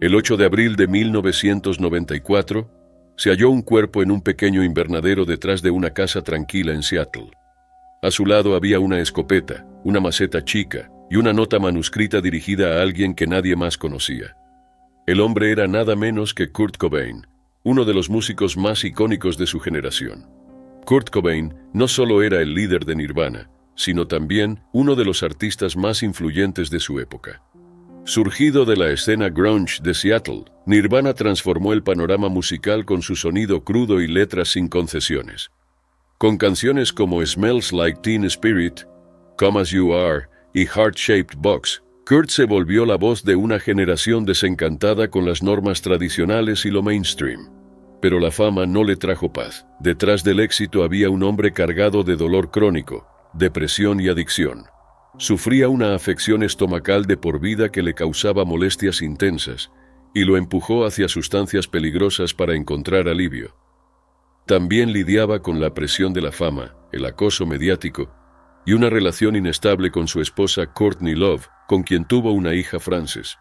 El 8 de abril de 1994, se halló un cuerpo en un pequeño invernadero detrás de una casa tranquila en Seattle. A su lado había una escopeta, una maceta chica y una nota manuscrita dirigida a alguien que nadie más conocía. El hombre era nada menos que Kurt Cobain, uno de los músicos más icónicos de su generación. Kurt Cobain no solo era el líder de Nirvana, sino también uno de los artistas más influyentes de su época. Surgido de la escena grunge de Seattle, Nirvana transformó el panorama musical con su sonido crudo y letras sin concesiones. Con canciones como Smells Like Teen Spirit, Come As You Are y Heart-Shaped Box, Kurt se volvió la voz de una generación desencantada con las normas tradicionales y lo mainstream. Pero la fama no le trajo paz. Detrás del éxito había un hombre cargado de dolor crónico, depresión y adicción. Sufría una afección estomacal de por vida que le causaba molestias intensas y lo empujó hacia sustancias peligrosas para encontrar alivio. También lidiaba con la presión de la fama, el acoso mediático y una relación inestable con su esposa Courtney Love, con quien tuvo una hija Frances.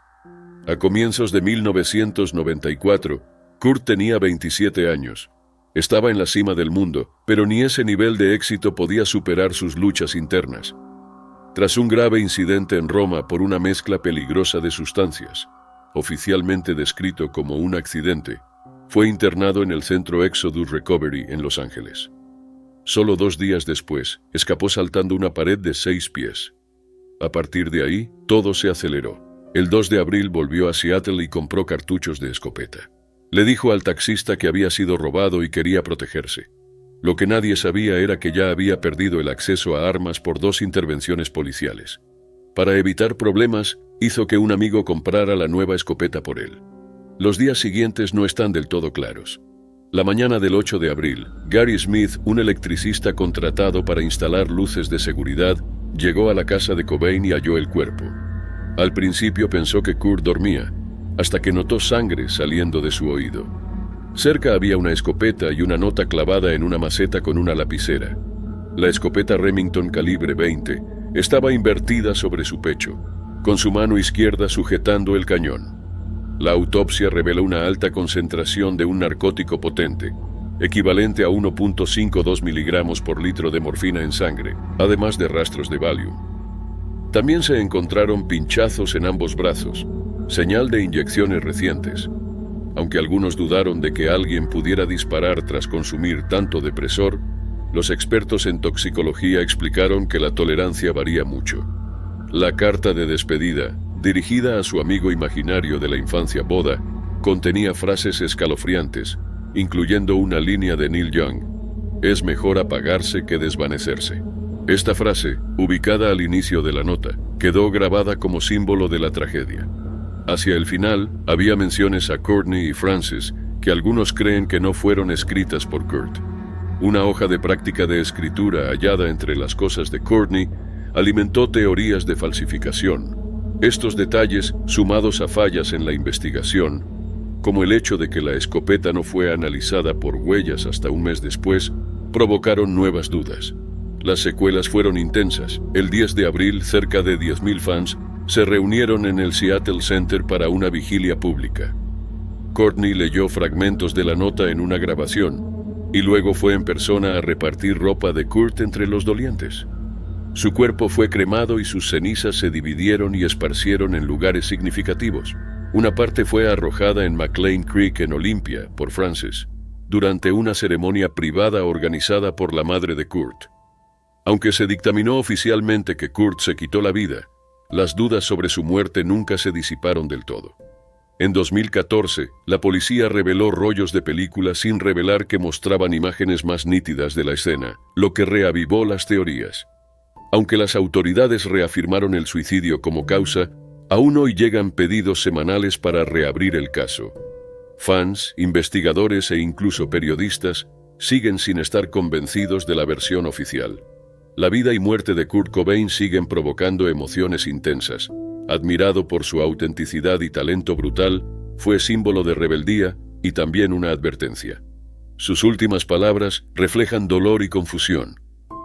A comienzos de 1994, Kurt tenía 27 años. Estaba en la cima del mundo, pero ni ese nivel de éxito podía superar sus luchas internas. Tras un grave incidente en Roma por una mezcla peligrosa de sustancias, oficialmente descrito como un accidente, fue internado en el centro Exodus Recovery en Los Ángeles. Solo 2 días después, escapó saltando una pared de 6 pies. A partir de ahí, todo se aceleró. El 2 de abril volvió a Seattle y compró cartuchos de escopeta. Le dijo al taxista que había sido robado y quería protegerse. Lo que nadie sabía era que ya había perdido el acceso a armas por 2 intervenciones policiales. Para evitar problemas, hizo que un amigo comprara la nueva escopeta por él. Los días siguientes no están del todo claros. La mañana del 8 de abril, Gary Smith, un electricista contratado para instalar luces de seguridad, llegó a la casa de Cobain y halló el cuerpo. Al principio pensó que Kurt dormía, hasta que notó sangre saliendo de su oído. Cerca había una escopeta y una nota clavada en una maceta con una lapicera. La escopeta Remington calibre 20 estaba invertida sobre su pecho, con su mano izquierda sujetando el cañón. La autopsia reveló una alta concentración de un narcótico potente, equivalente a 1.52 miligramos por litro de morfina en sangre, además de rastros de Valium. También se encontraron pinchazos en ambos brazos, señal de inyecciones recientes. Aunque algunos dudaron de que alguien pudiera disparar tras consumir tanto depresor, los expertos en toxicología explicaron que la tolerancia varía mucho. La carta de despedida, dirigida a su amigo imaginario de la infancia Boda, contenía frases escalofriantes, incluyendo una línea de Neil Young: «Es mejor apagarse que desvanecerse». Esta frase, ubicada al inicio de la nota, quedó grabada como símbolo de la tragedia. Hacia el final, había menciones a Courtney y Frances, que algunos creen que no fueron escritas por Kurt. Una hoja de práctica de escritura hallada entre las cosas de Courtney alimentó teorías de falsificación. Estos detalles, sumados a fallas en la investigación, como el hecho de que la escopeta no fue analizada por huellas hasta un mes después, provocaron nuevas dudas. Las secuelas fueron intensas. El 10 de abril, cerca de 10.000 fans se reunieron en el Seattle Center para una vigilia pública. Courtney leyó fragmentos de la nota en una grabación y luego fue en persona a repartir ropa de Kurt entre los dolientes. Su cuerpo fue cremado y sus cenizas se dividieron y esparcieron en lugares significativos. Una parte fue arrojada en McLean Creek en Olympia por Frances, durante una ceremonia privada organizada por la madre de Kurt. Aunque se dictaminó oficialmente que Kurt se quitó la vida, las dudas sobre su muerte nunca se disiparon del todo. En 2014, la policía reveló rollos de película sin revelar que mostraban imágenes más nítidas de la escena, lo que reavivó las teorías. Aunque las autoridades reafirmaron el suicidio como causa, aún hoy llegan pedidos semanales para reabrir el caso. Fans, investigadores e incluso periodistas siguen sin estar convencidos de la versión oficial. La vida y muerte de Kurt Cobain siguen provocando emociones intensas. Admirado por su autenticidad y talento brutal, fue símbolo de rebeldía y también una advertencia. Sus últimas palabras reflejan dolor y confusión,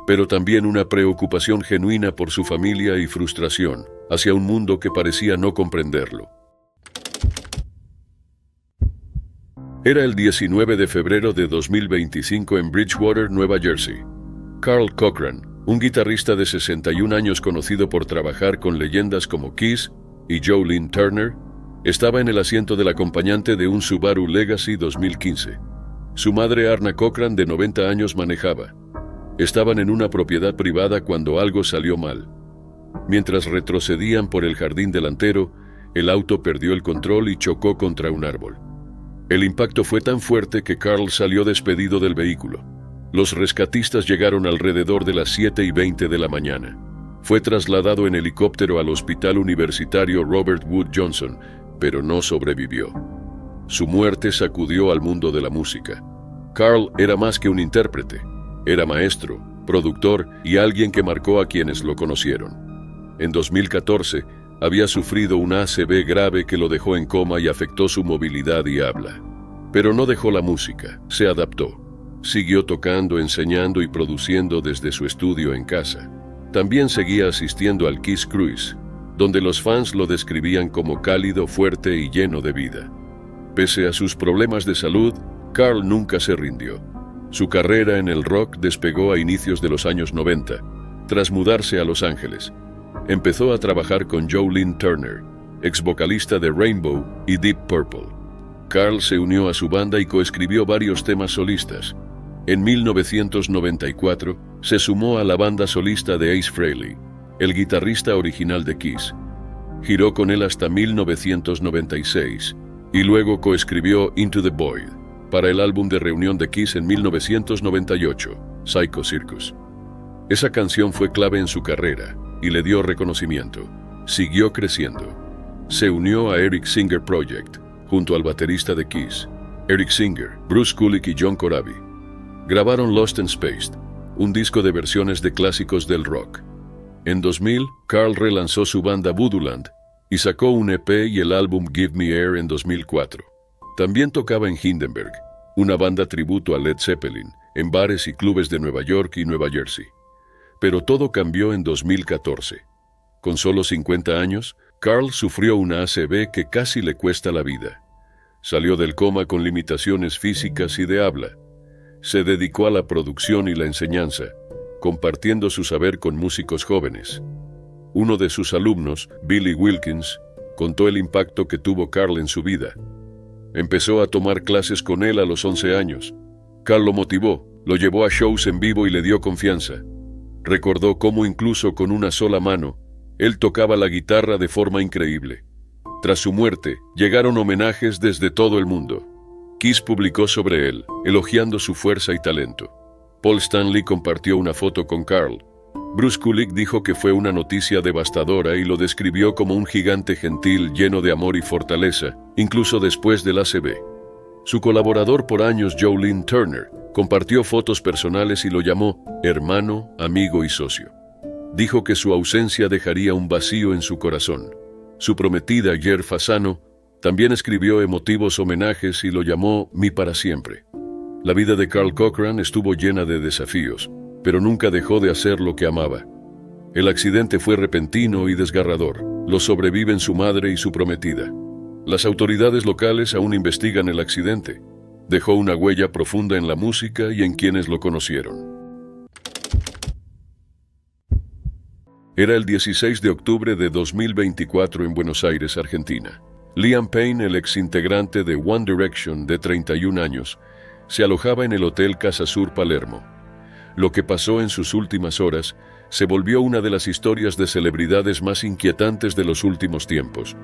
pero también una preocupación genuina por su familia y frustración hacia un mundo que parecía no comprenderlo. Era el 19 de febrero de 2025 en Bridgewater, Nueva Jersey. Carl Cochran, un guitarrista de 61 años conocido por trabajar con leyendas como Kiss y Joe Lynn Turner, estaba en el asiento del acompañante de un Subaru Legacy 2015. Su madre Arna Cochran, de 90 años, manejaba. Estaban en una propiedad privada cuando algo salió mal. Mientras retrocedían por el jardín delantero, el auto perdió el control y chocó contra un árbol. El impacto fue tan fuerte que Carl salió despedido del vehículo. Los rescatistas llegaron alrededor de las 7:20 de la mañana. Fue trasladado en helicóptero al Hospital Universitario Robert Wood Johnson, pero no sobrevivió. Su muerte sacudió al mundo de la música. Carl era más que un intérprete. Era maestro, productor y alguien que marcó a quienes lo conocieron. En 2014, había sufrido una ACV grave que lo dejó en coma y afectó su movilidad y habla. Pero no dejó la música, se adaptó. Siguió tocando, enseñando y produciendo desde su estudio en casa. También seguía asistiendo al Kiss Cruise, donde los fans lo describían como cálido, fuerte y lleno de vida. Pese a sus problemas de salud, Carl nunca se rindió. Su carrera en el rock despegó a inicios de los años 90, tras mudarse a Los Ángeles. Empezó a trabajar con Joe Lynn Turner, ex vocalista de Rainbow y Deep Purple. Carl se unió a su banda y coescribió varios temas solistas. En 1994, se sumó a la banda solista de Ace Frehley, el guitarrista original de Kiss. Giró con él hasta 1996, y luego coescribió Into the Void, para el álbum de reunión de Kiss en 1998, Psycho Circus. Esa canción fue clave en su carrera, y le dio reconocimiento. Siguió creciendo. Se unió a Eric Singer Project, junto al baterista de Kiss, Eric Singer, Bruce Kulick y John Corabi. Grabaron Lost and Spaced, un disco de versiones de clásicos del rock. En 2000, Carl relanzó su banda Voodooland y sacó un EP y el álbum Give Me Air en 2004. También tocaba en Hindenburg, una banda tributo a Led Zeppelin, en bares y clubes de Nueva York y Nueva Jersey. Pero todo cambió en 2014. Con solo 50 años, Carl sufrió una ACV que casi le cuesta la vida. Salió del coma con limitaciones físicas y de habla. Se dedicó a la producción y la enseñanza, compartiendo su saber con músicos jóvenes. Uno de sus alumnos, Billy Wilkins, contó el impacto que tuvo Carl en su vida. Empezó a tomar clases con él a los 11 años. Carl lo motivó, lo llevó a shows en vivo y le dio confianza. Recordó cómo incluso con una sola mano, él tocaba la guitarra de forma increíble. Tras su muerte, llegaron homenajes desde todo el mundo. Kiss publicó sobre él, elogiando su fuerza y talento. Paul Stanley compartió una foto con Carl. Bruce Kulick dijo que fue una noticia devastadora y lo describió como un gigante gentil lleno de amor y fortaleza, incluso después del ACV. Su colaborador por años, Joe Lynn Turner, compartió fotos personales y lo llamó hermano, amigo y socio. Dijo que su ausencia dejaría un vacío en su corazón. Su prometida, Yer Fasano, también escribió emotivos homenajes y lo llamó mi para siempre. La vida de Carl Cochran estuvo llena de desafíos, pero nunca dejó de hacer lo que amaba. El accidente fue repentino y desgarrador. Lo sobreviven su madre y su prometida. Las autoridades locales aún investigan el accidente. Dejó una huella profunda en la música y en quienes lo conocieron. Era el 16 de octubre de 2024 en Buenos Aires, Argentina. Liam Payne, el exintegrante de One Direction de 31 años, se alojaba en el Hotel Casa Sur Palermo. Lo que pasó en sus últimas horas se volvió una de las historias de celebridades más inquietantes de los últimos tiempos.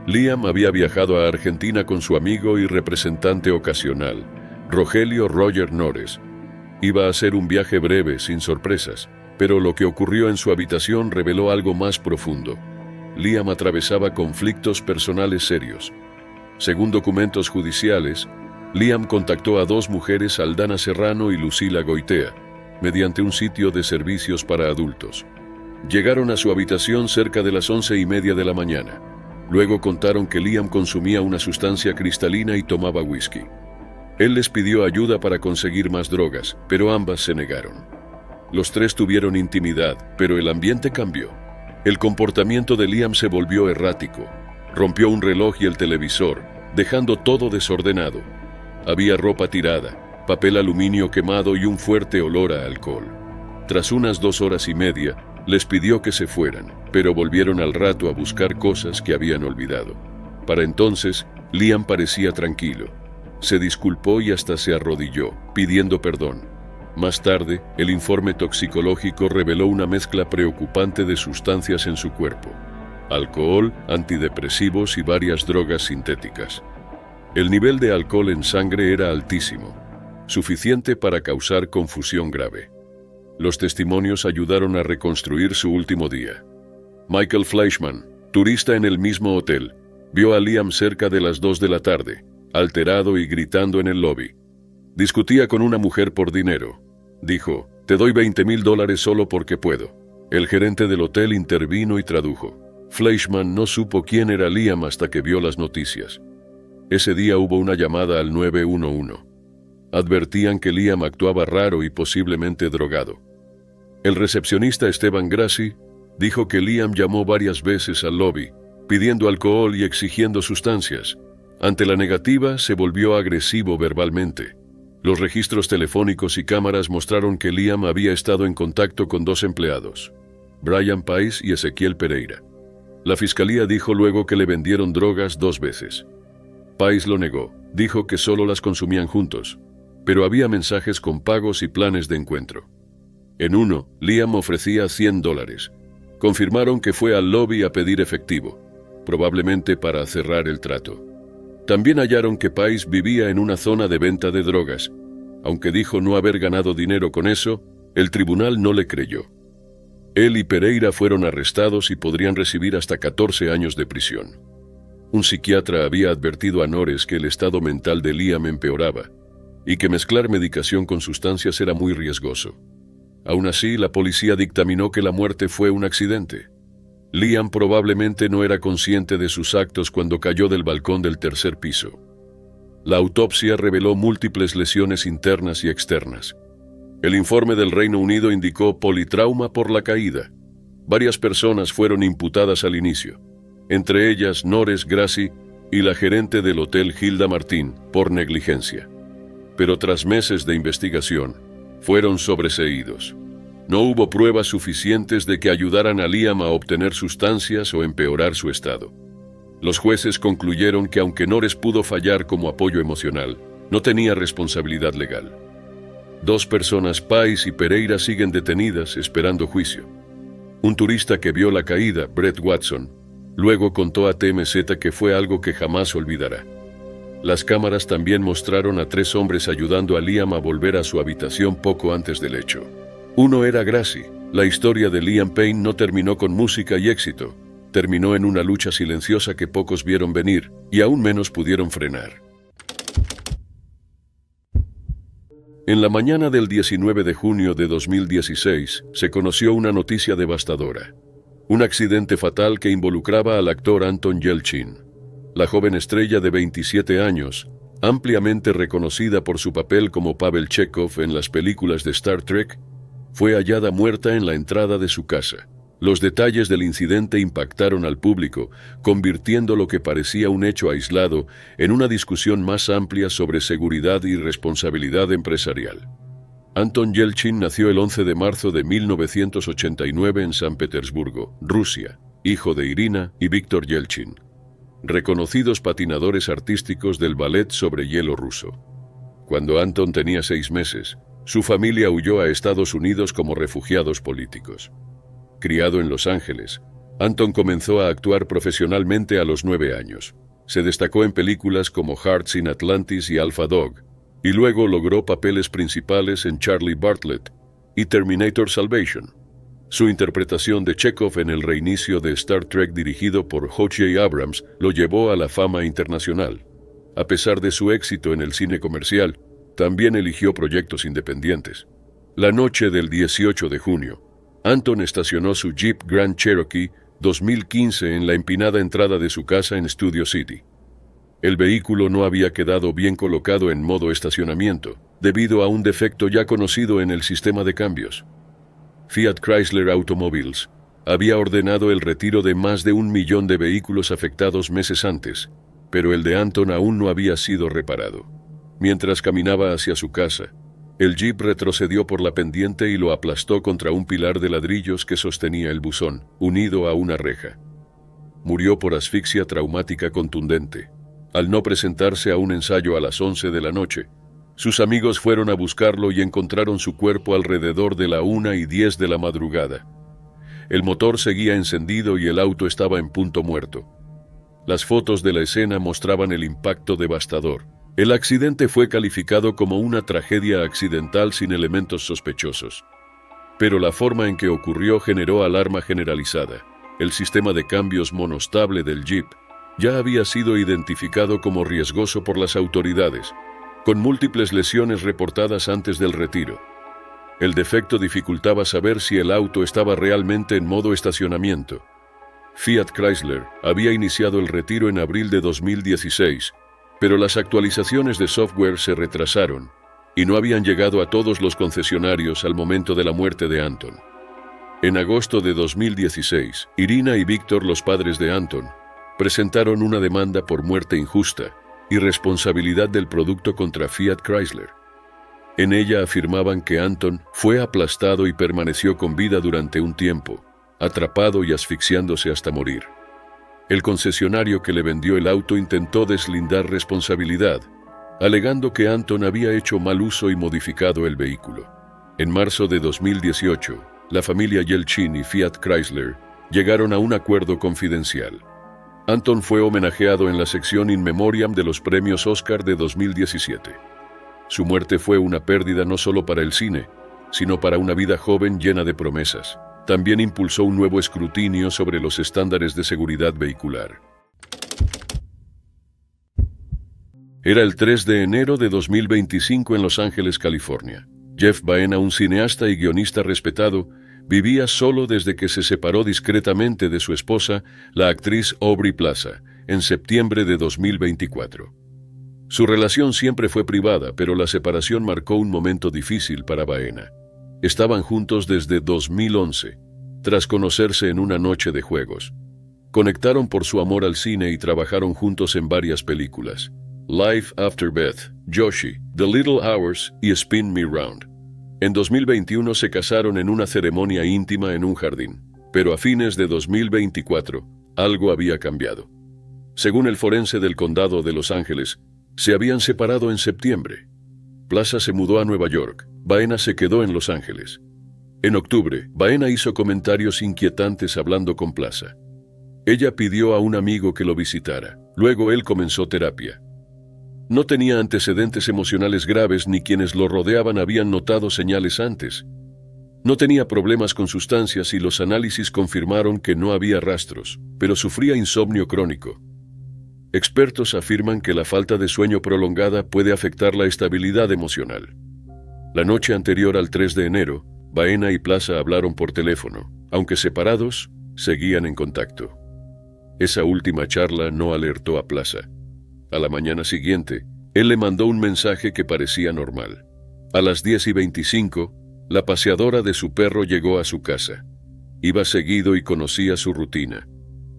Liam había viajado a Argentina con su amigo y representante ocasional, Rogelio Roger Nores. Iba a ser un viaje breve, sin sorpresas, pero lo que ocurrió en su habitación reveló algo más profundo. Liam atravesaba conflictos personales serios. Según documentos judiciales, Liam contactó a dos mujeres, Aldana Serrano y Lucila Goitea, mediante un sitio de servicios para adultos. Llegaron a su habitación cerca de las 11:30 de la mañana. Luego contaron que Liam consumía una sustancia cristalina y tomaba whisky. Él les pidió ayuda para conseguir más drogas, pero ambas se negaron. Los tres tuvieron intimidad, pero el ambiente cambió. El comportamiento de Liam se volvió errático. Rompió un reloj y el televisor, dejando todo desordenado. Había ropa tirada, papel aluminio quemado y un fuerte olor a alcohol. Tras unas 2 horas y media, les pidió que se fueran, pero volvieron al rato a buscar cosas que habían olvidado. Para entonces, Liam parecía tranquilo. Se disculpó y hasta se arrodilló, pidiendo perdón. Más tarde, el informe toxicológico reveló una mezcla preocupante de sustancias en su cuerpo: alcohol, antidepresivos y varias drogas sintéticas. El nivel de alcohol en sangre era altísimo, suficiente para causar confusión grave. Los testimonios ayudaron a reconstruir su último día. Michael Fleischman, turista en el mismo hotel, vio a Liam cerca de las 2 de la tarde, alterado y gritando en el lobby. Discutía con una mujer por dinero. Dijo: «Te doy $20,000 solo porque puedo». El gerente del hotel intervino y tradujo. Fleischman no supo quién era Liam hasta que vio las noticias. Ese día hubo una llamada al 911. Advertían que Liam actuaba raro y posiblemente drogado. El recepcionista Esteban Grassi dijo que Liam llamó varias veces al lobby, pidiendo alcohol y exigiendo sustancias. Ante la negativa, se volvió agresivo verbalmente. Los registros telefónicos y cámaras mostraron que Liam había estado en contacto con 2 empleados, Brian Pais y Ezequiel Pereira. La fiscalía dijo luego que le vendieron drogas 2 veces. Pais lo negó, dijo que solo las consumían juntos, pero había mensajes con pagos y planes de encuentro. En uno, Liam ofrecía $100. Confirmaron que fue al lobby a pedir efectivo, probablemente para cerrar el trato. También hallaron que Pais vivía en una zona de venta de drogas. Aunque dijo no haber ganado dinero con eso, el tribunal no le creyó. Él y Pereira fueron arrestados y podrían recibir hasta 14 años de prisión. Un psiquiatra había advertido a Nores que el estado mental de Liam empeoraba y que mezclar medicación con sustancias era muy riesgoso. Aún así, la policía dictaminó que la muerte fue un accidente. Liam probablemente no era consciente de sus actos cuando cayó del balcón del 3er piso. La autopsia reveló múltiples lesiones internas y externas. El informe del Reino Unido indicó politrauma por la caída. Varias personas fueron imputadas al inicio, entre ellas Nores Grassi y la gerente del hotel Hilda Martín, por negligencia. Pero tras meses de investigación, fueron sobreseídos. No hubo pruebas suficientes de que ayudaran a Liam a obtener sustancias o empeorar su estado. Los jueces concluyeron que aunque Nores pudo fallar como apoyo emocional, no tenía responsabilidad legal. 2 personas, Pais y Pereira, siguen detenidas esperando juicio. Un turista que vio la caída, Brett Watson, luego contó a TMZ que fue algo que jamás olvidará. Las cámaras también mostraron a 3 hombres ayudando a Liam a volver a su habitación poco antes del hecho. Uno era Grassi. La historia de Liam Payne no terminó con música y éxito. Terminó en una lucha silenciosa que pocos vieron venir y aún menos pudieron frenar. En la mañana del 19 de junio de 2016 se conoció una noticia devastadora. Un accidente fatal que involucraba al actor Anton Yelchin. La joven estrella de 27 años, ampliamente reconocida por su papel como Pavel Chekhov en las películas de Star Trek, fue hallada muerta en la entrada de su casa. Los detalles del incidente impactaron al público, convirtiendo lo que parecía un hecho aislado en una discusión más amplia sobre seguridad y responsabilidad empresarial. Anton Yelchin nació el 11 de marzo de 1989 en San Petersburgo, Rusia, hijo de Irina y Víctor Yelchin, reconocidos patinadores artísticos del ballet sobre hielo ruso. Cuando Anton tenía 6 meses, su familia huyó a Estados Unidos como refugiados políticos. Criado en Los Ángeles, Anton comenzó a actuar profesionalmente a los 9 años. Se destacó en películas como Hearts in Atlantis y Alpha Dog, y luego logró papeles principales en Charlie Bartlett y Terminator Salvation. Su interpretación de Chekhov en el reinicio de Star Trek dirigido por J.J. Abrams lo llevó a la fama internacional. A pesar de su éxito en el cine comercial, también eligió proyectos independientes. La noche del 18 de junio, Anton estacionó su Jeep Grand Cherokee 2015 en la empinada entrada de su casa en Studio City. El vehículo no había quedado bien colocado en modo estacionamiento, debido a un defecto ya conocido en el sistema de cambios. Fiat Chrysler Automobiles había ordenado el retiro de más de 1 millón de vehículos afectados meses antes, pero el de Anton aún no había sido reparado. Mientras caminaba hacia su casa, el jeep retrocedió por la pendiente y lo aplastó contra un pilar de ladrillos que sostenía el buzón, unido a una reja. Murió por asfixia traumática contundente. Al no presentarse a un ensayo a las 11 de la noche, sus amigos fueron a buscarlo y encontraron su cuerpo alrededor de la 1:10 de la madrugada. El motor seguía encendido y el auto estaba en punto muerto. Las fotos de la escena mostraban el impacto devastador. El accidente fue calificado como una tragedia accidental sin elementos sospechosos. Pero la forma en que ocurrió generó alarma generalizada. El sistema de cambios monostable del Jeep ya había sido identificado como riesgoso por las autoridades, con múltiples lesiones reportadas antes del retiro. El defecto dificultaba saber si el auto estaba realmente en modo estacionamiento. Fiat Chrysler había iniciado el retiro en abril de 2016, pero las actualizaciones de software se retrasaron y no habían llegado a todos los concesionarios al momento de la muerte de Anton. En agosto de 2016, Irina y Víctor, los padres de Anton, presentaron una demanda por muerte injusta y responsabilidad del producto contra Fiat Chrysler. En ella afirmaban que Anton fue aplastado y permaneció con vida durante un tiempo, atrapado y asfixiándose hasta morir. El concesionario que le vendió el auto intentó deslindar responsabilidad, alegando que Anton había hecho mal uso y modificado el vehículo. En marzo de 2018, la familia Yelchin y Fiat Chrysler llegaron a un acuerdo confidencial. Anton fue homenajeado en la sección In Memoriam de los premios Oscar de 2017. Su muerte fue una pérdida no solo para el cine, sino para una vida joven llena de promesas. También impulsó un nuevo escrutinio sobre los estándares de seguridad vehicular. Era el 3 de enero de 2025 en Los Ángeles, California. Jeff Baena, un cineasta y guionista respetado, vivía solo desde que se separó discretamente de su esposa, la actriz Aubrey Plaza, en septiembre de 2024. Su relación siempre fue privada, pero la separación marcó un momento difícil para Baena. Estaban juntos desde 2011, tras conocerse en una noche de juegos. Conectaron por su amor al cine y trabajaron juntos en varias películas: Life After Beth, Joshi, The Little Hours y Spin Me Round. En 2021 se casaron en una ceremonia íntima en un jardín, pero a fines de 2024 algo había cambiado. Según el forense del condado de Los Ángeles, se habían separado en septiembre. Plaza se mudó a Nueva York, Baena se quedó en Los Ángeles. En octubre, Baena hizo comentarios inquietantes hablando con Plaza. Ella pidió a un amigo que lo visitara, luego él comenzó terapia. No tenía antecedentes emocionales graves ni quienes lo rodeaban habían notado señales antes. No tenía problemas con sustancias y los análisis confirmaron que no había rastros, pero sufría insomnio crónico. Expertos afirman que la falta de sueño prolongada puede afectar la estabilidad emocional. La noche anterior al 3 de enero, Baena y Plaza hablaron por teléfono. Aunque separados, seguían en contacto. Esa última charla no alertó a Plaza. A la mañana siguiente, él le mandó un mensaje que parecía normal. A las 10:25, la paseadora de su perro llegó a su casa. Iba seguido y conocía su rutina.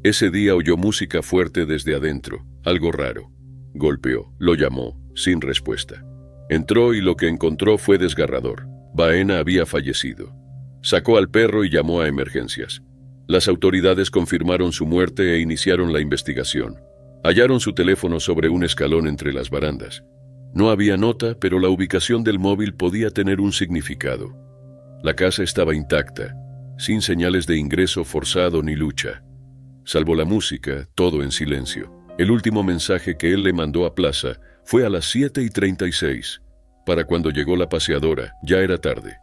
Ese día oyó música fuerte desde adentro, algo raro. Golpeó, lo llamó, sin respuesta. Entró y lo que encontró fue desgarrador. Baena había fallecido. Sacó al perro y llamó a emergencias. Las autoridades confirmaron su muerte e iniciaron la investigación. Hallaron su teléfono sobre un escalón entre las barandas. No había nota, pero la ubicación del móvil podía tener un significado. La casa estaba intacta, sin señales de ingreso forzado ni lucha. Salvo la música, todo en silencio. El último mensaje que él le mandó a Plaza fue a las 7:36. Para cuando llegó la paseadora, ya era tarde.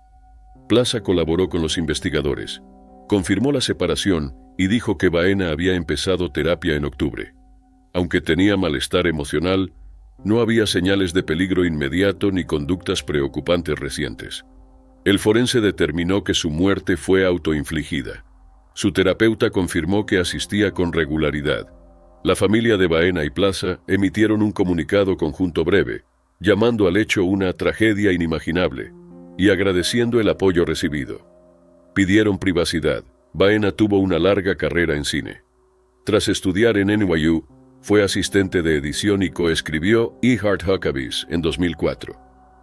Plaza colaboró con los investigadores. Confirmó la separación y dijo que Baena había empezado terapia en octubre. Aunque tenía malestar emocional, no había señales de peligro inmediato ni conductas preocupantes recientes. El forense determinó que su muerte fue autoinfligida. Su terapeuta confirmó que asistía con regularidad. La familia de Baena y Plaza emitieron un comunicado conjunto breve, llamando al hecho una tragedia inimaginable y agradeciendo el apoyo recibido. Pidieron privacidad. Baena tuvo una larga carrera en cine. Tras estudiar en NYU, Fue asistente de edición y coescribió E Heart Huckabees en 2004.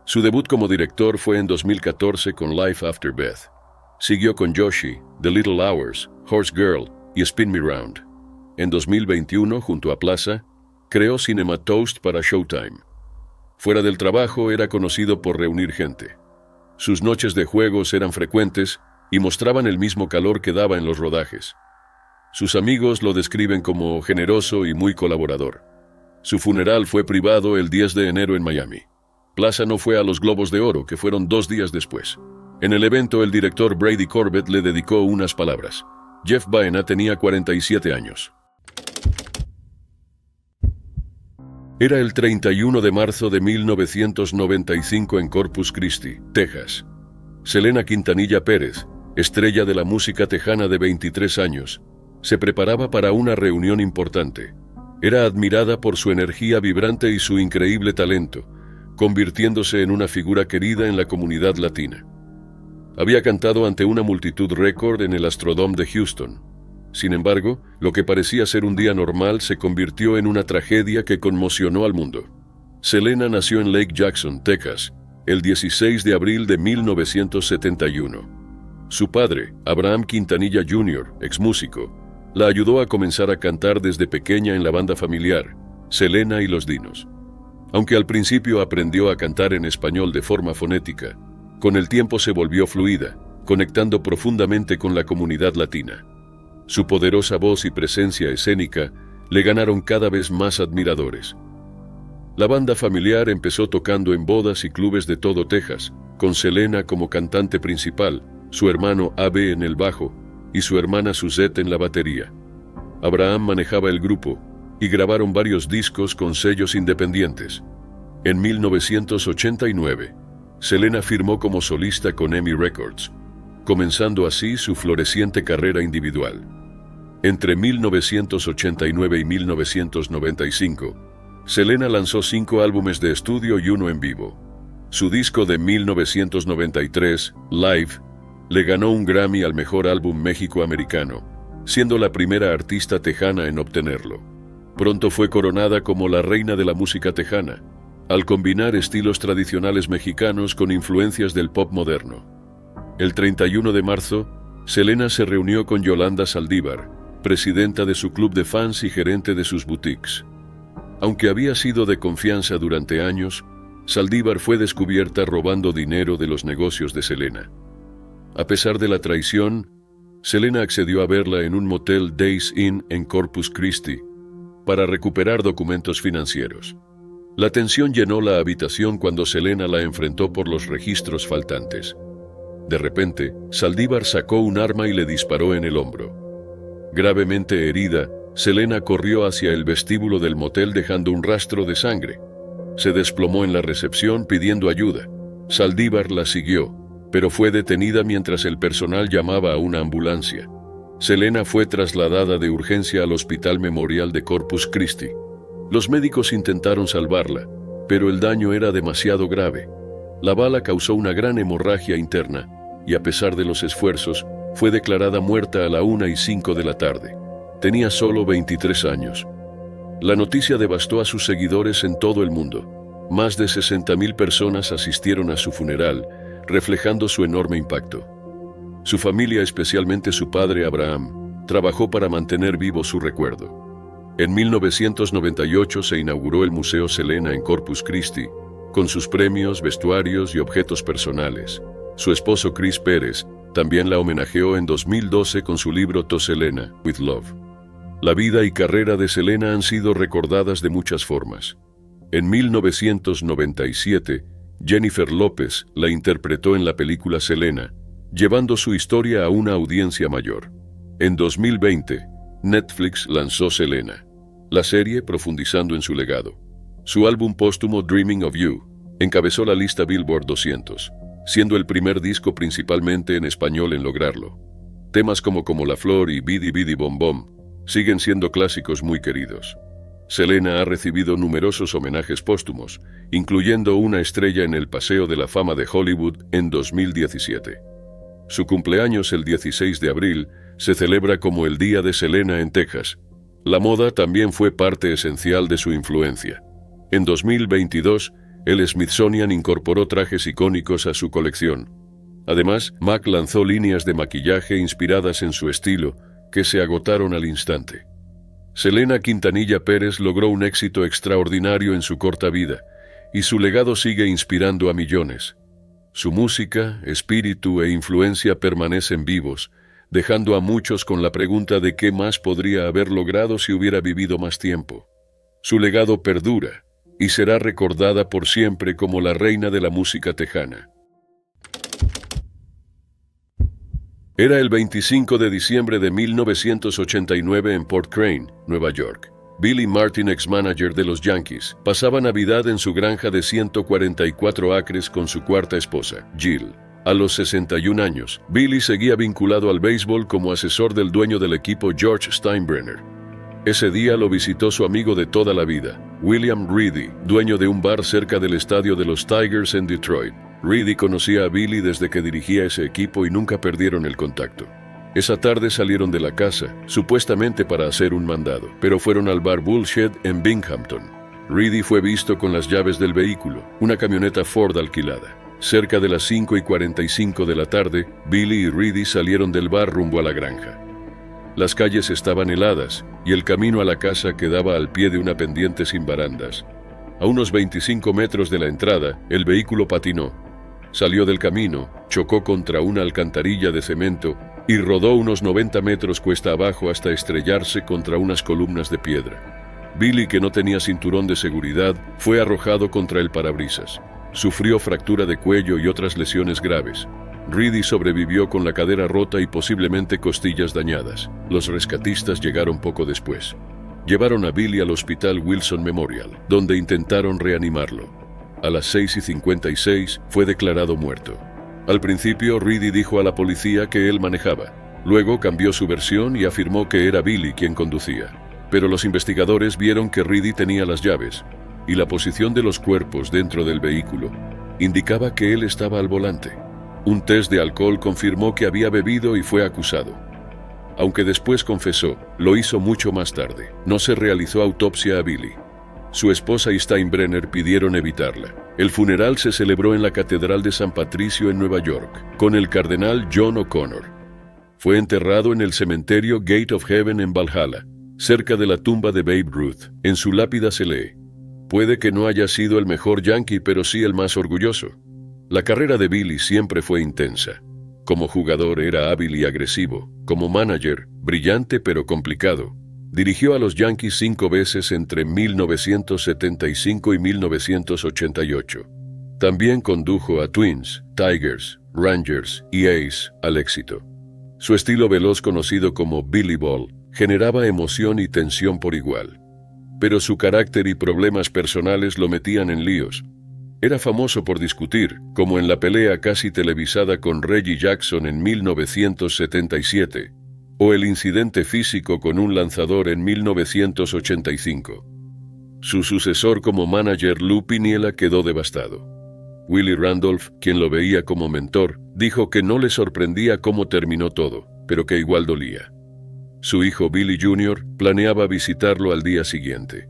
Su debut como director fue en 2014 con Life After Beth. Siguió con Joshi, The Little Hours, Horse Girl y Spin Me Round. En 2021, junto a Plaza, creó Cinema Toast para Showtime. Fuera del trabajo era conocido por reunir gente. Sus noches de juegos eran frecuentes y mostraban el mismo calor que daba en los rodajes. Sus amigos lo describen como generoso y muy colaborador. Su funeral fue privado el 10 de enero en Miami. Plaza no fue a los Globos de Oro, que fueron 2 días después. En el evento, el director Brady Corbett le dedicó unas palabras. Jeff Baena tenía 47 años. Era el 31 de marzo de 1995 en Corpus Christi, Texas. Selena Quintanilla Pérez, estrella de la música tejana de 23 años, se preparaba para una reunión importante. Era admirada por su energía vibrante y su increíble talento, convirtiéndose en una figura querida en la comunidad latina. Había cantado ante una multitud récord en el Astrodome de Houston. Sin embargo, lo que parecía ser un día normal se convirtió en una tragedia que conmocionó al mundo. Selena nació en Lake Jackson, Texas, el 16 de abril de 1971. Su padre, Abraham Quintanilla Jr., exmúsico, la ayudó a comenzar a cantar desde pequeña en la banda familiar, Selena y los Dinos. Aunque al principio aprendió a cantar en español de forma fonética, con el tiempo se volvió fluida, conectando profundamente con la comunidad latina. Su poderosa voz y presencia escénica le ganaron cada vez más admiradores. La banda familiar empezó tocando en bodas y clubes de todo Texas, con Selena como cantante principal, su hermano Abe en el bajo y su hermana Suzette en la batería. Abraham manejaba el grupo y grabaron varios discos con sellos independientes. En 1989, Selena firmó como solista con EMI Records, comenzando así su floreciente carrera individual. Entre 1989 y 1995, Selena lanzó 5 álbumes de estudio y 1 en vivo. Su disco de 1993, Live, le ganó un Grammy al mejor álbum mexicoamericano, siendo la primera artista tejana en obtenerlo. Pronto fue coronada como la reina de la música tejana, al combinar estilos tradicionales mexicanos con influencias del pop moderno. El 31 de marzo, Selena se reunió con Yolanda Saldívar, presidenta de su club de fans y gerente de sus boutiques. Aunque había sido de confianza durante años, Saldívar fue descubierta robando dinero de los negocios de Selena. A pesar de la traición, Selena accedió a verla en un motel Days Inn en Corpus Christi para recuperar documentos financieros. La tensión llenó la habitación cuando Selena la enfrentó por los registros faltantes. De repente, Saldívar sacó un arma y le disparó en el hombro. Gravemente herida, Selena corrió hacia el vestíbulo del motel dejando un rastro de sangre. Se desplomó en la recepción pidiendo ayuda. Saldívar la siguió, pero fue detenida mientras el personal llamaba a una ambulancia. Selena fue trasladada de urgencia al Hospital Memorial de Corpus Christi. Los médicos intentaron salvarla, pero el daño era demasiado grave. La bala causó una gran hemorragia interna y, a pesar de los esfuerzos, fue declarada muerta a la 1:05 de la tarde. Tenía solo 23 años. La noticia devastó a sus seguidores en todo el mundo. Más de 60,000 personas asistieron a su funeral, reflejando su enorme impacto. Su familia, especialmente su padre Abraham, trabajó para mantener vivo su recuerdo. En 1998 se inauguró el Museo Selena en Corpus Christi, con sus premios, vestuarios y objetos personales. Su esposo Chris Pérez también la homenajeó en 2012 con su libro To Selena, With Love. La vida y carrera de Selena han sido recordadas de muchas formas. En 1997, Jennifer López la interpretó en la película Selena, llevando su historia a una audiencia mayor. En 2020, Netflix lanzó Selena, la serie profundizando en su legado. Su álbum póstumo Dreaming of You encabezó la lista Billboard 200, siendo el primer disco principalmente en español en lograrlo. Temas como La Flor y Bidi Bidi Bom Bom siguen siendo clásicos muy queridos. Selena ha recibido numerosos homenajes póstumos, incluyendo una estrella en el Paseo de la Fama de Hollywood en 2017. Su cumpleaños, el 16 de abril, se celebra como el Día de Selena en Texas, La moda también fue parte esencial de su influencia. En 2022, el Smithsonian incorporó trajes icónicos a su colección. Además, MAC lanzó líneas de maquillaje inspiradas en su estilo, que se agotaron al instante. Selena Quintanilla Pérez logró un éxito extraordinario en su corta vida, y su legado sigue inspirando a millones. Su música, espíritu e influencia permanecen vivos, dejando a muchos con la pregunta de qué más podría haber logrado si hubiera vivido más tiempo. Su legado perdura, y será recordada por siempre como la reina de la música tejana. Era el 25 de diciembre de 1989 en Port Crane, Nueva York. Billy Martin, ex-manager de los Yankees, pasaba Navidad en su granja de 144 acres con su cuarta esposa, Jill. A los 61 años, Billy seguía vinculado al béisbol como asesor del dueño del equipo George Steinbrenner. Ese día lo visitó su amigo de toda la vida, William Reedy, dueño de un bar cerca del estadio de los Tigers en Detroit. Reedy conocía a Billy desde que dirigía ese equipo y nunca perdieron el contacto. Esa tarde salieron de la casa, supuestamente para hacer un mandado, pero fueron al bar Bullshed en Binghamton. Reedy fue visto con las llaves del vehículo, una camioneta Ford alquilada. Cerca de las 5:45 de la tarde, Billy y Reedy salieron del bar rumbo a la granja. Las calles estaban heladas y el camino a la casa quedaba al pie de una pendiente sin barandas. A unos 25 metros de la entrada, el vehículo patinó. Salió del camino, chocó contra una alcantarilla de cemento y rodó unos 90 metros cuesta abajo hasta estrellarse contra unas columnas de piedra. Billy, que no tenía cinturón de seguridad, fue arrojado contra el parabrisas. Sufrió fractura de cuello y otras lesiones graves. Reedy sobrevivió con la cadera rota y posiblemente costillas dañadas. Los rescatistas llegaron poco después. Llevaron a Billy al hospital Wilson Memorial, donde intentaron reanimarlo. A las 6:56 fue declarado muerto. Al principio, Reedy dijo a la policía que él manejaba. Luego cambió su versión y afirmó que era Billy quien conducía. Pero los investigadores vieron que Reedy tenía las llaves, y la posición de los cuerpos dentro del vehículo indicaba que él estaba al volante. Un test de alcohol confirmó que había bebido y fue acusado. Aunque después confesó, lo hizo mucho más tarde. No se realizó autopsia a Billy. Su esposa y Steinbrenner pidieron evitarla. El funeral se celebró en la Catedral de San Patricio en Nueva York, con el cardenal John O'Connor. Fue enterrado en el cementerio Gate of Heaven en Valhalla, cerca de la tumba de Babe Ruth. En su lápida se lee: puede que no haya sido el mejor Yankee, pero sí el más orgulloso. La carrera de Billy siempre fue intensa. Como jugador era hábil y agresivo. Como manager, brillante pero complicado. Dirigió a los Yankees 5 veces entre 1975 y 1988. También condujo a Twins, Tigers, Rangers y A's al éxito. Su estilo veloz, conocido como Billy Ball, generaba emoción y tensión por igual. Pero su carácter y problemas personales lo metían en líos. Era famoso por discutir, como en la pelea casi televisada con Reggie Jackson en 1977, o el incidente físico con un lanzador en 1985. Su sucesor como manager, Lou Piniella, quedó devastado. Willie Randolph, quien lo veía como mentor, dijo que no le sorprendía cómo terminó todo, pero que igual dolía. Su hijo Billy Jr. planeaba visitarlo al día siguiente.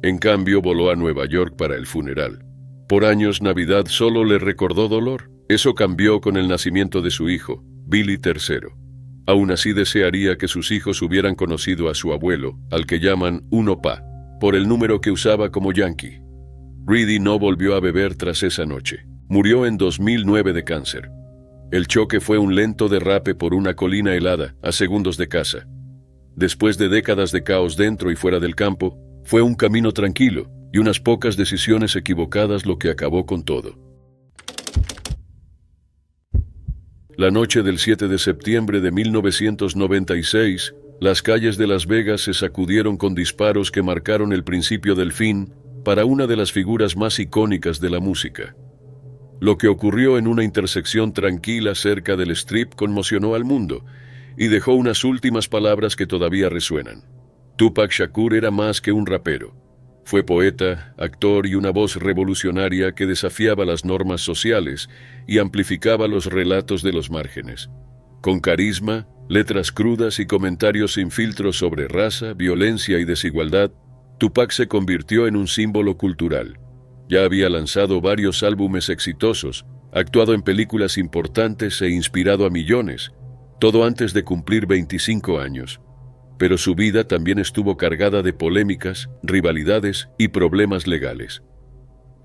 En cambio, voló a Nueva York para el funeral. Por años, Navidad solo le recordó dolor. Eso cambió con el nacimiento de su hijo, Billy III. Aún así desearía que sus hijos hubieran conocido a su abuelo, al que llaman Uno Pa, por el número que usaba como Yankee. Reedy no volvió a beber tras esa noche. Murió en 2009 de cáncer. El choque fue un lento derrape por una colina helada, a segundos de casa. Después de décadas de caos dentro y fuera del campo, fue un camino tranquilo y unas pocas decisiones equivocadas lo que acabó con todo. La noche del 7 de septiembre de 1996, las calles de Las Vegas se sacudieron con disparos que marcaron el principio del fin para una de las figuras más icónicas de la música. Lo que ocurrió en una intersección tranquila cerca del Strip conmocionó al mundo y dejó unas últimas palabras que todavía resuenan. Tupac Shakur era más que un rapero. Fue poeta, actor y una voz revolucionaria que desafiaba las normas sociales y amplificaba los relatos de los márgenes. Con carisma, Letras crudas y comentarios sin filtros sobre raza, violencia y desigualdad, Tupac se convirtió en un símbolo cultural. Ya había lanzado varios álbumes exitosos, actuado en películas importantes e inspirado a millones, todo antes de cumplir 25 años. Pero su vida también estuvo cargada de polémicas, rivalidades y problemas legales.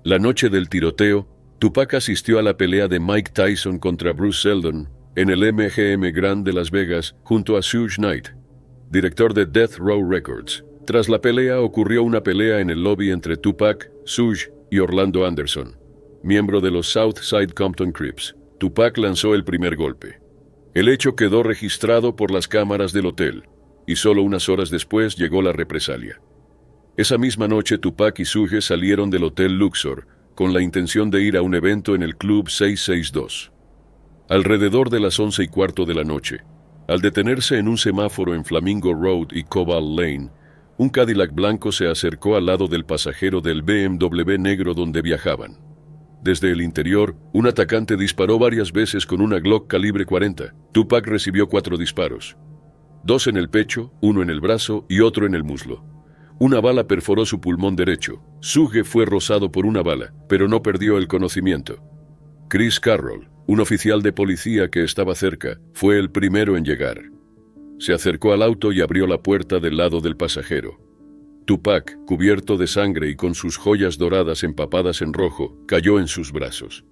La noche del tiroteo, Tupac asistió a la pelea de Mike Tyson contra Bruce Seldon en el MGM Grand de Las Vegas junto a Suge Knight, director de Death Row Records. Tras la pelea ocurrió una pelea en el lobby entre Tupac, Suge y Orlando Anderson, miembro de los Southside Compton Crips. Tupac lanzó el primer golpe. El hecho quedó registrado por las cámaras del hotel, y solo unas horas después llegó la represalia. Esa misma noche Tupac y Suge salieron del Hotel Luxor con la intención de ir a un evento en el Club 662. Alrededor de las 11:15 de la noche, al detenerse en un semáforo en Flamingo Road y Cobalt Lane, un Cadillac blanco se acercó al lado del pasajero del BMW negro donde viajaban. Desde el interior, un atacante disparó varias veces con una Glock calibre 40. Tupac recibió 4 disparos. 2 en el pecho, 1 en el brazo y otro en el muslo. Una bala perforó su pulmón derecho. Suge fue rozado por una bala, pero no perdió el conocimiento. Chris Carroll, un oficial de policía que estaba cerca, fue el primero en llegar. Se acercó al auto y abrió la puerta del lado del pasajero. Tupac, cubierto de sangre y con sus joyas doradas empapadas en rojo, cayó en sus brazos.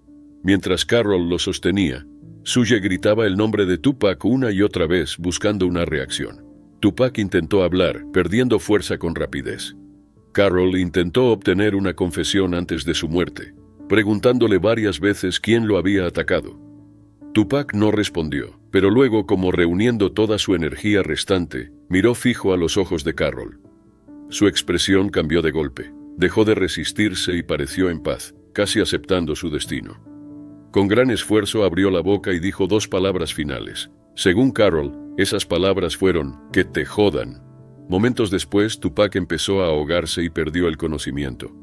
Mientras Carroll lo sostenía, Suge gritaba el nombre de Tupac una y otra vez buscando una reacción. Tupac intentó hablar, perdiendo fuerza con rapidez. Carroll intentó obtener una confesión antes de su muerte, preguntándole varias veces quién lo había atacado. Tupac no respondió, pero luego, como reuniendo toda su energía restante, miró fijo a los ojos de Carroll. Su expresión cambió de golpe, dejó de resistirse y pareció en paz, casi aceptando su destino. Con gran esfuerzo abrió la boca y dijo 2 palabras finales. Según Carroll, esas palabras fueron, "que te jodan". Momentos después, Tupac empezó a ahogarse y perdió el conocimiento.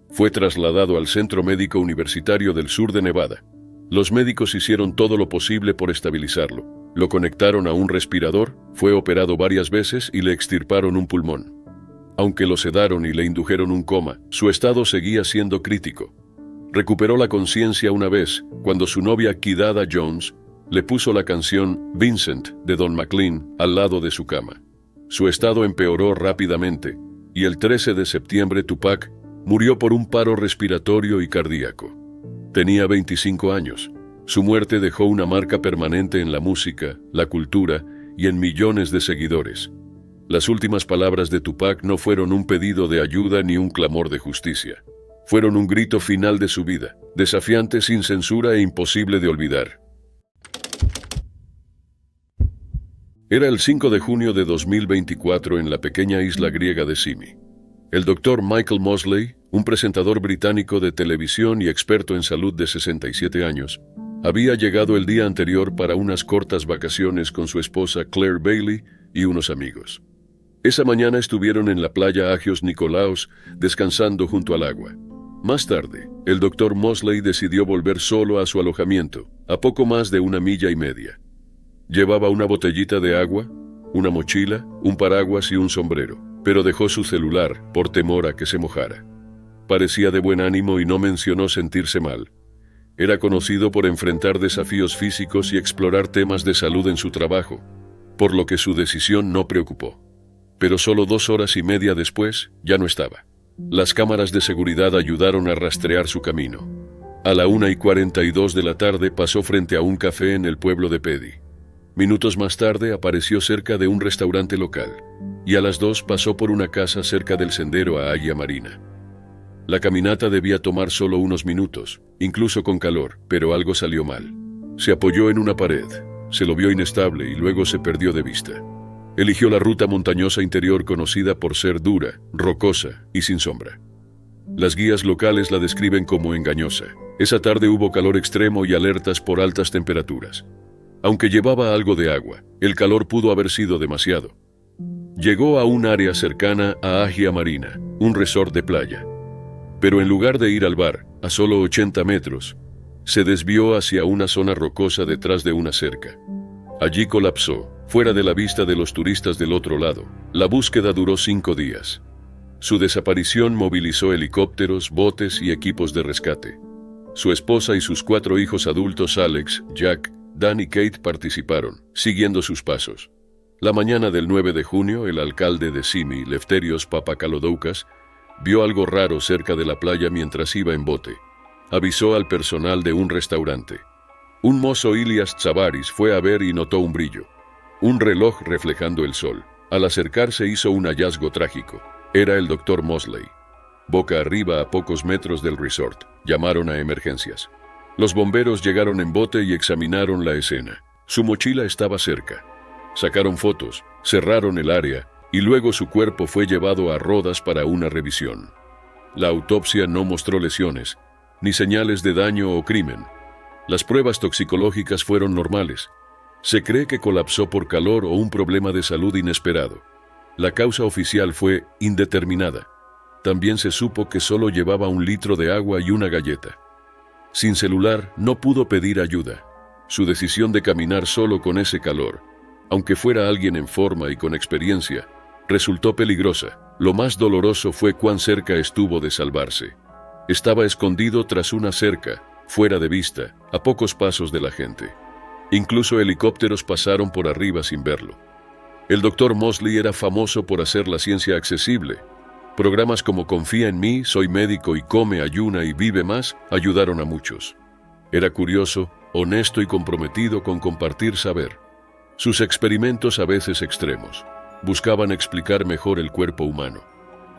Fue trasladado al Centro Médico Universitario del Sur de Nevada. Los médicos hicieron todo lo posible por estabilizarlo. Lo conectaron a un respirador, fue operado varias veces y le extirparon un pulmón. Aunque lo sedaron y le indujeron un coma, su estado seguía siendo crítico. Recuperó la conciencia una vez, cuando su novia Kidada Jones le puso la canción Vincent de Don McLean al lado de su cama. Su estado empeoró rápidamente y el 13 de septiembre Tupac murió por un paro respiratorio y cardíaco. Tenía 25 años. Su muerte dejó una marca permanente en la música, la cultura y en millones de seguidores. Las últimas palabras de Tupac no fueron un pedido de ayuda ni un clamor de justicia. Fueron un grito final de su vida, desafiante, sin censura e imposible de olvidar. Era el 5 de junio de 2024 en la pequeña isla griega de Simi. El doctor Michael Mosley, un presentador británico de televisión y experto en salud de 67 años, había llegado el día anterior para unas cortas vacaciones con su esposa Claire Bailey y unos amigos. Esa mañana estuvieron en la playa Agios Nikolaos, descansando junto al agua. Más tarde, el doctor Mosley decidió volver solo a su alojamiento, a poco más de 1,5 millas. Llevaba una botellita de agua, una mochila, un paraguas y un sombrero, pero dejó su celular por temor a que se mojara. Parecía de buen ánimo y no mencionó sentirse mal. Era conocido por enfrentar desafíos físicos y explorar temas de salud en su trabajo, por lo que su decisión no preocupó. Pero solo 2 horas y media después, ya no estaba. Las cámaras de seguridad ayudaron a rastrear su camino. A la 1:42 de la tarde pasó frente a un café en el pueblo de Pedi. Minutos más tarde apareció cerca de un restaurante local, y a las 2 pasó por una casa cerca del sendero a Agia Marina. La caminata debía tomar solo unos minutos, incluso con calor, pero algo salió mal. Se apoyó en una pared, se lo vio inestable y luego se perdió de vista. Eligió la ruta montañosa interior conocida por ser dura, rocosa y sin sombra. Las guías locales la describen como engañosa. Esa tarde hubo calor extremo y alertas por altas temperaturas. Aunque llevaba algo de agua, el calor pudo haber sido demasiado. Llegó a un área cercana a Agia Marina, un resort de playa. Pero en lugar de ir al bar, a solo 80 metros, se desvió hacia una zona rocosa detrás de una cerca. Allí colapsó, fuera de la vista de los turistas del otro lado. La búsqueda duró 5 días. Su desaparición movilizó helicópteros, botes y equipos de rescate. Su esposa y sus 4 hijos adultos, Alex, Jack, Dan y Kate, participaron, siguiendo sus pasos. La mañana del 9 de junio, el alcalde de Simi, Lefterios Papakalodoukas, vio algo raro cerca de la playa mientras iba en bote. Avisó al personal de un restaurante. Un mozo, Ilias Tsavaris, fue a ver y notó un brillo. Un reloj reflejando el sol. Al acercarse hizo un hallazgo trágico. Era el Dr. Mosley. Boca arriba a pocos metros del resort. Llamaron a emergencias. Los bomberos llegaron en bote y examinaron la escena. Su mochila estaba cerca. Sacaron fotos, cerraron el área y luego su cuerpo fue llevado a Rodas para una revisión. La autopsia no mostró lesiones, ni señales de daño o crimen. Las pruebas toxicológicas fueron normales. Se cree que colapsó por calor o un problema de salud inesperado. La causa oficial fue indeterminada. También se supo que solo llevaba 1 litro de agua y una galleta. Sin celular, no pudo pedir ayuda. Su decisión de caminar solo con ese calor, aunque fuera alguien en forma y con experiencia, resultó peligrosa. Lo más doloroso fue cuán cerca estuvo de salvarse. Estaba escondido tras una cerca, fuera de vista, a pocos pasos de la gente. Incluso helicópteros pasaron por arriba sin verlo. El Dr. Mosley era famoso por hacer la ciencia accesible. Programas como Confía en mí, Soy médico y Come, ayuna y vive más ayudaron a muchos. Era curioso, honesto y comprometido con compartir saber. Sus experimentos, a veces extremos, buscaban explicar mejor el cuerpo humano.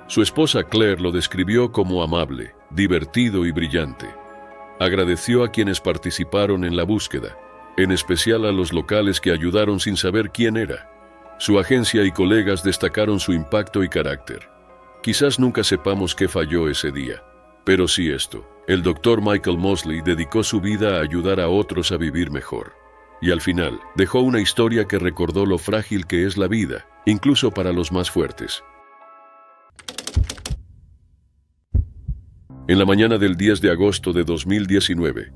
Su esposa Claire lo describió como amable, divertido y brillante. Agradeció a quienes participaron en la búsqueda, en especial a los locales que ayudaron sin saber quién era. Su agencia y colegas destacaron su impacto y carácter. Quizás nunca sepamos qué falló ese día, pero sí esto: el Dr. Michael Mosley dedicó su vida a ayudar a otros a vivir mejor. Y al final, dejó una historia que recordó lo frágil que es la vida, incluso para los más fuertes. En la mañana del 10 de agosto de 2019,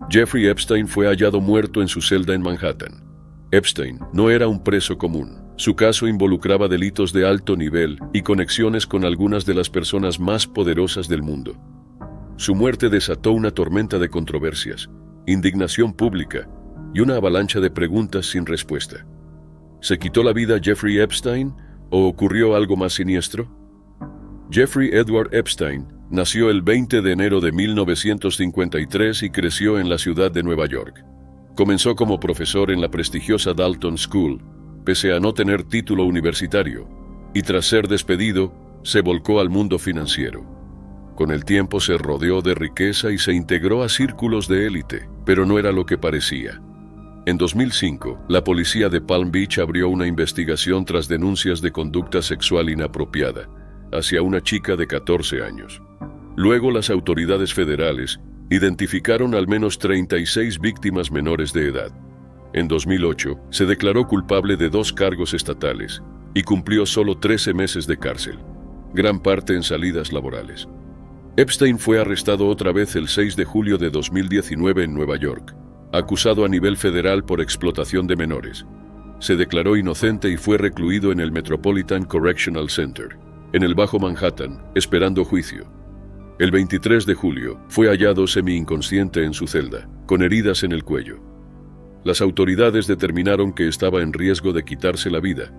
Jeffrey Epstein fue hallado muerto en su celda en Manhattan. Epstein no era un preso común. Su caso involucraba delitos de alto nivel y conexiones con algunas de las personas más poderosas del mundo. Su muerte desató una tormenta de controversias, indignación pública y una avalancha de preguntas sin respuesta. ¿Se quitó la vida Jeffrey Epstein o ocurrió algo más siniestro? Jeffrey Edward Epstein nació el 20 de enero de 1953 y creció en la ciudad de Nueva York. Comenzó como profesor en la prestigiosa Dalton School, pese a no tener título universitario, y tras ser despedido, se volcó al mundo financiero. Con el tiempo se rodeó de riqueza y se integró a círculos de élite, pero no era lo que parecía. En 2005, la policía de Palm Beach abrió una investigación tras denuncias de conducta sexual inapropiada hacia una chica de 14 años. Luego, las autoridades federales identificaron al menos 36 víctimas menores de edad. En 2008, se declaró culpable de 2 cargos estatales y cumplió solo 13 meses de cárcel, gran parte en salidas laborales. Epstein fue arrestado otra vez el 6 de julio de 2019 en Nueva York, acusado a nivel federal por explotación de menores. Se declaró inocente y fue recluido en el Metropolitan Correctional Center, en el Bajo Manhattan, esperando juicio. El 23 de julio, fue hallado semi-inconsciente en su celda, con heridas en el cuello. Las autoridades determinaron que estaba en riesgo de quitarse la vida,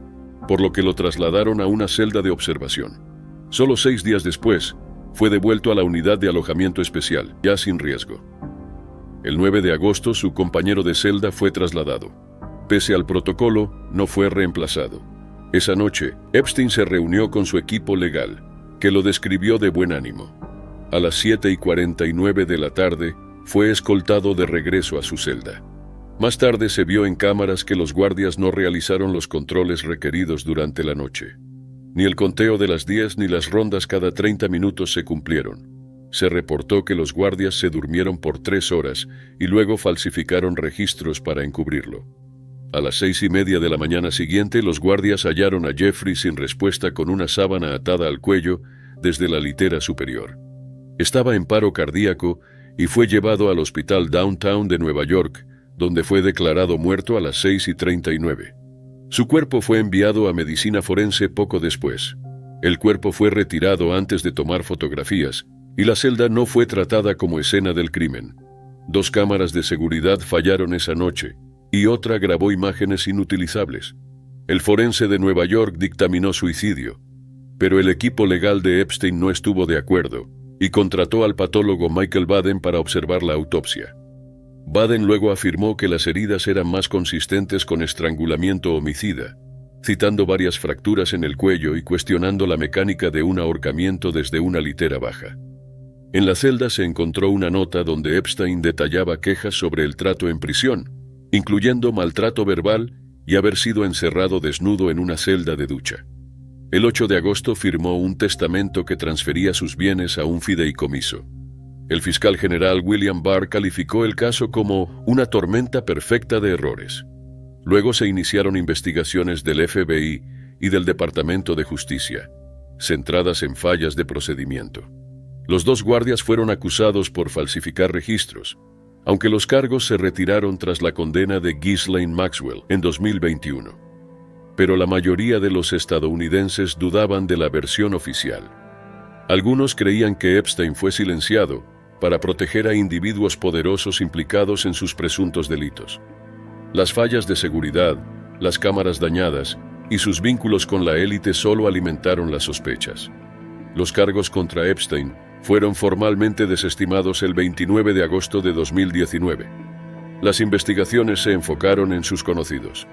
por lo que lo trasladaron a una celda de observación. Solo 6 días después, fue devuelto a la unidad de alojamiento especial, ya sin riesgo. El 9 de agosto, su compañero de celda fue trasladado. Pese al protocolo, no fue reemplazado. Esa noche, Epstein se reunió con su equipo legal, que lo describió de buen ánimo. A las 7:49 de la tarde, fue escoltado de regreso a su celda. Más tarde se vio en cámaras que los guardias no realizaron los controles requeridos durante la noche. Ni el conteo de las 10 ni las rondas cada 30 minutos se cumplieron. Se reportó que los guardias se durmieron por 3 horas y luego falsificaron registros para encubrirlo. A las 6:30 de la mañana siguiente, los guardias hallaron a Jeffrey sin respuesta con una sábana atada al cuello desde la litera superior. Estaba en paro cardíaco y fue llevado al hospital Downtown de Nueva York, donde fue declarado muerto a las 6:39. Su cuerpo fue enviado a medicina forense poco después. El cuerpo fue retirado antes de tomar fotografías y la celda no fue tratada como escena del crimen. 2 cámaras de seguridad fallaron esa noche y otra grabó imágenes inutilizables. El forense de Nueva York dictaminó suicidio, pero el equipo legal de Epstein no estuvo de acuerdo y contrató al patólogo Michael Baden para observar la autopsia. Baden luego afirmó que las heridas eran más consistentes con estrangulamiento homicida, citando varias fracturas en el cuello y cuestionando la mecánica de un ahorcamiento desde una litera baja. En la celda se encontró una nota donde Epstein detallaba quejas sobre el trato en prisión, incluyendo maltrato verbal y haber sido encerrado desnudo en una celda de ducha. El 8 de agosto firmó un testamento que transfería sus bienes a un fideicomiso. El fiscal general William Barr calificó el caso como una tormenta perfecta de errores. Luego se iniciaron investigaciones del FBI y del Departamento de Justicia, centradas en fallas de procedimiento. Los 2 guardias fueron acusados por falsificar registros, aunque los cargos se retiraron tras la condena de Ghislaine Maxwell en 2021. Pero la mayoría de los estadounidenses dudaban de la versión oficial. Algunos creían que Epstein fue silenciado para proteger a individuos poderosos implicados en sus presuntos delitos. Las fallas de seguridad, las cámaras dañadas y sus vínculos con la élite solo alimentaron las sospechas. Los cargos contra Epstein fueron formalmente desestimados el 29 de agosto de 2019. Las investigaciones se enfocaron en sus conocidos.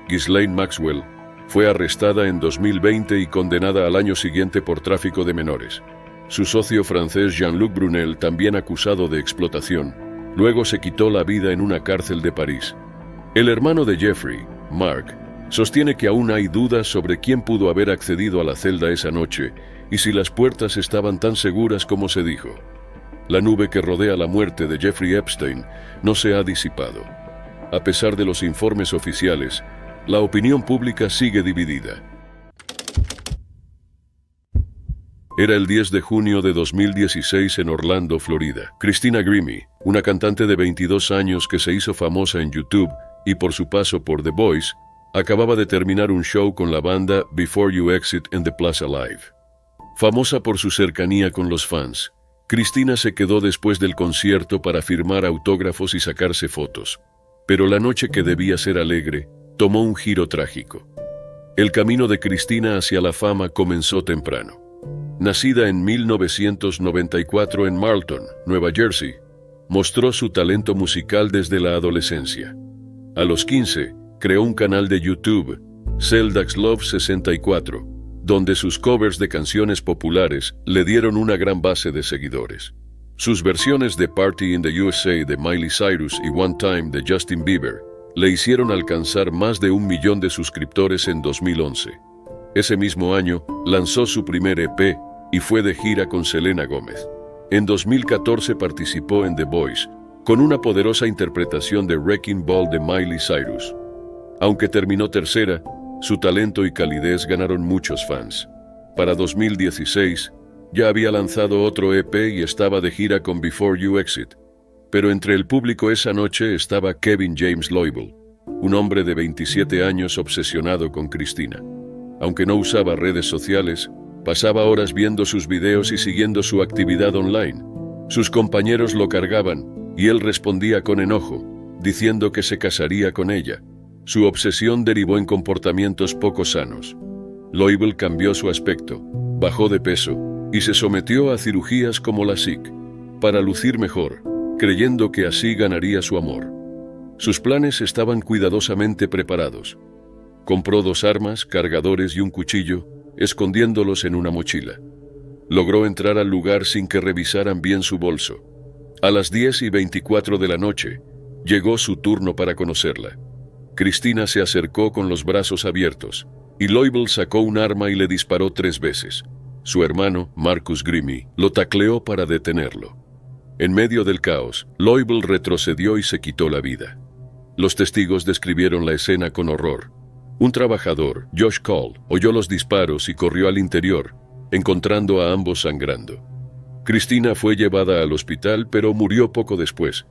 Ghislaine Maxwell fue arrestada en 2020 y condenada al año siguiente por tráfico de menores. Su socio francés Jean-Luc Brunel, también acusado de explotación, luego se quitó la vida en una cárcel de París. El hermano de Jeffrey, Mark, sostiene que aún hay dudas sobre quién pudo haber accedido a la celda esa noche y si las puertas estaban tan seguras como se dijo. La nube que rodea la muerte de Jeffrey Epstein no se ha disipado. A pesar de los informes oficiales, la opinión pública sigue dividida. Era el 10 de junio de 2016 en Orlando, Florida. Christina Grimmie, una cantante de 22 años que se hizo famosa en YouTube y por su paso por The Voice, acababa de terminar un show con la banda Before You Exit en The Plaza Live. Famosa por su cercanía con los fans, Christina se quedó después del concierto para firmar autógrafos y sacarse fotos. Pero la noche que debía ser alegre tomó un giro trágico. El camino de Christina hacia la fama comenzó temprano. Nacida en 1994 en Marlton, Nueva Jersey, mostró su talento musical desde la adolescencia. A los 15, creó un canal de YouTube, Zelda's Love 64, donde sus covers de canciones populares le dieron una gran base de seguidores. Sus versiones de Party in the USA de Miley Cyrus y One Time de Justin Bieber le hicieron alcanzar más de 1 millón de suscriptores en 2011. Ese mismo año, lanzó su primer EP y fue de gira con Selena Gómez. En 2014 participó en The Voice, con una poderosa interpretación de Wrecking Ball de Miley Cyrus. Aunque terminó tercera, su talento y calidez ganaron muchos fans. Para 2016, ya había lanzado otro EP y estaba de gira con Before You Exit. Pero entre el público esa noche estaba Kevin James Loibl, un hombre de 27 años obsesionado con Christina. Aunque no usaba redes sociales, pasaba horas viendo sus videos y siguiendo su actividad online. Sus compañeros lo cargaban y él respondía con enojo, diciendo que se casaría con ella. Su obsesión derivó en comportamientos poco sanos. Loibl cambió su aspecto, bajó de peso y se sometió a cirugías como LASIK para lucir mejor, creyendo que así ganaría su amor. Sus planes estaban cuidadosamente preparados. Compró 2 armas, cargadores y un cuchillo, escondiéndolos en una mochila. Logró entrar al lugar sin que revisaran bien su bolso. A las 10:24 de la noche, llegó su turno para conocerla. Christina se acercó con los brazos abiertos, y Loibl sacó un arma y le disparó 3 veces. Su hermano, Marcus Grimmie, lo tacleó para detenerlo. En medio del caos, Loibl retrocedió y se quitó la vida. Los testigos describieron la escena con horror. Un trabajador, Josh Cole, oyó los disparos y corrió al interior, encontrando a ambos sangrando. Christina fue llevada al hospital, pero murió poco después.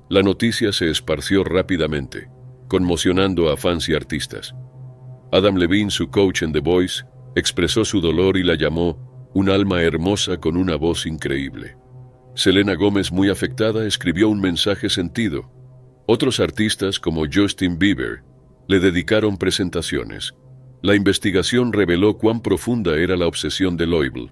La noticia se esparció rápidamente, conmocionando a fans y artistas. Adam Levine, su coach en The Voice, expresó su dolor y la llamó un alma hermosa con una voz increíble. Selena Gomez, muy afectada, escribió un mensaje sentido. Otros artistas, como Justin Bieber, le dedicaron presentaciones. La investigación reveló cuán profunda era la obsesión de Loibl.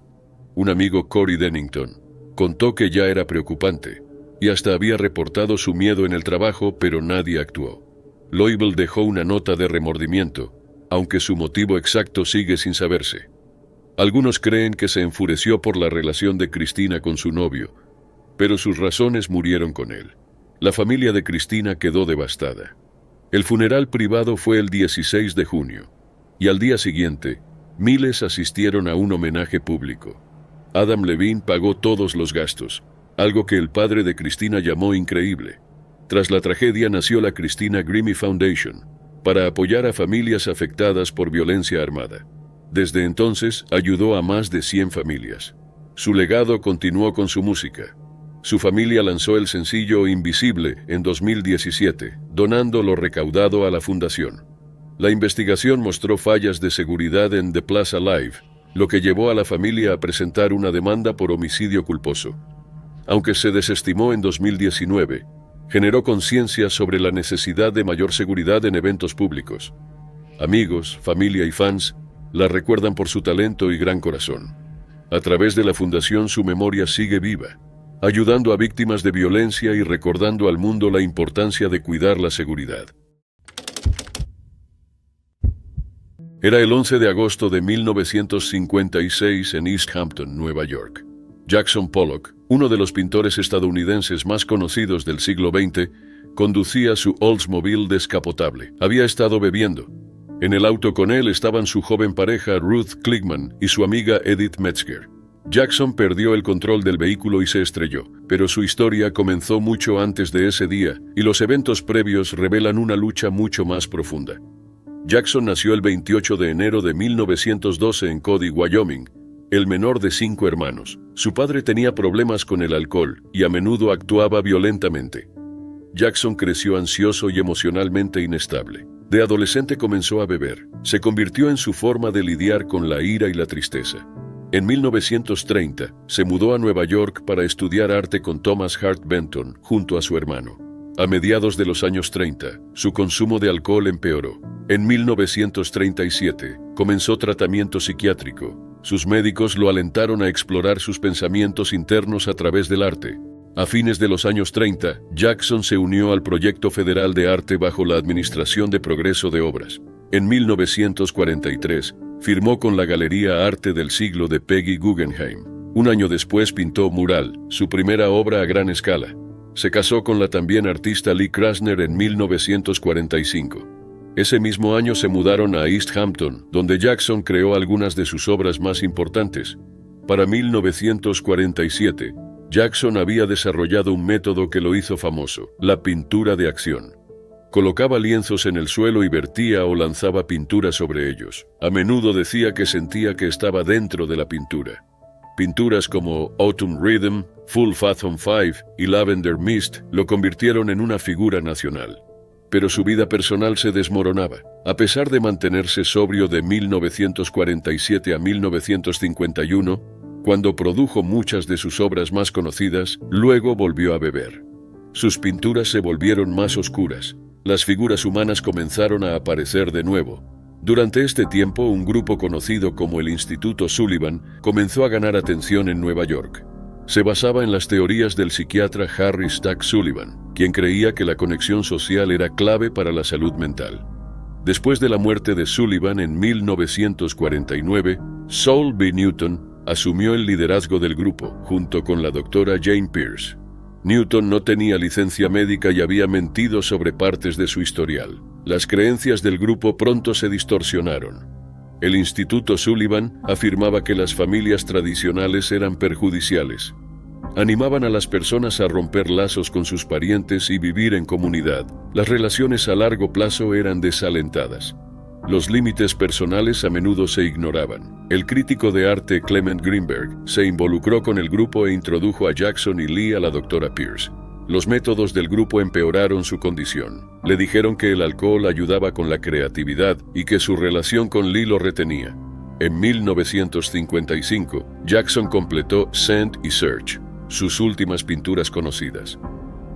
Un amigo, Corey Dennington, contó que ya era preocupante y hasta había reportado su miedo en el trabajo, pero nadie actuó. Loibl dejó una nota de remordimiento, aunque su motivo exacto sigue sin saberse. Algunos creen que se enfureció por la relación de Christina con su novio, pero sus razones murieron con él. La familia de Christina quedó devastada. El funeral privado fue el 16 de junio, y al día siguiente, miles asistieron a un homenaje público. Adam Levine pagó todos los gastos, algo que el padre de Christina llamó increíble. Tras la tragedia nació la Christina Grimmie Foundation, para apoyar a familias afectadas por violencia armada. Desde entonces, ayudó a más de 100 familias. Su legado continuó con su música. Su familia lanzó el sencillo Invisible en 2017, donando lo recaudado a la fundación. La investigación mostró fallas de seguridad en The Plaza Live, lo que llevó a la familia a presentar una demanda por homicidio culposo. Aunque se desestimó en 2019, generó conciencia sobre la necesidad de mayor seguridad en eventos públicos. Amigos, familia y fans la recuerdan por su talento y gran corazón. A través de la fundación su memoria sigue viva, ayudando a víctimas de violencia y recordando al mundo la importancia de cuidar la seguridad. Era el 11 de agosto de 1956 en East Hampton, Nueva York. Jackson Pollock, uno de los pintores estadounidenses más conocidos del siglo XX, conducía su Oldsmobile descapotable. Había estado bebiendo. En el auto con él estaban su joven pareja Ruth Kligman y su amiga Edith Metzger. Jackson perdió el control del vehículo y se estrelló, pero su historia comenzó mucho antes de ese día, y los eventos previos revelan una lucha mucho más profunda. Jackson nació el 28 de enero de 1912 en Cody, Wyoming, el menor de 5 hermanos. Su padre tenía problemas con el alcohol y a menudo actuaba violentamente. Jackson creció ansioso y emocionalmente inestable. De adolescente comenzó a beber. Se convirtió en su forma de lidiar con la ira y la tristeza. En 1930, se mudó a Nueva York para estudiar arte con Thomas Hart Benton junto a su hermano. A mediados de los años 30, su consumo de alcohol empeoró. En 1937, comenzó tratamiento psiquiátrico. Sus médicos lo alentaron a explorar sus pensamientos internos a través del arte. A fines de los años 30, Jackson se unió al Proyecto Federal de Arte bajo la Administración de Progreso de Obras. En 1943, firmó con la Galería Arte del Siglo de Peggy Guggenheim. Un año después pintó Mural, su primera obra a gran escala. Se casó con la también artista Lee Krasner en 1945. Ese mismo año se mudaron a East Hampton, donde Jackson creó algunas de sus obras más importantes. Para 1947, Jackson había desarrollado un método que lo hizo famoso, la pintura de acción. Colocaba lienzos en el suelo y vertía o lanzaba pintura sobre ellos. A menudo decía que sentía que estaba dentro de la pintura. Pinturas como Autumn Rhythm, Full Fathom 5 y Lavender Mist lo convirtieron en una figura nacional. Pero su vida personal se desmoronaba. A pesar de mantenerse sobrio de 1947 a 1951, cuando produjo muchas de sus obras más conocidas, luego volvió a beber. Sus pinturas se volvieron más oscuras. Las figuras humanas comenzaron a aparecer de nuevo. Durante este tiempo, un grupo conocido como el Instituto Sullivan comenzó a ganar atención en Nueva York. Se basaba en las teorías del psiquiatra Harry Stack Sullivan, quien creía que la conexión social era clave para la salud mental. Después de la muerte de Sullivan en 1949, Saul B. Newton asumió el liderazgo del grupo, junto con la doctora Jane Pierce. Newton no tenía licencia médica y había mentido sobre partes de su historial. Las creencias del grupo pronto se distorsionaron. El Instituto Sullivan afirmaba que las familias tradicionales eran perjudiciales. Animaban a las personas a romper lazos con sus parientes y vivir en comunidad. Las relaciones a largo plazo eran desalentadas. Los límites personales a menudo se ignoraban. El crítico de arte Clement Greenberg se involucró con el grupo e introdujo a Jackson y Lee a la doctora Pierce. Los métodos del grupo empeoraron su condición. Le dijeron que el alcohol ayudaba con la creatividad y que su relación con Lee lo retenía. En 1955, Jackson completó Sand y Search, sus últimas pinturas conocidas.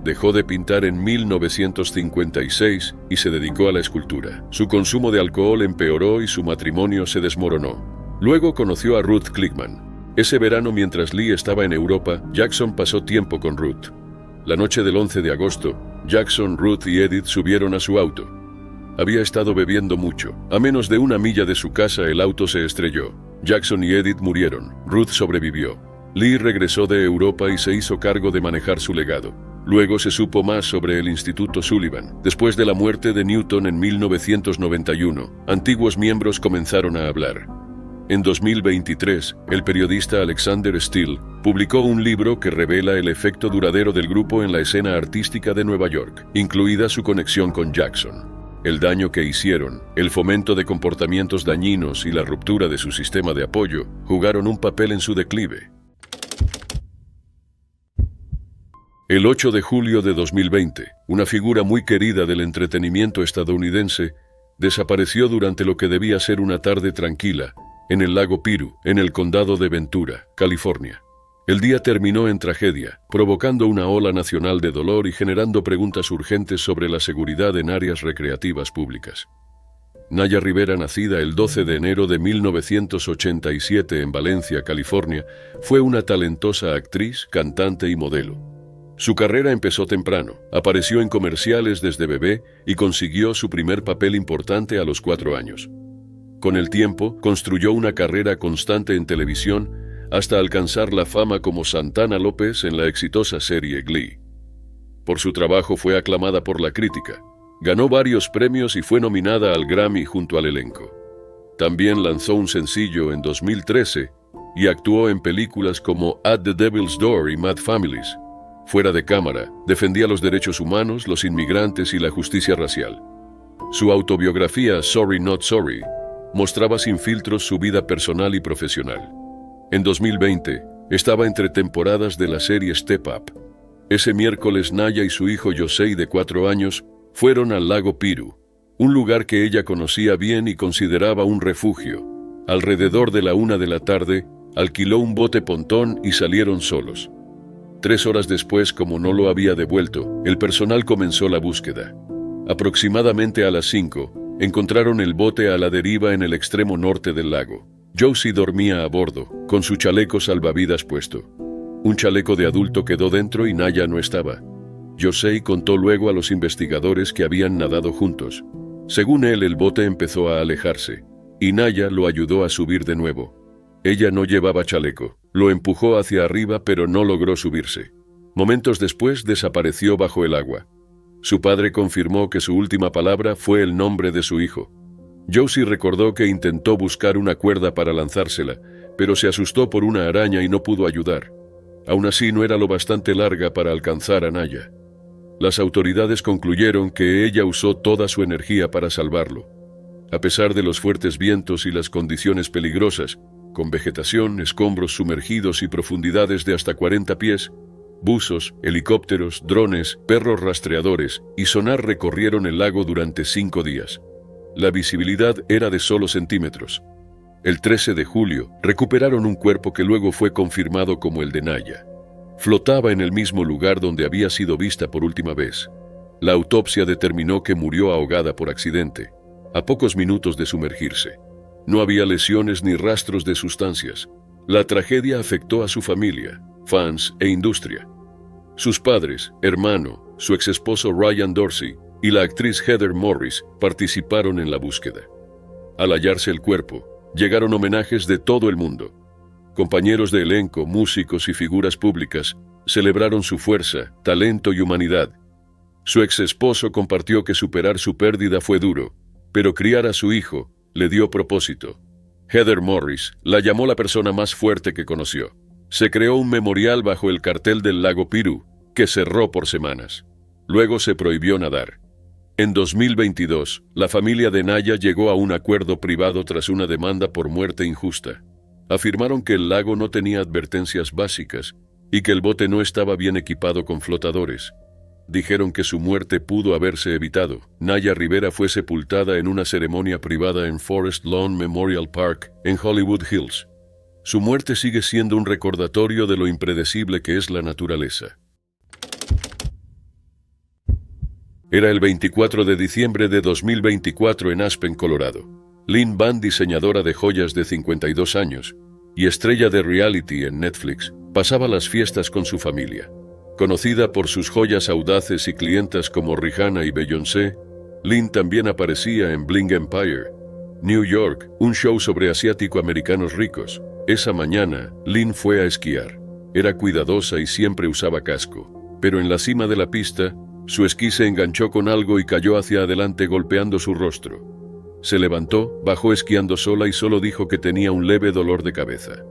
Dejó de pintar en 1956 y se dedicó a la escultura. Su consumo de alcohol empeoró y su matrimonio se desmoronó. Luego conoció a Ruth Klickman. Ese verano, mientras Lee estaba en Europa, Jackson pasó tiempo con Ruth. La noche del 11 de agosto, Jackson, Ruth y Edith subieron a su auto. Había estado bebiendo mucho. A menos de una milla de su casa, el auto se estrelló. Jackson y Edith murieron. Ruth sobrevivió. Lee regresó de Europa y se hizo cargo de manejar su legado. Luego se supo más sobre el Instituto Sullivan. Después de la muerte de Newton en 1991, antiguos miembros comenzaron a hablar. En 2023, el periodista Alexander Steele publicó un libro que revela el efecto duradero del grupo en la escena artística de Nueva York, incluida su conexión con Jackson. El daño que hicieron, el fomento de comportamientos dañinos y la ruptura de su sistema de apoyo jugaron un papel en su declive. El 8 de julio de 2020, una figura muy querida del entretenimiento estadounidense desapareció durante lo que debía ser una tarde tranquila en el lago Piru, en el condado de Ventura, California. El día terminó en tragedia, provocando una ola nacional de dolor y generando preguntas urgentes sobre la seguridad en áreas recreativas públicas. Naya Rivera, nacida el 12 de enero de 1987 en Valencia, California, fue una talentosa actriz, cantante y modelo. Su carrera empezó temprano, apareció en comerciales desde bebé y consiguió su primer papel importante a los 4 años. Con el tiempo, construyó una carrera constante en televisión hasta alcanzar la fama como Santana López en la exitosa serie Glee. Por su trabajo fue aclamada por la crítica, ganó varios premios y fue nominada al Grammy junto al elenco. También lanzó un sencillo en 2013 y actuó en películas como At the Devil's Door y Mad Families. Fuera de cámara, defendía los derechos humanos, los inmigrantes y la justicia racial. Su autobiografía Sorry Not Sorry mostraba sin filtros su vida personal y profesional. En 2020, estaba entre temporadas de la serie Step Up. Ese miércoles, Naya y su hijo Yosei, de 4 años, fueron al lago Piru, un lugar que ella conocía bien y consideraba un refugio. Alrededor de la 1 de la tarde, alquiló un bote pontón y salieron solos. 3 horas después, como no lo había devuelto, el personal comenzó la búsqueda. Aproximadamente a las 5, encontraron el bote a la deriva en el extremo norte del lago. Josie dormía a bordo, con su chaleco salvavidas puesto. Un chaleco de adulto quedó dentro y Naya no estaba. Yosei contó luego a los investigadores que habían nadado juntos. Según él, el bote empezó a alejarse, y Naya lo ayudó a subir de nuevo. Ella no llevaba chaleco. Lo empujó hacia arriba, pero no logró subirse. Momentos después, desapareció bajo el agua. Su padre confirmó que su última palabra fue el nombre de su hijo. Josie recordó que intentó buscar una cuerda para lanzársela, pero se asustó por una araña y no pudo ayudar. Aún así, no era lo bastante larga para alcanzar a Naya. Las autoridades concluyeron que ella usó toda su energía para salvarlo. A pesar de los fuertes vientos y las condiciones peligrosas, con vegetación, escombros sumergidos y profundidades de hasta 40 pies, buzos, helicópteros, drones, perros rastreadores y sonar recorrieron el lago durante 5 días. La visibilidad era de solo centímetros. El 13 de julio, recuperaron un cuerpo que luego fue confirmado como el de Naya. Flotaba en el mismo lugar donde había sido vista por última vez. La autopsia determinó que murió ahogada por accidente, a pocos minutos de sumergirse. No había lesiones ni rastros de sustancias. La tragedia afectó a su familia, fans e industria. Sus padres, hermano, su exesposo Ryan Dorsey y la actriz Heather Morris participaron en la búsqueda. Al hallarse el cuerpo, llegaron homenajes de todo el mundo. Compañeros de elenco, músicos y figuras públicas celebraron su fuerza, talento y humanidad. Su exesposo compartió que superar su pérdida fue duro, pero criar a su hijo le dio propósito. Heather Morris la llamó la persona más fuerte que conoció. Se creó un memorial bajo el cartel del lago Piru, que cerró por semanas. Luego se prohibió nadar. En 2022, la familia de Naya llegó a un acuerdo privado tras una demanda por muerte injusta. Afirmaron que el lago no tenía advertencias básicas y que el bote no estaba bien equipado con flotadores. Dijeron que su muerte pudo haberse evitado. Naya Rivera fue sepultada en una ceremonia privada en Forest Lawn Memorial Park, en Hollywood Hills. Su muerte sigue siendo un recordatorio de lo impredecible que es la naturaleza. Era el 24 de diciembre de 2024 en Aspen, Colorado. Lynn Van, diseñadora de joyas de 52 años y estrella de reality en Netflix, pasaba las fiestas con su familia. Conocida por sus joyas audaces y clientas como Rihanna y Beyoncé, Lynn también aparecía en Bling Empire, New York, un show sobre asiático-americanos ricos. Esa mañana, Lynn fue a esquiar. Era cuidadosa y siempre usaba casco, pero en la cima de la pista, su esquí se enganchó con algo y cayó hacia adelante golpeando su rostro. Se levantó, bajó esquiando sola y solo dijo que tenía un leve dolor de cabeza.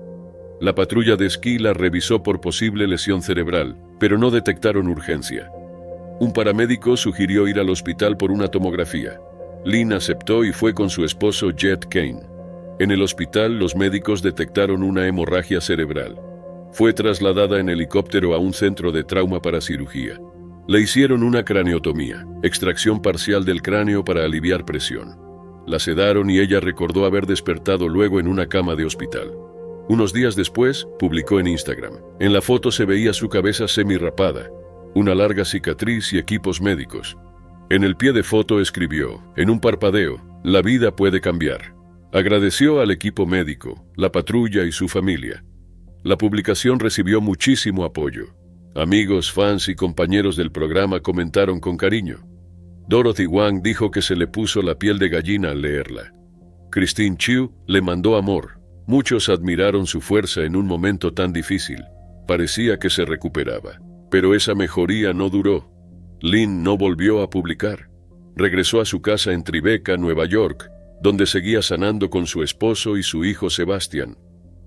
La patrulla de esquí la revisó por posible lesión cerebral, pero no detectaron urgencia. Un paramédico sugirió ir al hospital por una tomografía. Lynn aceptó y fue con su esposo Jet Kane. En el hospital, los médicos detectaron una hemorragia cerebral. Fue trasladada en helicóptero a un centro de trauma para cirugía. Le hicieron una craneotomía, extracción parcial del cráneo para aliviar presión. La sedaron y ella recordó haber despertado luego en una cama de hospital. Unos días después, publicó en Instagram. En la foto se veía su cabeza semirrapada, una larga cicatriz y equipos médicos. En el pie de foto escribió, en un parpadeo, la vida puede cambiar. Agradeció al equipo médico, la patrulla y su familia. La publicación recibió muchísimo apoyo. Amigos, fans y compañeros del programa comentaron con cariño. Dorothy Wang dijo que se le puso la piel de gallina al leerla. Christine Chiu le mandó amor. Muchos admiraron su fuerza en un momento tan difícil. Parecía que se recuperaba. Pero esa mejoría no duró. Lynn no volvió a publicar. Regresó a su casa en Tribeca, Nueva York, donde seguía sanando con su esposo y su hijo Sebastian.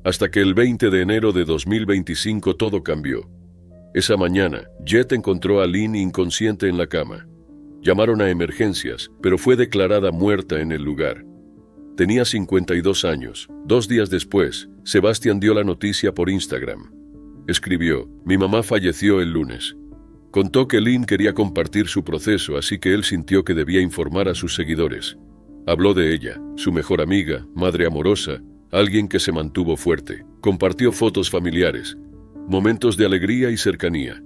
Hasta que el 20 de enero de 2025 todo cambió. Esa mañana, Jet encontró a Lynn inconsciente en la cama. Llamaron a emergencias, pero fue declarada muerta en el lugar. Tenía 52 años. 2 días después, Sebastian dio la noticia por Instagram. Escribió, mi mamá falleció el lunes. Contó que Lynn quería compartir su proceso, así que él sintió que debía informar a sus seguidores. Habló de ella, su mejor amiga, madre amorosa, alguien que se mantuvo fuerte. Compartió fotos familiares, momentos de alegría y cercanía.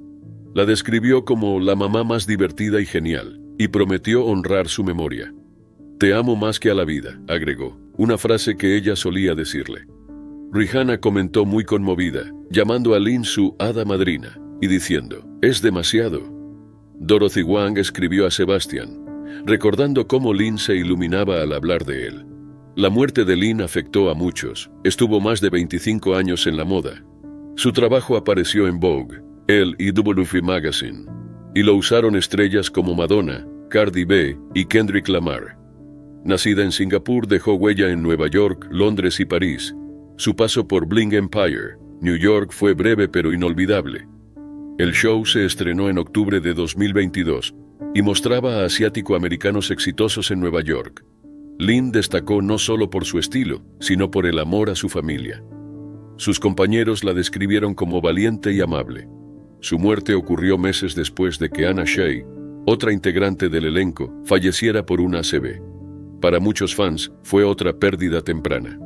La describió como la mamá más divertida y genial, y prometió honrar su memoria. Te amo más que a la vida, agregó, una frase que ella solía decirle. Rihanna comentó muy conmovida, llamando a Lynn su hada madrina, y diciendo, es demasiado. Dorothy Wang escribió a Sebastian, recordando cómo Lynn se iluminaba al hablar de él. La muerte de Lynn afectó a muchos. Estuvo más de 25 años en la moda. Su trabajo apareció en Vogue, Elle y WF Magazine, y lo usaron estrellas como Madonna, Cardi B y Kendrick Lamar. Nacida en Singapur, dejó huella en Nueva York, Londres y París. Su paso por Bling Empire, New York, fue breve pero inolvidable. El show se estrenó en octubre de 2022 y mostraba a asiático-americanos exitosos en Nueva York. Lynn destacó no solo por su estilo, sino por el amor a su familia. Sus compañeros la describieron como valiente y amable. Su muerte ocurrió meses después de que Anna Shea, otra integrante del elenco, falleciera por un ACV. Para muchos fans, fue otra pérdida temprana.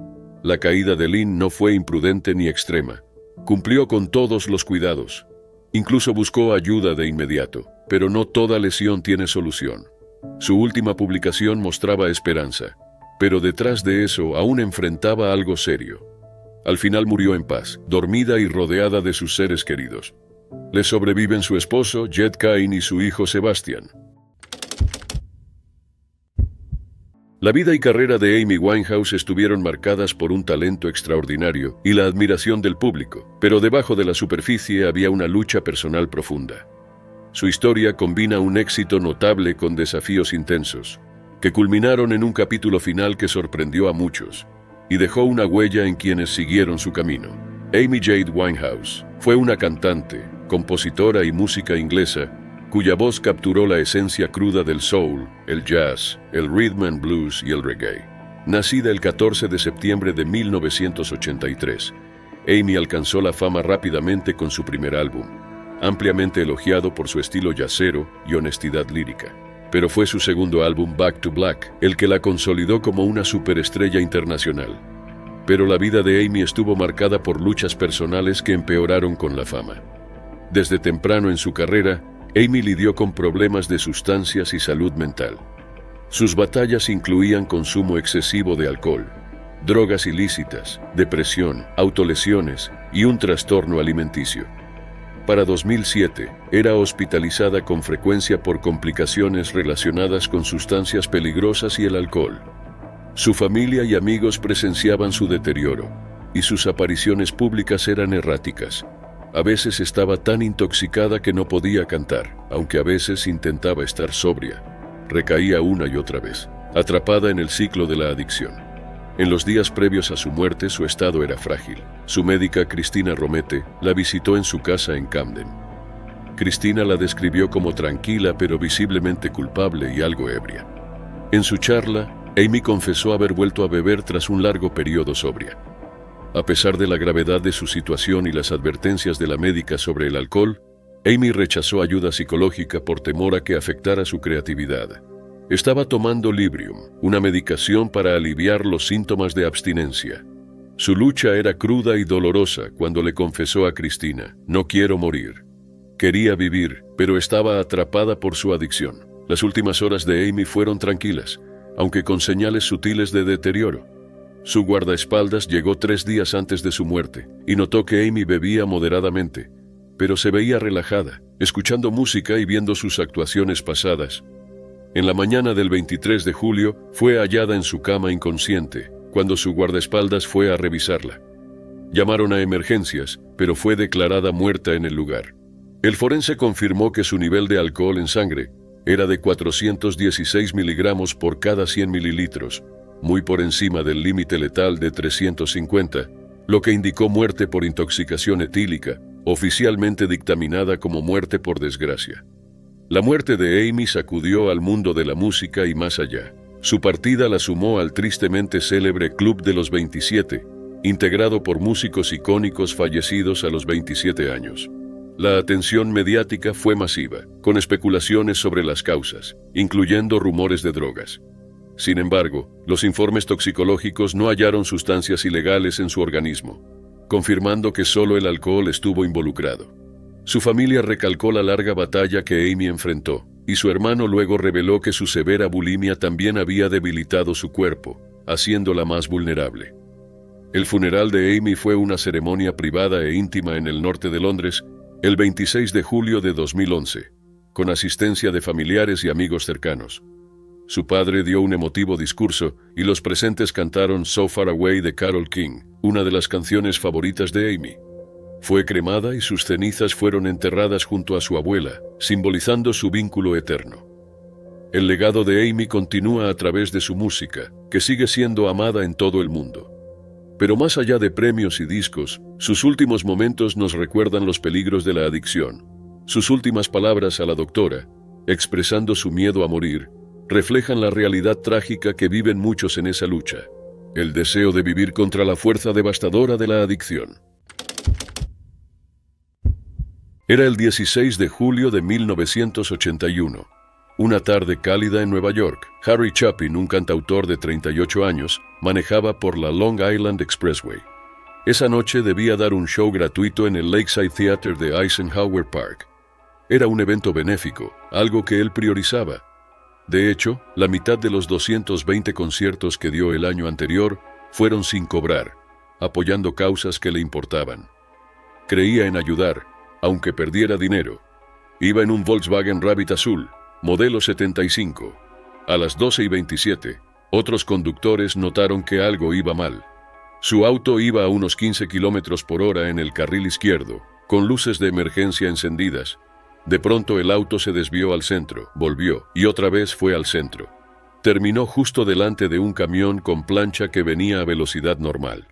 La caída de Lynn no fue imprudente ni extrema. Cumplió con todos los cuidados. Incluso buscó ayuda de inmediato, pero no toda lesión tiene solución. Su última publicación mostraba esperanza, pero detrás de eso aún enfrentaba algo serio. Al final murió en paz, dormida y rodeada de sus seres queridos. Le sobreviven su esposo, Jet Kane, y su hijo Sebastian. La vida y carrera de Amy Winehouse estuvieron marcadas por un talento extraordinario y la admiración del público, pero debajo de la superficie había una lucha personal profunda. Su historia combina un éxito notable con desafíos intensos, que culminaron en un capítulo final que sorprendió a muchos y dejó una huella en quienes siguieron su camino. Amy Jade Winehouse fue una cantante, compositora y música inglesa cuya voz capturó la esencia cruda del soul, el jazz, el rhythm and blues y el reggae. Nacida el 14 de septiembre de 1983, Amy alcanzó la fama rápidamente con su primer álbum, ampliamente elogiado por su estilo jazzero y honestidad lírica. Pero fue su segundo álbum, Back to Black, el que la consolidó como una superestrella internacional. Pero la vida de Amy estuvo marcada por luchas personales que empeoraron con la fama. Desde temprano en su carrera, Amy lidió con problemas de sustancias y salud mental. Sus batallas incluían consumo excesivo de alcohol, drogas ilícitas, depresión, autolesiones y un trastorno alimenticio. Para 2007, era hospitalizada con frecuencia por complicaciones relacionadas con sustancias peligrosas y el alcohol. Su familia y amigos presenciaban su deterioro, y sus apariciones públicas eran erráticas. A veces estaba tan intoxicada que no podía cantar, aunque a veces intentaba estar sobria. Recaía una y otra vez, atrapada en el ciclo de la adicción. En los días previos a su muerte, su estado era frágil. Su médica, Cristina Romete, la visitó en su casa en Camden. Cristina la describió como tranquila pero visiblemente culpable y algo ebria. En su charla, Amy confesó haber vuelto a beber tras un largo periodo sobria. A pesar de la gravedad de su situación y las advertencias de la médica sobre el alcohol, Amy rechazó ayuda psicológica por temor a que afectara su creatividad. Estaba tomando Librium, una medicación para aliviar los síntomas de abstinencia. Su lucha era cruda y dolorosa cuando le confesó a Cristina: "No quiero morir". Quería vivir, pero estaba atrapada por su adicción. Las últimas horas de Amy fueron tranquilas, aunque con señales sutiles de deterioro. Su guardaespaldas llegó 3 días antes de su muerte y notó que Amy bebía moderadamente, pero se veía relajada, escuchando música y viendo sus actuaciones pasadas. En la mañana del 23 de julio fue hallada en su cama inconsciente, cuando su guardaespaldas fue a revisarla. Llamaron a emergencias, pero fue declarada muerta en el lugar. El forense confirmó que su nivel de alcohol en sangre era de 416 miligramos por cada 100 mililitros, muy por encima del límite letal de 350, lo que indicó muerte por intoxicación etílica, oficialmente dictaminada como muerte por desgracia. La muerte de Amy sacudió al mundo de la música y más allá. Su partida la sumó al tristemente célebre Club de los 27, integrado por músicos icónicos fallecidos a los 27 años. La atención mediática fue masiva, con especulaciones sobre las causas, incluyendo rumores de drogas. Sin embargo, los informes toxicológicos no hallaron sustancias ilegales en su organismo, confirmando que solo el alcohol estuvo involucrado. Su familia recalcó la larga batalla que Amy enfrentó, y su hermano luego reveló que su severa bulimia también había debilitado su cuerpo, haciéndola más vulnerable. El funeral de Amy fue una ceremonia privada e íntima en el norte de Londres el 26 de julio de 2011, con asistencia de familiares y amigos cercanos. Su padre dio un emotivo discurso y los presentes cantaron So Far Away de Carole King, una de las canciones favoritas de Amy. Fue cremada y sus cenizas fueron enterradas junto a su abuela, simbolizando su vínculo eterno. El legado de Amy continúa a través de su música, que sigue siendo amada en todo el mundo. Pero más allá de premios y discos, sus últimos momentos nos recuerdan los peligros de la adicción. Sus últimas palabras a la doctora, expresando su miedo a morir, reflejan la realidad trágica que viven muchos en esa lucha: el deseo de vivir contra la fuerza devastadora de la adicción. Era el 16 de julio de 1981. Una tarde cálida en Nueva York, Harry Chapin, un cantautor de 38 años, manejaba por la Long Island Expressway. Esa noche debía dar un show gratuito en el Lakeside Theater de Eisenhower Park. Era un evento benéfico, algo que él priorizaba. De hecho, la mitad de los 220 conciertos que dio el año anterior fueron sin cobrar, apoyando causas que le importaban. Creía en ayudar, aunque perdiera dinero. Iba en un Volkswagen Rabbit azul, modelo 75. A las 12:27, otros conductores notaron que algo iba mal. Su auto iba a unos 15 kilómetros por hora en el carril izquierdo, con luces de emergencia encendidas. De pronto el auto se desvió al centro, volvió y otra vez fue al centro. Terminó justo delante de un camión con plancha que venía a velocidad normal.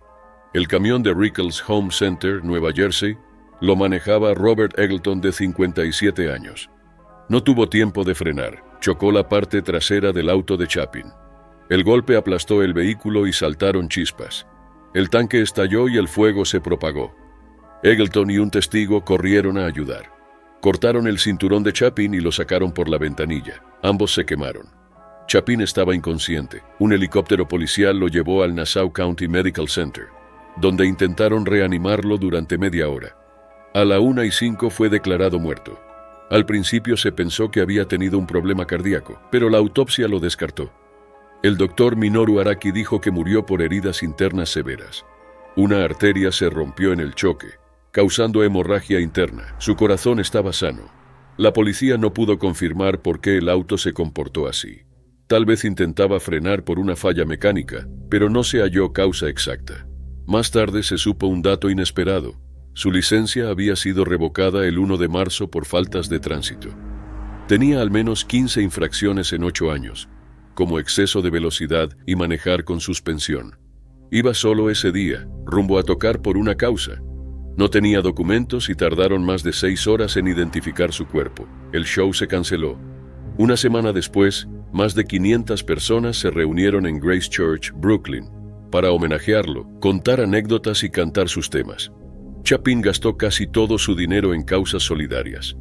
El camión de Rickles Home Center, Nueva Jersey, lo manejaba Robert Eggleton, de 57 años. No tuvo tiempo de frenar, chocó la parte trasera del auto de Chapin. El golpe aplastó el vehículo y saltaron chispas. El tanque estalló y el fuego se propagó. Eggleton y un testigo corrieron a ayudar. Cortaron el cinturón de Chapin y lo sacaron por la ventanilla. Ambos se quemaron. Chapin estaba inconsciente. Un helicóptero policial lo llevó al Nassau County Medical Center, donde intentaron reanimarlo durante media hora. A la 1:05 fue declarado muerto. Al principio se pensó que había tenido un problema cardíaco, pero la autopsia lo descartó. El doctor Minoru Araki dijo que murió por heridas internas severas. Una arteria se rompió en el choque, causando hemorragia interna. Su corazón estaba sano. La policía no pudo confirmar por qué el auto se comportó así. Tal vez intentaba frenar por una falla mecánica, pero no se halló causa exacta. Más tarde se supo un dato inesperado. Su licencia había sido revocada el 1 de marzo por faltas de tránsito. Tenía al menos 15 infracciones en 8 años, como exceso de velocidad y manejar con suspensión. Iba solo ese día, rumbo a tocar por una causa. No tenía documentos y tardaron más de 6 horas en identificar su cuerpo. El show se canceló. Una semana después, más de 500 personas se reunieron en Grace Church, Brooklyn, para homenajearlo, contar anécdotas y cantar sus temas. Chapin gastó casi todo su dinero en causas solidarias.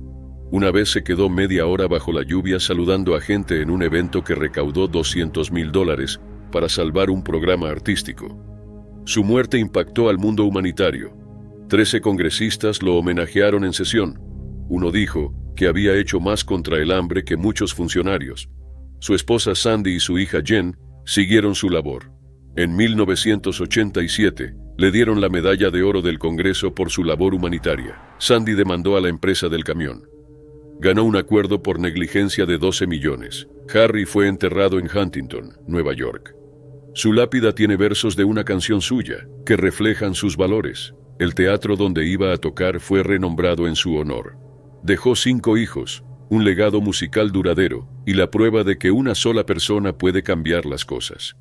Una vez se quedó media hora bajo la lluvia saludando a gente en un evento que recaudó $200,000 para salvar un programa artístico. Su muerte impactó al mundo humanitario. 13 congresistas lo homenajearon en sesión. Uno dijo que había hecho más contra el hambre que muchos funcionarios. Su esposa Sandy y su hija Jen siguieron su labor. En 1987, le dieron la medalla de oro del Congreso por su labor humanitaria. Sandy demandó a la empresa del camión. Ganó un acuerdo por negligencia de 12 millones. Harry fue enterrado en Huntington, Nueva York. Su lápida tiene versos de una canción suya, que reflejan sus valores. El teatro donde iba a tocar fue renombrado en su honor. Dejó 5 hijos, un legado musical duradero y la prueba de que una sola persona puede cambiar las cosas.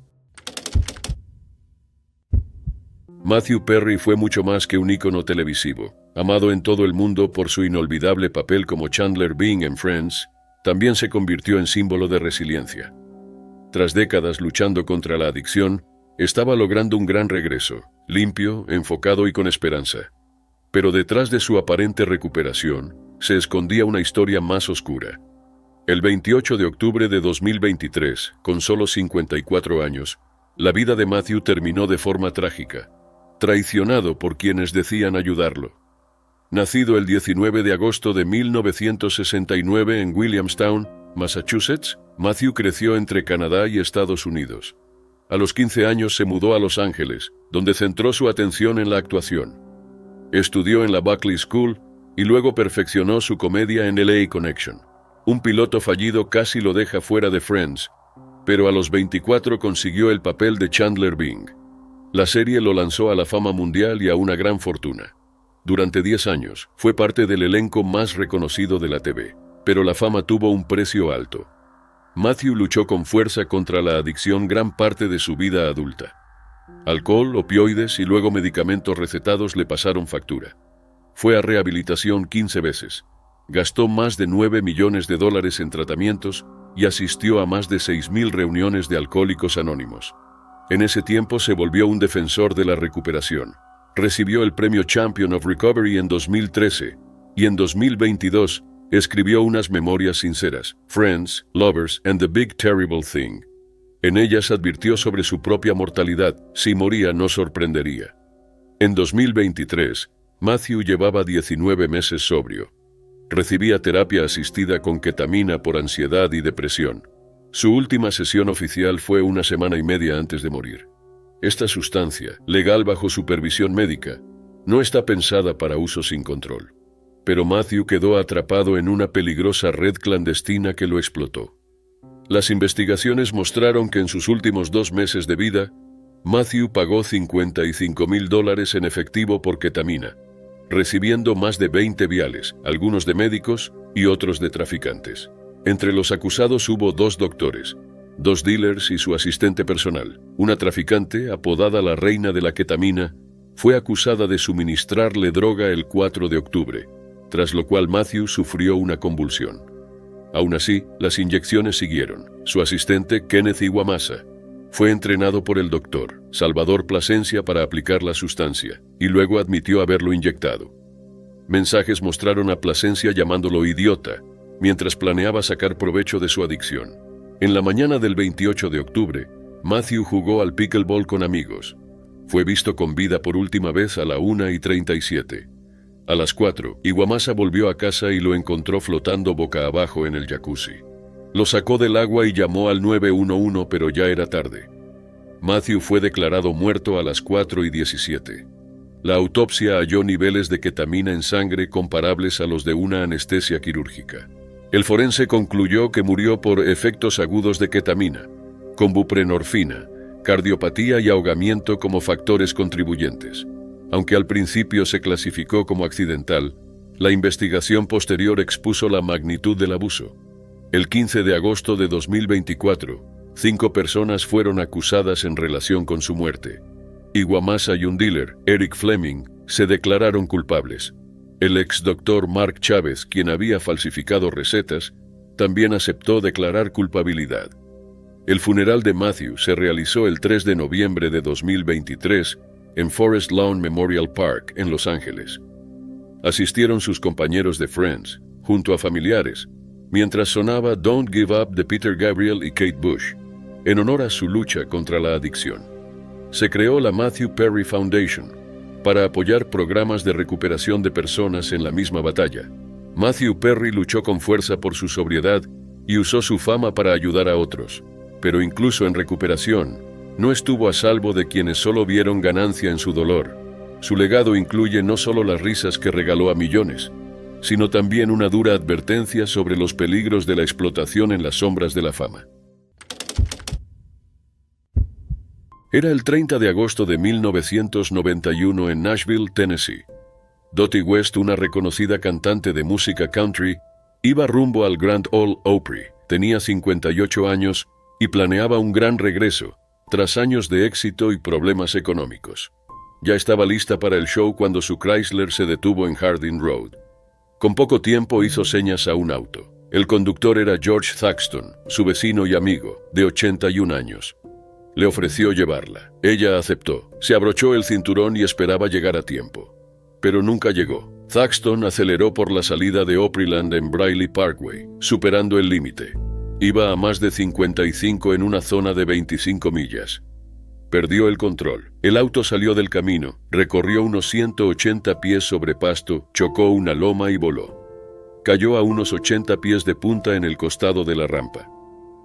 Matthew Perry fue mucho más que un ícono televisivo. Amado en todo el mundo por su inolvidable papel como Chandler Bing en Friends, también se convirtió en símbolo de resiliencia. Tras décadas luchando contra la adicción, estaba logrando un gran regreso, limpio, enfocado y con esperanza. Pero detrás de su aparente recuperación, se escondía una historia más oscura. El 28 de octubre de 2023, con solo 54 años, la vida de Matthew terminó de forma trágica, traicionado por quienes decían ayudarlo. Nacido el 19 de agosto de 1969 en Williamstown, Massachusetts, Matthew creció entre Canadá y Estados Unidos. A los 15 años se mudó a Los Ángeles, donde centró su atención en la actuación. Estudió en la Buckley School y luego perfeccionó su comedia en LA Connection. Un piloto fallido casi lo deja fuera de Friends, pero a los 24 consiguió el papel de Chandler Bing. La serie lo lanzó a la fama mundial y a una gran fortuna. Durante 10 años, fue parte del elenco más reconocido de la TV, pero la fama tuvo un precio alto. Matthew luchó con fuerza contra la adicción gran parte de su vida adulta. Alcohol, opioides y luego medicamentos recetados le pasaron factura. Fue a rehabilitación 15 veces. Gastó más de $9 millones en tratamientos y asistió a más de 6,000 reuniones de Alcohólicos Anónimos. En ese tiempo se volvió un defensor de la recuperación. Recibió el premio Champion of Recovery en 2013 y en 2022 escribió unas memorias sinceras, Friends, Lovers and the Big Terrible Thing. En ellas advirtió sobre su propia mortalidad. Si moría no sorprendería. En 2023, Matthew llevaba 19 meses sobrio. Recibía terapia asistida con ketamina por ansiedad y depresión. Su última sesión oficial fue una semana y media antes de morir. Esta sustancia, legal bajo supervisión médica, no está pensada para uso sin control. Pero Matthew quedó atrapado en una peligrosa red clandestina que lo explotó. Las investigaciones mostraron que en sus últimos 2 meses de vida, Matthew pagó $55,000 en efectivo por ketamina, recibiendo más de 20 viales, algunos de médicos y otros de traficantes. Entre los acusados hubo 2 doctores, 2 dealers y su asistente personal. Una traficante, apodada la reina de la ketamina, fue acusada de suministrarle droga el 4 de octubre, tras lo cual Matthew sufrió una convulsión. Aún así, las inyecciones siguieron. Su asistente, Kenneth Iwamasa, Fue entrenado por el doctor Salvador Plasencia para aplicar la sustancia, y luego admitió haberlo inyectado. Mensajes mostraron a Plasencia llamándolo idiota, mientras planeaba sacar provecho de su adicción. En la mañana del 28 de octubre, Matthew jugó al pickleball con amigos. Fue visto con vida por última vez a la 1:37. A las 4, Iwamasa volvió a casa y lo encontró flotando boca abajo en el jacuzzi. Lo sacó del agua y llamó al 911, pero ya era tarde. Matthew fue declarado muerto a las 4:17. La autopsia halló niveles de ketamina en sangre comparables a los de una anestesia quirúrgica. El forense concluyó que murió por efectos agudos de ketamina, con buprenorfina, cardiopatía y ahogamiento como factores contribuyentes. Aunque al principio se clasificó como accidental, la investigación posterior expuso la magnitud del abuso. El 15 de agosto de 2024, 5 personas fueron acusadas en relación con su muerte. Iwamasa y un dealer, Eric Fleming, se declararon culpables. El ex doctor Mark Chávez, quien había falsificado recetas, también aceptó declarar culpabilidad. El funeral de Matthew se realizó el 3 de noviembre de 2023 en Forest Lawn Memorial Park, en Los Ángeles. Asistieron sus compañeros de Friends, junto a familiares, mientras sonaba Don't Give Up de Peter Gabriel y Kate Bush, en honor a su lucha contra la adicción. Se creó la Matthew Perry Foundation para apoyar programas de recuperación de personas en la misma batalla. Matthew Perry luchó con fuerza por su sobriedad y usó su fama para ayudar a otros, pero incluso en recuperación, no estuvo a salvo de quienes solo vieron ganancia en su dolor. Su legado incluye no solo las risas que regaló a millones, sino también una dura advertencia sobre los peligros de la explotación en las sombras de la fama. Era el 30 de agosto de 1991 en Nashville, Tennessee. Dottie West, una reconocida cantante de música country, iba rumbo al Grand Ole Opry. Tenía 58 años y planeaba un gran regreso, tras años de éxito y problemas económicos. Ya estaba lista para el show cuando su Chrysler se detuvo en Harding Road. Con poco tiempo hizo señas a un auto. El conductor era George Thaxton, su vecino y amigo, de 81 años. Le ofreció llevarla. Ella aceptó. Se abrochó el cinturón y esperaba llegar a tiempo. Pero nunca llegó. Thaxton aceleró por la salida de Opryland en Briley Parkway, superando el límite. Iba a más de 55 en una zona de 25 millas. Perdió el control. El auto salió del camino, recorrió unos 180 pies sobre pasto, chocó una loma y voló. Cayó a unos 80 pies de punta en el costado de la rampa.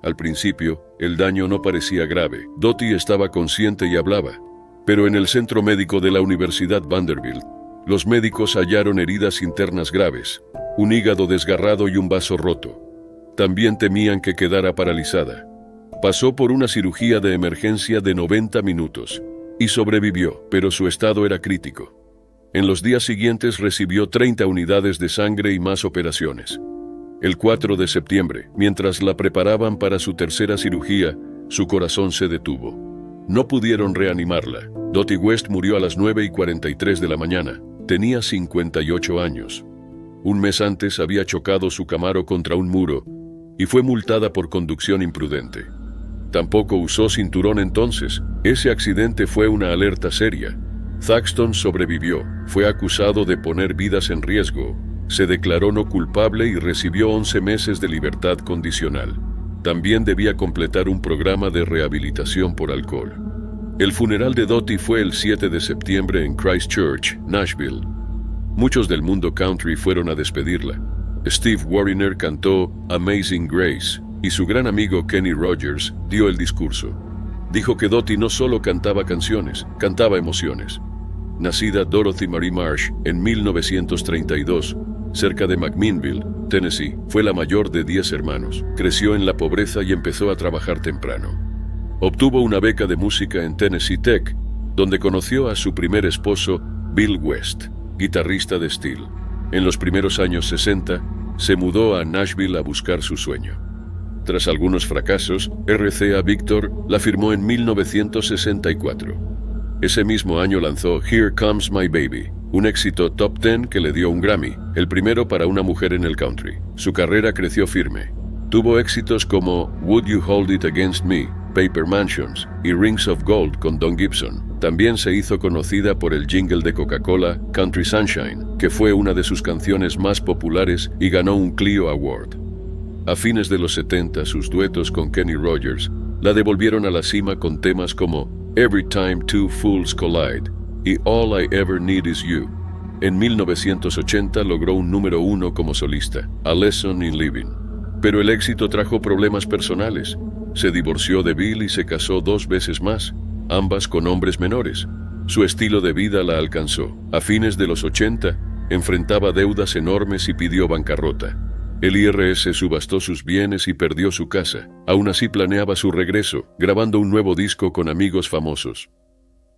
Al principio, el daño no parecía grave. Dottie estaba consciente y hablaba. Pero en el centro médico de la Universidad Vanderbilt, los médicos hallaron heridas internas graves, un hígado desgarrado y un vaso roto. También temían que quedara paralizada. Pasó por una cirugía de emergencia de 90 minutos y sobrevivió, pero su estado era crítico. En los días siguientes recibió 30 unidades de sangre y más operaciones. El 4 de septiembre, mientras la preparaban para su tercera cirugía, su corazón se detuvo. No pudieron reanimarla. Dottie West murió a las 9:43 de la mañana. Tenía 58 años. Un mes antes había chocado su Camaro contra un muro y fue multada por conducción imprudente. Tampoco usó cinturón entonces. Ese accidente fue una alerta seria. Thaxton sobrevivió, fue acusado de poner vidas en riesgo, se declaró no culpable y recibió 11 meses de libertad condicional. También debía completar un programa de rehabilitación por alcohol. El funeral de Dottie fue el 7 de septiembre en Christchurch, Nashville. Muchos del mundo country fueron a despedirla. Steve Wariner cantó Amazing Grace y su gran amigo Kenny Rogers dio el discurso. Dijo que Dottie no solo cantaba canciones, cantaba emociones. Nacida Dorothy Marie Marsh en 1932, cerca de McMinnville, Tennessee, fue la mayor de 10 hermanos. Creció en la pobreza y empezó a trabajar temprano. Obtuvo una beca de música en Tennessee Tech, donde conoció a su primer esposo, Bill West, guitarrista de Steel. En los primeros años 60, se mudó a Nashville a buscar su sueño. Tras algunos fracasos, RCA Victor la firmó en 1964. Ese mismo año lanzó Here Comes My Baby, un éxito top 10 que le dio un Grammy, el primero para una mujer en el country. Su carrera creció firme. Tuvo éxitos como Would You Hold It Against Me, Paper Mansions y Rings of Gold con Don Gibson. También se hizo conocida por el jingle de Coca-Cola, Country Sunshine, que fue una de sus canciones más populares y ganó un Clio Award. A fines de los 70, sus duetos con Kenny Rogers la devolvieron a la cima con temas como Every Time Two Fools Collide y All I Ever Need Is You. En 1980 logró un número 1 como solista, A Lesson in Living. Pero el éxito trajo problemas personales. Se divorció de Bill y se casó 2 veces más, ambas con hombres menores. Su estilo de vida la alcanzó. A fines de los 80, enfrentaba deudas enormes y pidió bancarrota. El IRS subastó sus bienes y perdió su casa. Aún así planeaba su regreso, grabando un nuevo disco con amigos famosos.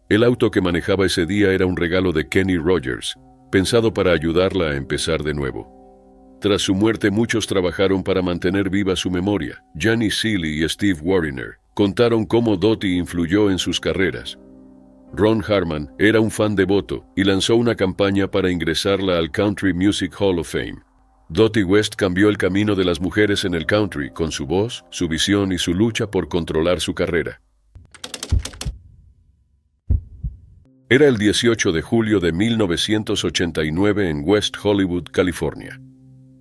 El auto que manejaba ese día era un regalo de Kenny Rogers, pensado para ayudarla a empezar de nuevo. Tras su muerte, muchos trabajaron para mantener viva su memoria. Gianni Seely y Steve Wariner contaron cómo Dottie influyó en sus carreras. Ron Harman era un fan devoto y lanzó una campaña para ingresarla al Country Music Hall of Fame. Dottie West cambió el camino de las mujeres en el country con su voz, su visión y su lucha por controlar su carrera. Era el 18 de julio de 1989 en West Hollywood, California.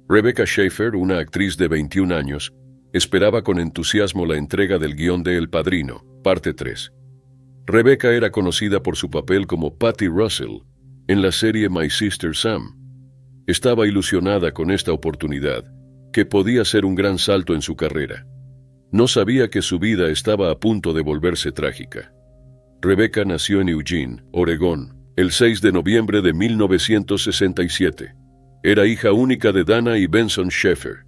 Rebecca Schaeffer, una actriz de 21 años, esperaba con entusiasmo la entrega del guión de El Padrino, parte 3. Rebecca era conocida por su papel como Patty Russell en la serie My Sister Sam. Estaba ilusionada con esta oportunidad, que podía ser un gran salto en su carrera. No sabía que su vida estaba a punto de volverse trágica. Rebecca nació en Eugene, Oregón, el 6 de noviembre de 1967. Era hija única de Dana y Benson Schaeffer.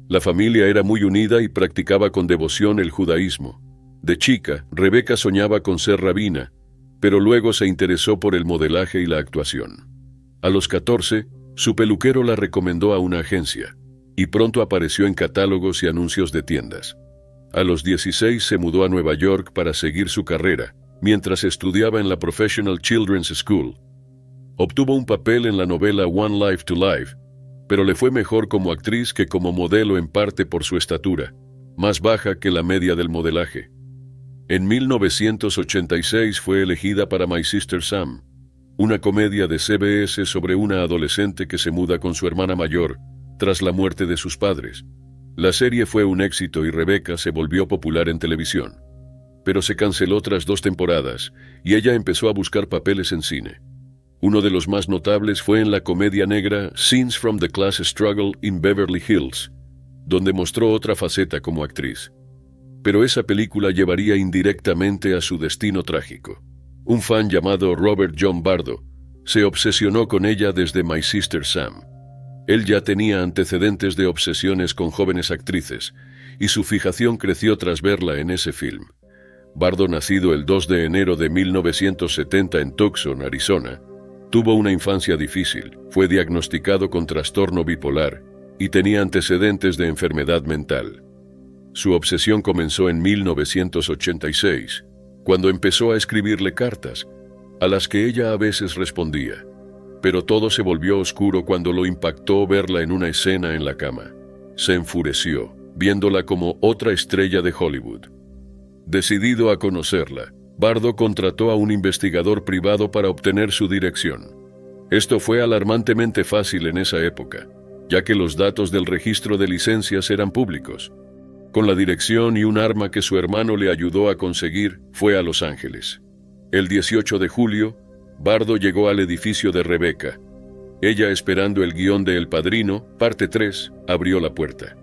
La familia era muy unida y practicaba con devoción el judaísmo. De chica, Rebecca soñaba con ser rabina, pero luego se interesó por el modelaje y la actuación. A los 14, su peluquero la recomendó a una agencia, y pronto apareció en catálogos y anuncios de tiendas. A los 16 se mudó a Nueva York para seguir su carrera, mientras estudiaba en la Professional Children's School. Obtuvo un papel en la novela One Life to Live, pero le fue mejor como actriz que como modelo en parte por su estatura, más baja que la media del modelaje. En 1986 fue elegida para My Sister Sam, una comedia de CBS sobre una adolescente que se muda con su hermana mayor tras la muerte de sus padres. La serie fue un éxito y Rebecca se volvió popular en televisión, pero se canceló tras 2 temporadas y ella empezó a buscar papeles en cine. Uno de los más notables fue en la comedia negra Scenes from the Class Struggle in Beverly Hills, donde mostró otra faceta como actriz. Pero esa película llevaría indirectamente a su destino trágico. Un fan llamado Robert John Bardo se obsesionó con ella desde My Sister Sam. Él ya tenía antecedentes de obsesiones con jóvenes actrices, y su fijación creció tras verla en ese film. Bardo, nacido el 2 de enero de 1970 en Tucson, Arizona, tuvo una infancia difícil, fue diagnosticado con trastorno bipolar y tenía antecedentes de enfermedad mental. Su obsesión comenzó en 1986, cuando empezó a escribirle cartas, a las que ella a veces respondía. Pero todo se volvió oscuro cuando lo impactó verla en una escena en la cama. Se enfureció, viéndola como otra estrella de Hollywood. Decidido a conocerla, Bardo contrató a un investigador privado para obtener su dirección. Esto fue alarmantemente fácil en esa época, ya que los datos del registro de licencias eran públicos. Con la dirección y un arma que su hermano le ayudó a conseguir, fue a Los Ángeles. El 18 de julio, Bardo llegó al edificio de Rebecca. Ella, esperando el guión de El Padrino, parte 3, abrió la puerta.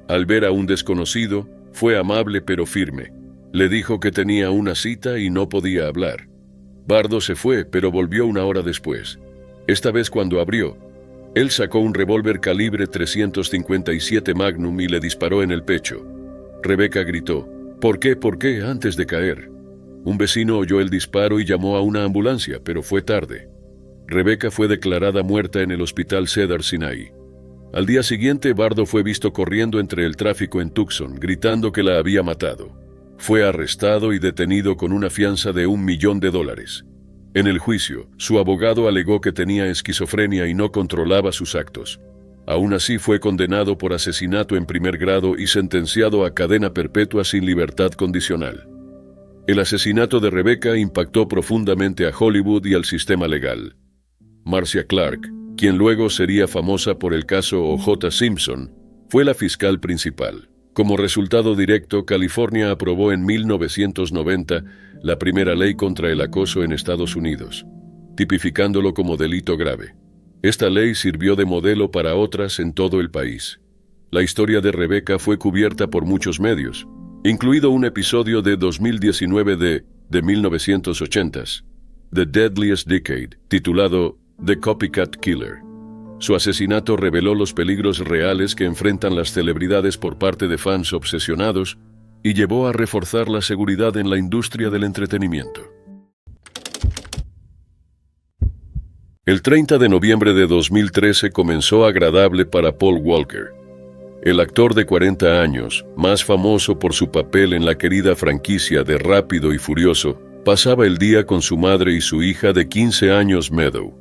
Al ver a un desconocido, fue amable pero firme. Le dijo que tenía una cita y no podía hablar. Bardo se fue, pero volvió una hora después. Esta vez cuando abrió, él sacó un revólver calibre .357 Magnum y le disparó en el pecho. Rebecca gritó, ¿Por qué? Antes de caer. Un vecino oyó el disparo y llamó a una ambulancia, pero fue tarde. Rebecca fue declarada muerta en el hospital Cedar Sinai. Al día siguiente, Bardo fue visto corriendo entre el tráfico en Tucson, gritando que la había matado. Fue arrestado y detenido con una fianza de $1 millón. En el juicio, su abogado alegó que tenía esquizofrenia y no controlaba sus actos. Aún así fue condenado por asesinato en primer grado y sentenciado a cadena perpetua sin libertad condicional. El asesinato de Rebecca impactó profundamente a Hollywood y al sistema legal. Marcia Clark, quien luego sería famosa por el caso O.J. Simpson, fue la fiscal principal. Como resultado directo, California aprobó en 1990 la primera ley contra el acoso en Estados Unidos, tipificándolo como delito grave. Esta ley sirvió de modelo para otras en todo el país. La historia de Rebecca fue cubierta por muchos medios, incluido un episodio de 2019 de The 1980s, The Deadliest Decade, titulado The Copycat Killer. Su asesinato reveló los peligros reales que enfrentan las celebridades por parte de fans obsesionados y llevó a reforzar la seguridad en la industria del entretenimiento. El 30 de noviembre de 2013 comenzó agradable para Paul Walker. El actor de 40 años, más famoso por su papel en la querida franquicia de Rápido y Furioso, pasaba el día con su madre y su hija de 15 años, Meadow.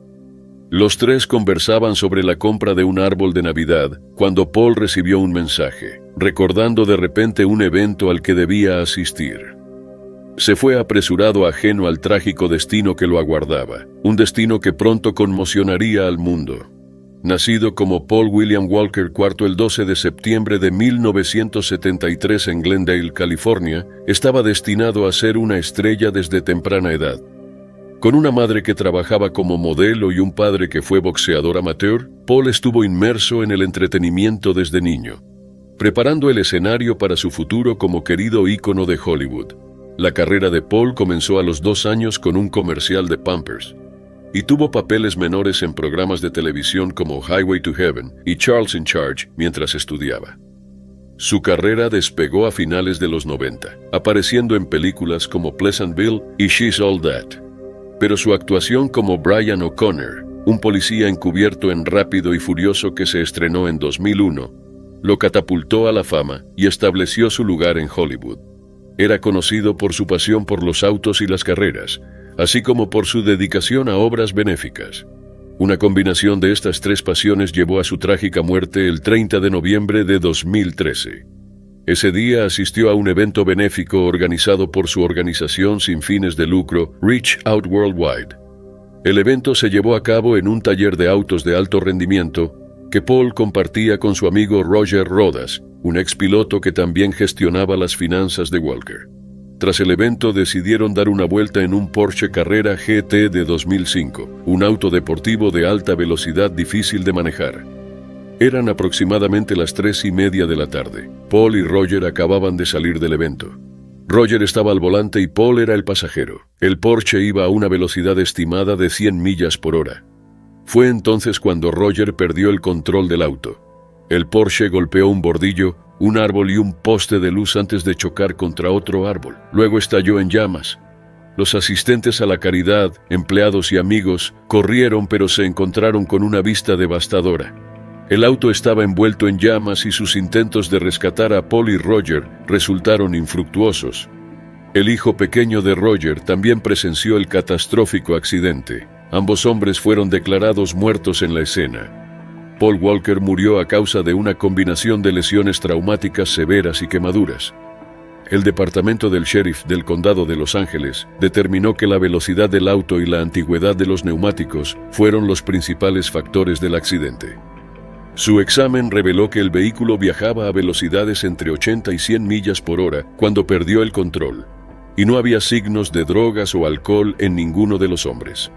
Los tres conversaban sobre la compra de un árbol de Navidad cuando Paul recibió un mensaje, recordando de repente un evento al que debía asistir. Se fue apresurado ajeno al trágico destino que lo aguardaba, un destino que pronto conmocionaría al mundo. Nacido como Paul William Walker IV el 12 de septiembre de 1973 en Glendale, California, estaba destinado a ser una estrella desde temprana edad. Con una madre que trabajaba como modelo y un padre que fue boxeador amateur, Paul estuvo inmerso en el entretenimiento desde niño, preparando el escenario para su futuro como querido ícono de Hollywood. La carrera de Paul comenzó a los 2 años con un comercial de Pampers, y tuvo papeles menores en programas de televisión como Highway to Heaven y Charles in Charge mientras estudiaba. Su carrera despegó a finales de los 90, apareciendo en películas como Pleasantville y She's All That. Pero su actuación como Brian O'Connor, un policía encubierto en Rápido y Furioso que se estrenó en 2001, lo catapultó a la fama y estableció su lugar en Hollywood. Era conocido por su pasión por los autos y las carreras, así como por su dedicación a obras benéficas. Una combinación de estas tres pasiones llevó a su trágica muerte el 30 de noviembre de 2013. Ese día asistió a un evento benéfico organizado por su organización sin fines de lucro, Reach Out Worldwide. El evento se llevó a cabo en un taller de autos de alto rendimiento que Paul compartía con su amigo Roger Rodas, un expiloto que también gestionaba las finanzas de Walker. Tras el evento decidieron dar una vuelta en un Porsche Carrera GT de 2005, un auto deportivo de alta velocidad difícil de manejar. Eran aproximadamente las 3:30 de la tarde. Paul y Roger acababan de salir del evento. Roger estaba al volante y Paul era el pasajero. El Porsche iba a una velocidad estimada de 100 millas por hora. Fue entonces cuando Roger perdió el control del auto. El Porsche golpeó un bordillo, un árbol y un poste de luz antes de chocar contra otro árbol. Luego estalló en llamas. Los asistentes a la caridad, empleados y amigos, corrieron pero se encontraron con una vista devastadora. El auto estaba envuelto en llamas y sus intentos de rescatar a Paul y Roger resultaron infructuosos. El hijo pequeño de Roger también presenció el catastrófico accidente. Ambos hombres fueron declarados muertos en la escena. Paul Walker murió a causa de una combinación de lesiones traumáticas severas y quemaduras. El departamento del sheriff del condado de Los Ángeles determinó que la velocidad del auto y la antigüedad de los neumáticos fueron los principales factores del accidente. Su examen reveló que el vehículo viajaba a velocidades entre 80 y 100 millas por hora cuando perdió el control, y no había signos de drogas o alcohol en ninguno de los hombres.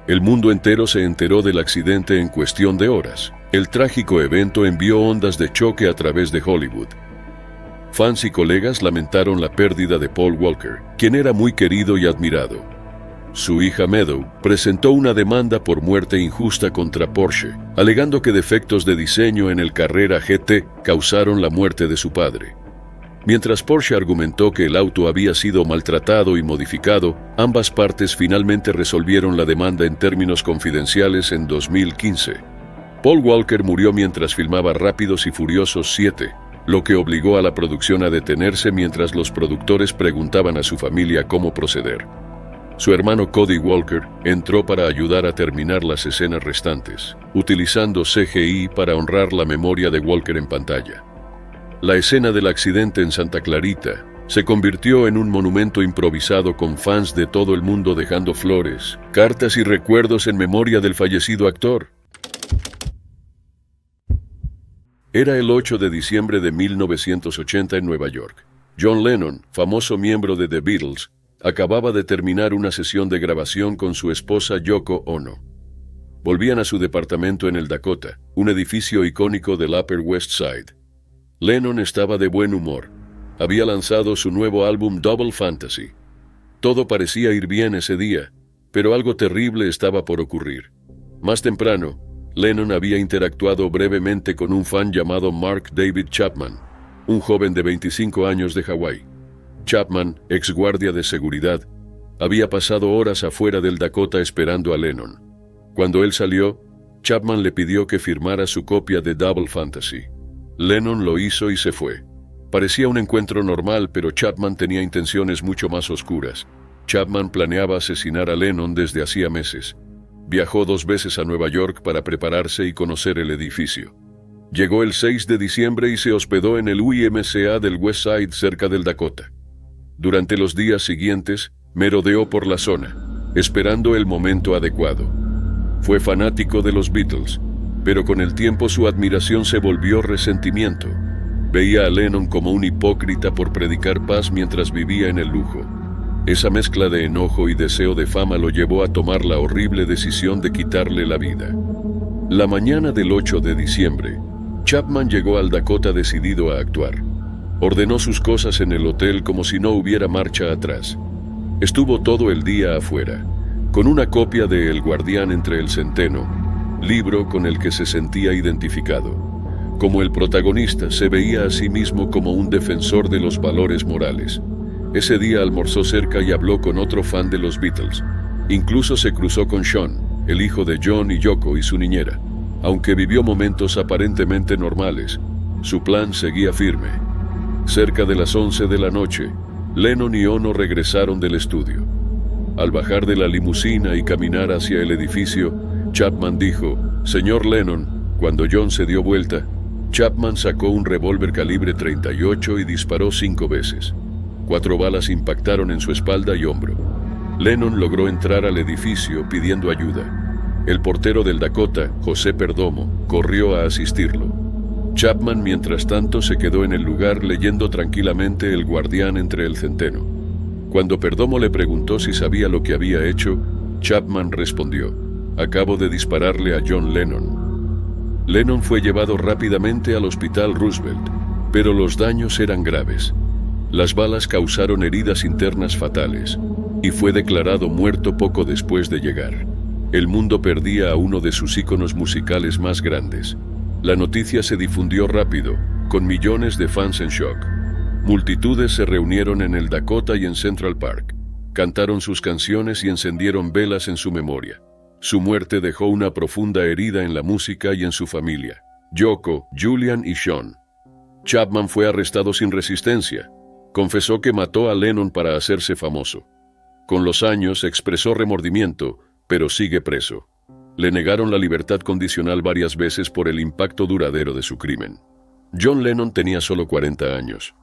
El mundo entero se enteró del accidente en cuestión de horas. El trágico evento envió ondas de choque a través de Hollywood. Fans y colegas lamentaron la pérdida de Paul Walker, quien era muy querido y admirado. Su hija Meadow presentó una demanda por muerte injusta contra Porsche, alegando que defectos de diseño en el Carrera GT causaron la muerte de su padre. Mientras Porsche argumentó que el auto había sido maltratado y modificado, ambas partes finalmente resolvieron la demanda en términos confidenciales en 2015. Paul Walker murió mientras filmaba Rápidos y Furiosos 7, lo que obligó a la producción a detenerse mientras los productores preguntaban a su familia cómo proceder. Su hermano Cody Walker entró para ayudar a terminar las escenas restantes, utilizando CGI para honrar la memoria de Walker en pantalla. La escena del accidente en Santa Clarita se convirtió en un monumento improvisado con fans de todo el mundo dejando flores, cartas y recuerdos en memoria del fallecido actor. Era el 8 de diciembre de 1980 en Nueva York. John Lennon, famoso miembro de The Beatles, acababa de terminar una sesión de grabación con su esposa Yoko Ono. Volvían a su departamento en el Dakota, un edificio icónico del Upper West Side. Lennon estaba de buen humor. Había lanzado su nuevo álbum Double Fantasy. Todo parecía ir bien ese día, pero algo terrible estaba por ocurrir. Más temprano, Lennon había interactuado brevemente con un fan llamado Mark David Chapman, un joven de 25 años de Hawái. Chapman, ex guardia de seguridad, había pasado horas afuera del Dakota esperando a Lennon. Cuando él salió, Chapman le pidió que firmara su copia de Double Fantasy. Lennon lo hizo y se fue. Parecía un encuentro normal, pero Chapman tenía intenciones mucho más oscuras. Chapman planeaba asesinar a Lennon desde hacía meses. Viajó 2 veces a Nueva York para prepararse y conocer el edificio. Llegó el 6 de diciembre y se hospedó en el YMCA del West Side cerca del Dakota. Durante los días siguientes, merodeó por la zona, esperando el momento adecuado. Fue fanático de los Beatles, pero con el tiempo su admiración se volvió resentimiento. Veía a Lennon como un hipócrita por predicar paz mientras vivía en el lujo. Esa mezcla de enojo y deseo de fama lo llevó a tomar la horrible decisión de quitarle la vida. La mañana del 8 de diciembre, Chapman llegó al Dakota decidido a actuar. Ordenó sus cosas en el hotel como si no hubiera marcha atrás. Estuvo todo el día afuera, con una copia de El Guardián entre el Centeno, libro con el que se sentía identificado. Como el protagonista, se veía a sí mismo como un defensor de los valores morales. Ese día almorzó cerca y habló con otro fan de los Beatles. Incluso se cruzó con Sean, el hijo de John y Yoko y su niñera. Aunque vivió momentos aparentemente normales, su plan seguía firme. Cerca de las 11 de la noche, Lennon y Ono regresaron del estudio. Al bajar de la limusina y caminar hacia el edificio, Chapman dijo, «Señor Lennon». Cuando John se dio vuelta, Chapman sacó un revólver calibre .38 y disparó 5 veces. 4 balas impactaron en su espalda y hombro. Lennon logró entrar al edificio pidiendo ayuda. El portero del Dakota, José Perdomo, corrió a asistirlo. Chapman, mientras tanto, se quedó en el lugar leyendo tranquilamente El Guardián entre el Centeno. Cuando Perdomo le preguntó si sabía lo que había hecho, Chapman respondió, «Acabo de dispararle a John Lennon». Lennon fue llevado rápidamente al Hospital Roosevelt, pero los daños eran graves. Las balas causaron heridas internas fatales, y fue declarado muerto poco después de llegar. El mundo perdía a uno de sus íconos musicales más grandes. La noticia se difundió rápido, con millones de fans en shock. Multitudes se reunieron en el Dakota y en Central Park. Cantaron sus canciones y encendieron velas en su memoria. Su muerte dejó una profunda herida en la música y en su familia. Yoko, Julian y Sean. Chapman fue arrestado sin resistencia. Confesó que mató a Lennon para hacerse famoso. Con los años expresó remordimiento, pero sigue preso. Le negaron la libertad condicional varias veces por el impacto duradero de su crimen. John Lennon tenía solo 40 años.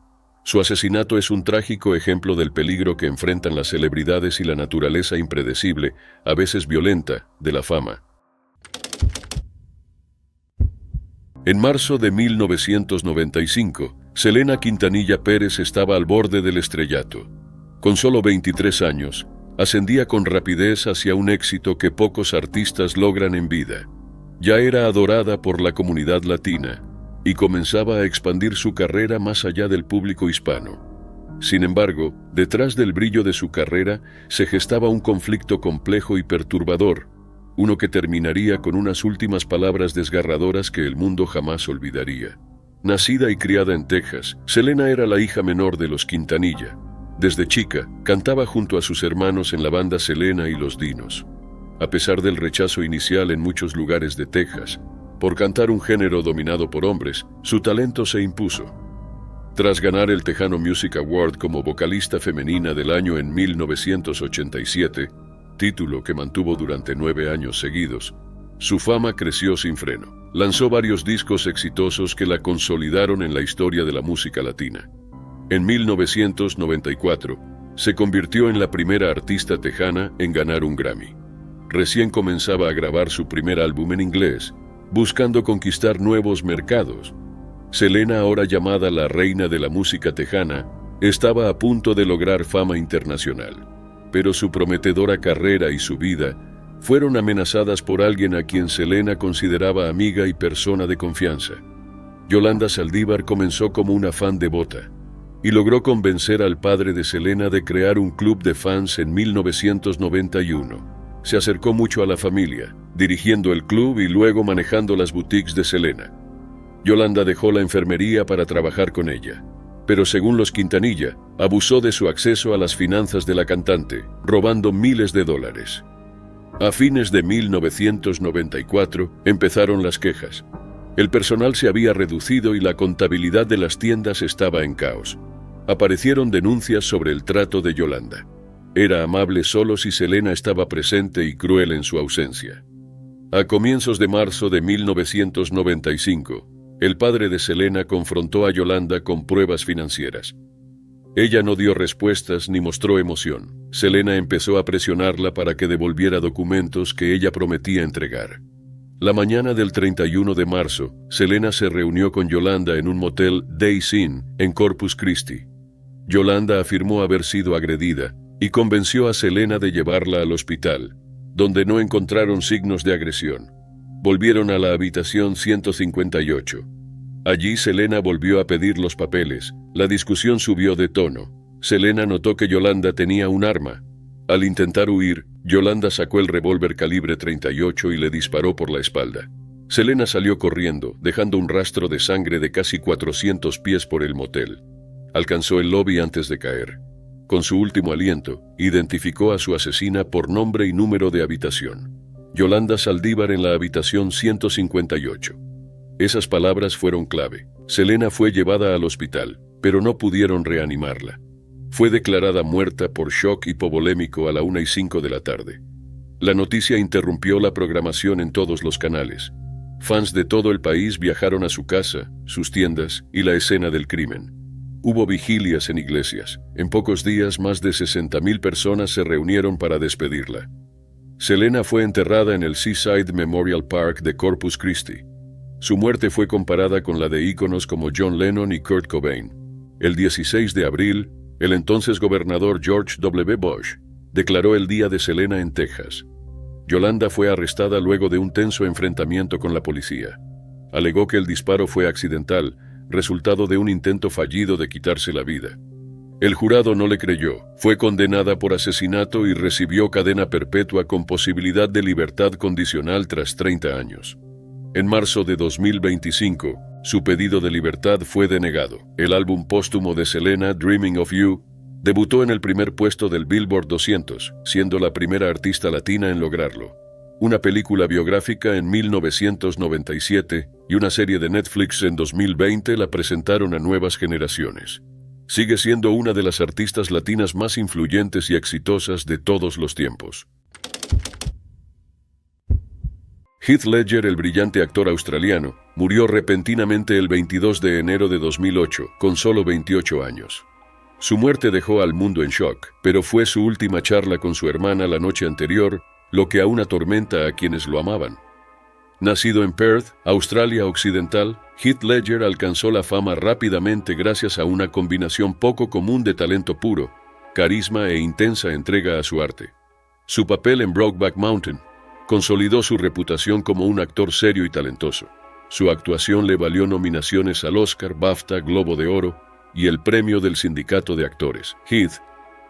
Su asesinato es un trágico ejemplo del peligro que enfrentan las celebridades y la naturaleza impredecible, a veces violenta, de la fama. En marzo de 1995, Selena Quintanilla Pérez estaba al borde del estrellato. Con solo 23 años, ascendía con rapidez hacia un éxito que pocos artistas logran en vida. Ya era adorada por la comunidad latina y comenzaba a expandir su carrera más allá del público hispano. Sin embargo, detrás del brillo de su carrera se gestaba un conflicto complejo y perturbador, uno que terminaría con unas últimas palabras desgarradoras que el mundo jamás olvidaría. Nacida y criada en Texas, Selena era la hija menor de los Quintanilla. Desde chica, cantaba junto a sus hermanos en la banda Selena y los Dinos. A pesar del rechazo inicial en muchos lugares de Texas, por cantar un género dominado por hombres, su talento se impuso. Tras ganar el Tejano Music Award como vocalista femenina del año en 1987, título que mantuvo durante 9 años seguidos, su fama creció sin freno. Lanzó varios discos exitosos que la consolidaron en la historia de la música latina. En 1994, se convirtió en la primera artista tejana en ganar un Grammy. Recién comenzaba a grabar su primer álbum en inglés, buscando conquistar nuevos mercados. Selena, ahora llamada la reina de la música tejana, estaba a punto de lograr fama internacional, pero su prometedora carrera y su vida fueron amenazadas por alguien a quien Selena consideraba amiga y persona de confianza. Yolanda Saldívar comenzó como una fan devota y logró convencer al padre de Selena de crear un club de fans en 1991. Se acercó mucho a la familia, dirigiendo el club y luego manejando las boutiques de Selena. Yolanda dejó la enfermería para trabajar con ella, pero según los Quintanilla, abusó de su acceso a las finanzas de la cantante, robando miles de dólares. A fines de 1994 empezaron las quejas. El personal se había reducido y la contabilidad de las tiendas estaba en caos. Aparecieron denuncias sobre el trato de Yolanda. Era amable solo si Selena estaba presente y cruel en su ausencia. A comienzos de marzo de 1995, el padre de Selena confrontó a Yolanda con pruebas financieras. Ella no dio respuestas ni mostró emoción. Selena empezó a presionarla para que devolviera documentos que ella prometía entregar. La mañana del 31 de marzo, Selena se reunió con Yolanda en un motel Days Inn en Corpus Christi. Yolanda afirmó haber sido agredida y convenció a Selena de llevarla al hospital, donde no encontraron signos de agresión. Volvieron a la habitación 158. Allí Selena volvió a pedir los papeles. La discusión subió de tono. Selena notó que Yolanda tenía un arma. Al intentar huir, Yolanda sacó el revólver calibre 38 y le disparó por la espalda. Selena salió corriendo, dejando un rastro de sangre de casi 400 pies por el motel. Alcanzó el lobby antes de caer. Con su último aliento, identificó a su asesina por nombre y número de habitación. Yolanda Saldívar en la habitación 158. Esas palabras fueron clave. Selena fue llevada al hospital, pero no pudieron reanimarla. Fue declarada muerta por shock hipovolémico a la 1:05 de la tarde. La noticia interrumpió la programación en todos los canales. Fans de todo el país viajaron a su casa, sus tiendas y la escena del crimen. Hubo vigilias en iglesias. En pocos días, más de 60,000 personas se reunieron para despedirla. Selena fue enterrada en el Seaside Memorial Park de Corpus Christi. Su muerte fue comparada con la de íconos como John Lennon y Kurt Cobain. El 16 de abril, el entonces gobernador George W. Bush declaró el Día de Selena en Texas. Yolanda fue arrestada luego de un tenso enfrentamiento con la policía. Alegó que el disparo fue accidental, resultado de un intento fallido de quitarse la vida. El jurado no le creyó. Fue condenada por asesinato y recibió cadena perpetua con posibilidad de libertad condicional tras 30 años. En marzo de 2025, su pedido de libertad fue denegado. El álbum póstumo de Selena, Dreaming of You, debutó en el primer puesto del Billboard 200, siendo la primera artista latina en lograrlo. Una película biográfica en 1997 y una serie de Netflix en 2020 la presentaron a nuevas generaciones. Sigue siendo una de las artistas latinas más influyentes y exitosas de todos los tiempos. Heath Ledger, el brillante actor australiano, murió repentinamente el 22 de enero de 2008, con solo 28 años. Su muerte dejó al mundo en shock, pero fue su última charla con su hermana la noche anterior, lo que aún atormenta a quienes lo amaban. Nacido en Perth, Australia Occidental, Heath Ledger alcanzó la fama rápidamente gracias a una combinación poco común de talento puro, carisma e intensa entrega a su arte. Su papel en Brokeback Mountain consolidó su reputación como un actor serio y talentoso. Su actuación le valió nominaciones al Oscar, BAFTA, Globo de Oro y el premio del Sindicato de Actores. Heath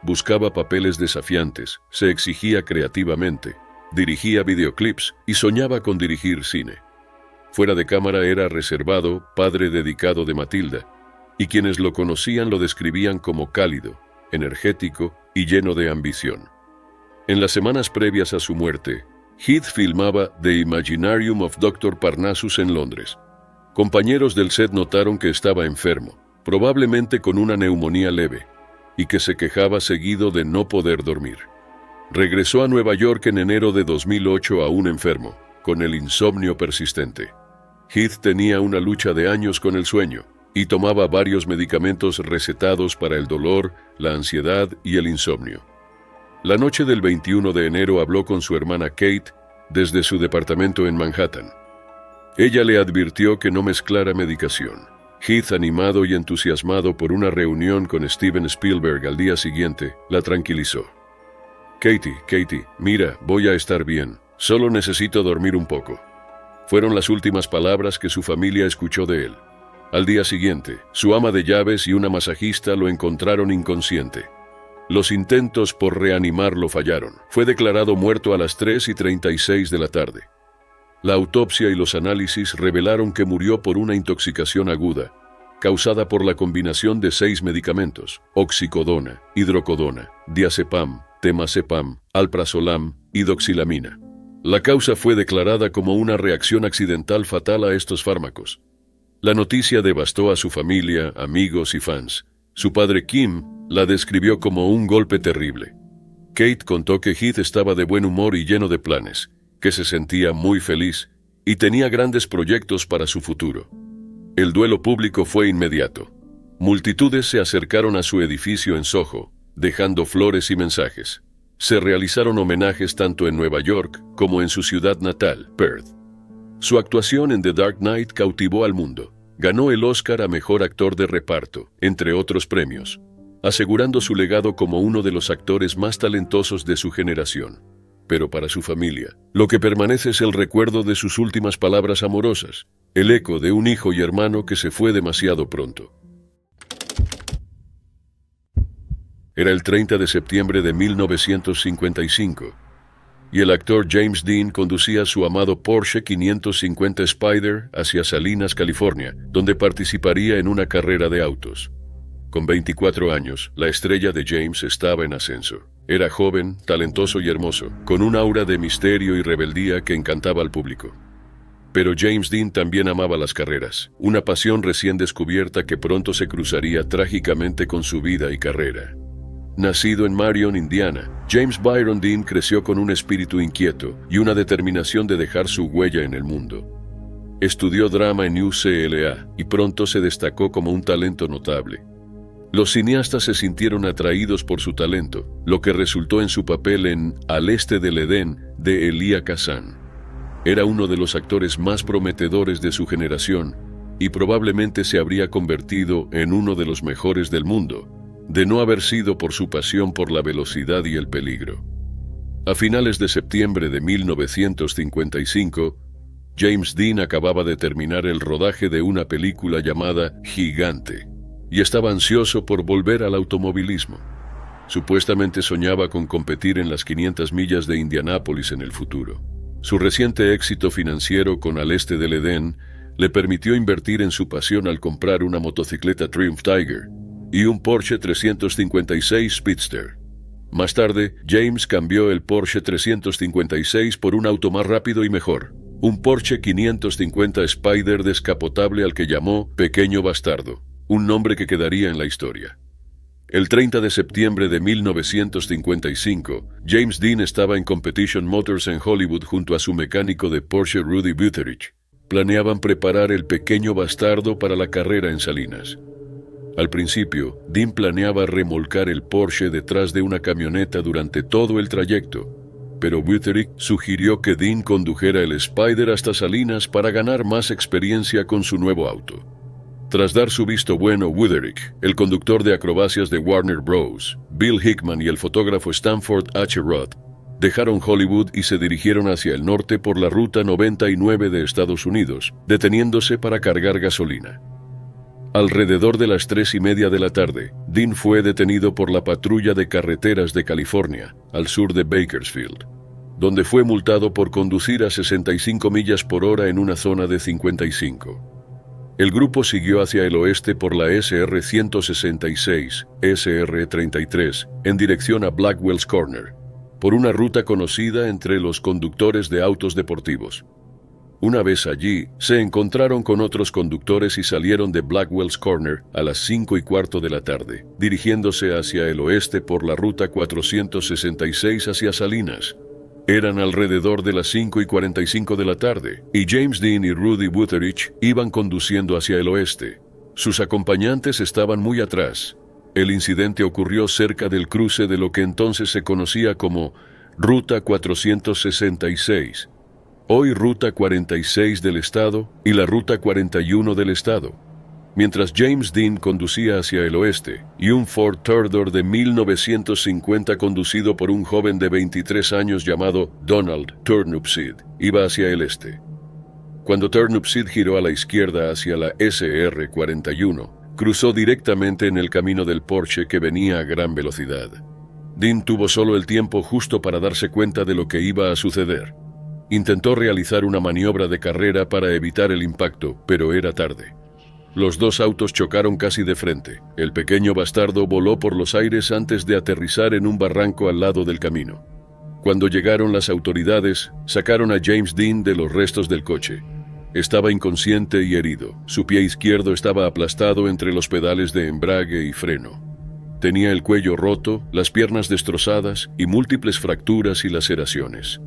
buscaba papeles desafiantes, se exigía creativamente, dirigía videoclips y soñaba con dirigir cine. Fuera de cámara era reservado, padre dedicado de Matilda, y quienes lo conocían lo describían como cálido, energético y lleno de ambición. En las semanas previas a su muerte, Heath filmaba The Imaginarium of Dr. Parnassus en Londres. Compañeros del set notaron que estaba enfermo. probablemente con una neumonía leve, y que se quejaba seguido de no poder dormir. Regresó a Nueva York en enero de 2008 aún enfermo, con el insomnio persistente. Heath tenía una lucha de años con el sueño, y tomaba varios medicamentos recetados para el dolor, la ansiedad y el insomnio. La noche del 21 de enero habló con su hermana Kate desde su departamento en Manhattan. Ella le advirtió que no mezclara medicación. Heath, animado y entusiasmado por una reunión con Steven Spielberg al día siguiente, la tranquilizó. Katie, mira, voy a estar bien. Solo necesito dormir un poco. Fueron las últimas palabras que su familia escuchó de él. Al día siguiente, su ama de llaves y una masajista lo encontraron inconsciente. Los intentos por reanimarlo fallaron. Fue declarado muerto a las 3:36 de la tarde. La autopsia y los análisis revelaron que murió por una intoxicación aguda, causada por la combinación de 6 medicamentos: oxicodona, hidrocodona, diazepam, temazepam, alprazolam y doxilamina. La causa fue declarada como una reacción accidental fatal a estos fármacos. La noticia devastó a su familia, amigos y fans. Su padre Kim la describió como un golpe terrible. Kate contó que Heath estaba de buen humor y lleno de planes, que se sentía muy feliz y tenía grandes proyectos para su futuro. El duelo público fue inmediato. Multitudes se acercaron a su edificio en Soho, dejando flores y mensajes. Se realizaron homenajes tanto en Nueva York como en su ciudad natal, Perth. Su actuación en The Dark Knight cautivó al mundo. Ganó el Oscar a Mejor Actor de Reparto, entre otros premios, asegurando su legado como uno de los actores más talentosos de su generación. Pero para su familia, lo que permanece es el recuerdo de sus últimas palabras amorosas, el eco de un hijo y hermano que se fue demasiado pronto. Era el 30 de septiembre de 1955, y el actor James Dean conducía su amado Porsche 550 Spyder hacia Salinas, California, donde participaría en una carrera de autos. Con 24 años, la estrella de James estaba en ascenso. Era joven, talentoso y hermoso, con un aura de misterio y rebeldía que encantaba al público. Pero James Dean también amaba las carreras, una pasión recién descubierta que pronto se cruzaría trágicamente con su vida y carrera. Nacido en Marion, Indiana, James Byron Dean creció con un espíritu inquieto y una determinación de dejar su huella en el mundo. Estudió drama en UCLA y pronto se destacó como un talento notable. Los cineastas se sintieron atraídos por su talento, lo que resultó en su papel en Al este del Edén de Elia Kazan. Era uno de los actores más prometedores de su generación y probablemente se habría convertido en uno de los mejores del mundo, de no haber sido por su pasión por la velocidad y el peligro. A finales de septiembre de 1955, James Dean acababa de terminar el rodaje de una película llamada Gigante, y estaba ansioso por volver al automovilismo. Supuestamente soñaba con competir en las 500 millas de Indianápolis en el futuro. Su reciente éxito financiero con Al este del Edén le permitió invertir en su pasión al comprar una motocicleta Triumph Tiger y un Porsche 356 Speedster. Más tarde, James cambió el Porsche 356 por un auto más rápido y mejor, un Porsche 550 Spyder descapotable al que llamó Pequeño Bastardo, un nombre que quedaría en la historia. El 30 de septiembre de 1955, James Dean estaba en Competition Motors en Hollywood junto a su mecánico de Porsche Rudy Buterich. Planeaban preparar el Pequeño Bastardo para la carrera en Salinas. Al principio, Dean planeaba remolcar el Porsche detrás de una camioneta durante todo el trayecto, pero Buterich sugirió que Dean condujera el Spyder hasta Salinas para ganar más experiencia con su nuevo auto. Tras dar su visto bueno, Buterich, el conductor de acrobacias de Warner Bros., Bill Hickman y el fotógrafo Stanford H. Roth dejaron Hollywood y se dirigieron hacia el norte por la Ruta 99 de Estados Unidos, deteniéndose para cargar gasolina. Alrededor de las 3:30 de la tarde, Dean fue detenido por la Patrulla de Carreteras de California, al sur de Bakersfield, donde fue multado por conducir a 65 millas por hora en una zona de 55. El grupo siguió hacia el oeste por la SR 166, SR 33, en dirección a Blackwell's Corner, por una ruta conocida entre los conductores de autos deportivos. Una vez allí, se encontraron con otros conductores y salieron de Blackwell's Corner a las 5:15 de la tarde, dirigiéndose hacia el oeste por la ruta 466 hacia Salinas. Eran alrededor de las 5:45 de la tarde, y James Dean y Rudy Wuterich iban conduciendo hacia el oeste. Sus acompañantes estaban muy atrás. El incidente ocurrió cerca del cruce de lo que entonces se conocía como Ruta 466, hoy Ruta 46 del Estado y la Ruta 41 del Estado. Mientras James Dean conducía hacia el oeste, y un Ford Tudor de 1950 conducido por un joven de 23 años llamado Donald Turnipseed iba hacia el este. Cuando Turnipseed giró a la izquierda hacia la SR 41, cruzó directamente en el camino del Porsche que venía a gran velocidad. Dean tuvo solo el tiempo justo para darse cuenta de lo que iba a suceder. Intentó realizar una maniobra de carrera para evitar el impacto, pero era tarde. Los dos autos chocaron casi de frente. El pequeño bastardo voló por los aires antes de aterrizar en un barranco al lado del camino. Cuando llegaron las autoridades, sacaron a James Dean de los restos del coche. Estaba inconsciente y herido. Su pie izquierdo estaba aplastado entre los pedales de embrague y freno. Tenía el cuello roto, las piernas destrozadas y múltiples fracturas y laceraciones.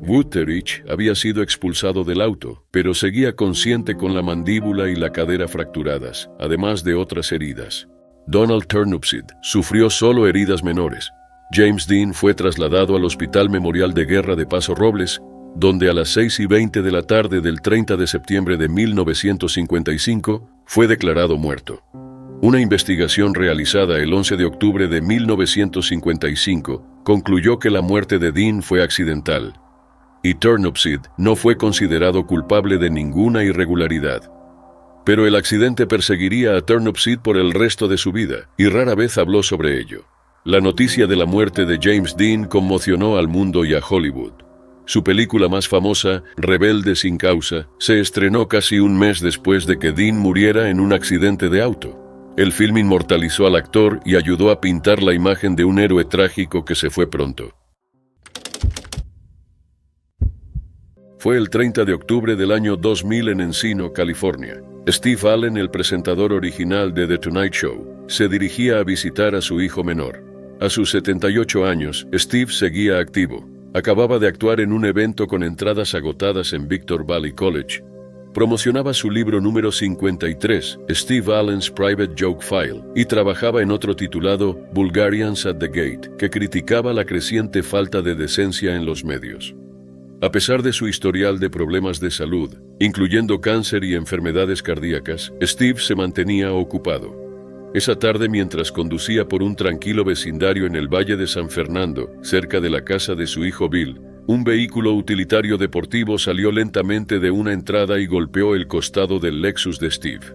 Wuterich había sido expulsado del auto, pero seguía consciente con la mandíbula y la cadera fracturadas, además de otras heridas. Donald Turnipseed sufrió solo heridas menores. James Dean fue trasladado al Hospital Memorial de Guerra de Paso Robles, donde a las 6:20 de la tarde del 30 de septiembre de 1955 fue declarado muerto. Una investigación realizada el 11 de octubre de 1955 concluyó que la muerte de Dean fue accidental, y Turnipseed no fue considerado culpable de ninguna irregularidad. Pero el accidente perseguiría a Turnipseed por el resto de su vida, y rara vez habló sobre ello. La noticia de la muerte de James Dean conmocionó al mundo y a Hollywood. Su película más famosa, Rebelde sin causa, se estrenó casi un mes después de que Dean muriera en un accidente de auto. El film inmortalizó al actor y ayudó a pintar la imagen de un héroe trágico que se fue pronto. Fue el 30 de octubre del año 2000 en Encino, California. Steve Allen, el presentador original de The Tonight Show, se dirigía a visitar a su hijo menor. A sus 78 años, Steve seguía activo. Acababa de actuar en un evento con entradas agotadas en Victor Valley College. Promocionaba su libro número 53, Steve Allen's Private Joke File, y trabajaba en otro titulado Bulgarians at the Gate, que criticaba la creciente falta de decencia en los medios. A pesar de su historial de problemas de salud, incluyendo cáncer y enfermedades cardíacas, Steve se mantenía ocupado. Esa tarde, mientras conducía por un tranquilo vecindario en el Valle de San Fernando, cerca de la casa de su hijo Bill, un vehículo utilitario deportivo salió lentamente de una entrada y golpeó el costado del Lexus de Steve.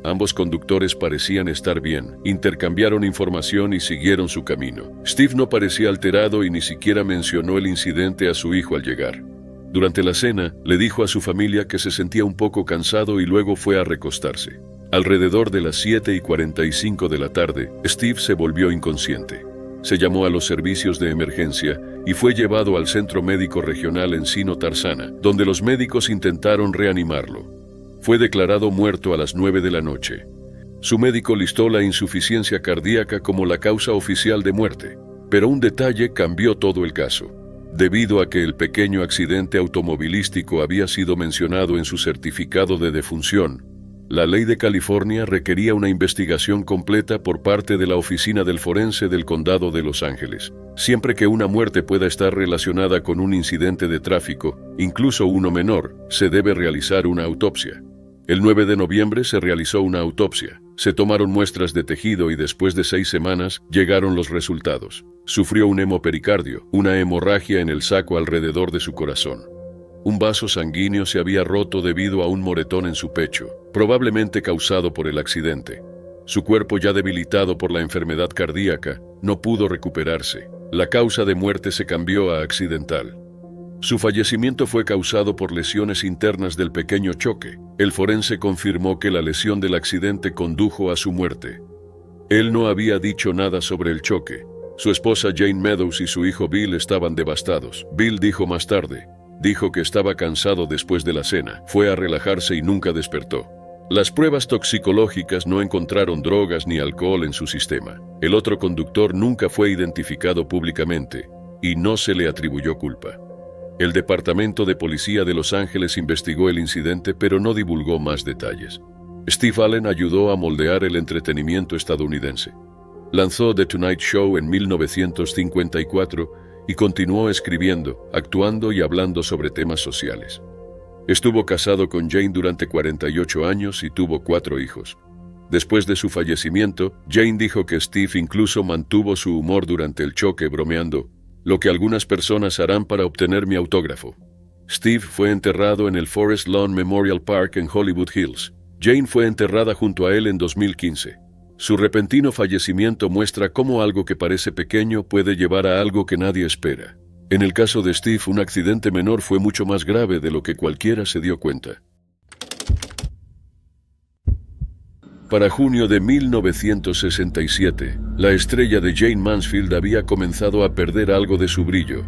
Ambos conductores parecían estar bien, intercambiaron información y siguieron su camino. Steve no parecía alterado y ni siquiera mencionó el incidente a su hijo al llegar. Durante la cena, le dijo a su familia que se sentía un poco cansado y luego fue a recostarse. Alrededor de las 7:45 de la tarde, Steve se volvió inconsciente. Se llamó a los servicios de emergencia y fue llevado al Centro Médico Regional Encino Tarzana, donde los médicos intentaron reanimarlo. Fue declarado muerto a las 9 de la noche. Su médico listó la insuficiencia cardíaca como la causa oficial de muerte, pero un detalle cambió todo el caso. Debido a que el pequeño accidente automovilístico había sido mencionado en su certificado de defunción, la ley de California requería una investigación completa por parte de la Oficina del Forense del Condado de Los Ángeles. Siempre que una muerte pueda estar relacionada con un incidente de tráfico, incluso uno menor, se debe realizar una autopsia. El 9 de noviembre se realizó una autopsia. Se tomaron muestras de tejido y después de 6 semanas llegaron los resultados. Sufrió un hemopericardio, una hemorragia en el saco alrededor de su corazón. Un vaso sanguíneo se había roto debido a un moretón en su pecho, probablemente causado por el accidente. Su cuerpo, ya debilitado por la enfermedad cardíaca, no pudo recuperarse. La causa de muerte se cambió a accidental. Su fallecimiento fue causado por lesiones internas del pequeño choque. El forense confirmó que la lesión del accidente condujo a su muerte. Él no había dicho nada sobre el choque. Su esposa Jane Meadows y su hijo Bill estaban devastados. Bill dijo más tarde: Dijo que estaba cansado después de la cena, fue a relajarse y nunca despertó. Las pruebas toxicológicas no encontraron drogas ni alcohol en su sistema. El otro conductor nunca fue identificado públicamente y no se le atribuyó culpa. El Departamento de Policía de Los Ángeles investigó el incidente, pero no divulgó más detalles. Steve Allen ayudó a moldear el entretenimiento estadounidense. Lanzó The Tonight Show en 1954 y continuó escribiendo, actuando y hablando sobre temas sociales. Estuvo casado con Jane durante 48 años y tuvo 4 hijos. Después de su fallecimiento, Jane dijo que Steve incluso mantuvo su humor durante el choque, bromeando: "Lo que algunas personas harán para obtener mi autógrafo". Steve fue enterrado en el Forest Lawn Memorial Park en Hollywood Hills. Jane fue enterrada junto a él en 2015. Su repentino fallecimiento muestra cómo algo que parece pequeño puede llevar a algo que nadie espera. En el caso de Steve, un accidente menor fue mucho más grave de lo que cualquiera se dio cuenta. Para junio de 1967, la estrella de Jayne Mansfield había comenzado a perder algo de su brillo,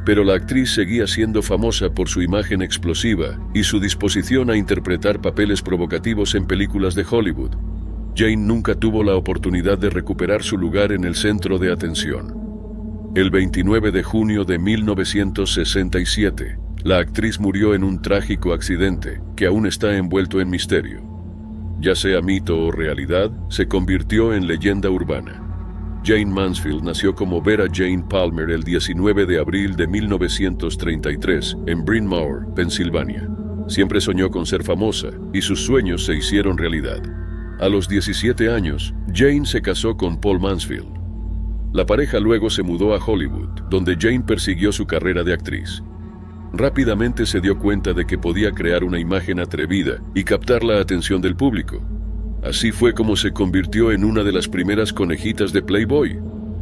pero la actriz seguía siendo famosa por su imagen explosiva y su disposición a interpretar papeles provocativos en películas de Hollywood. Jane nunca tuvo la oportunidad de recuperar su lugar en el centro de atención. El 29 de junio de 1967, la actriz murió en un trágico accidente que aún está envuelto en misterio. Ya sea mito o realidad, se convirtió en leyenda urbana. Jayne Mansfield nació como Vera Jane Palmer el 19 de abril de 1933 en Bryn Mawr, Pensilvania. Siempre soñó con ser famosa y sus sueños se hicieron realidad. A los 17 años, Jane se casó con Paul Mansfield. La pareja luego se mudó a Hollywood, donde Jane persiguió su carrera de actriz. Rápidamente se dio cuenta de que podía crear una imagen atrevida y captar la atención del público. Así fue como se convirtió en una de las primeras conejitas de Playboy.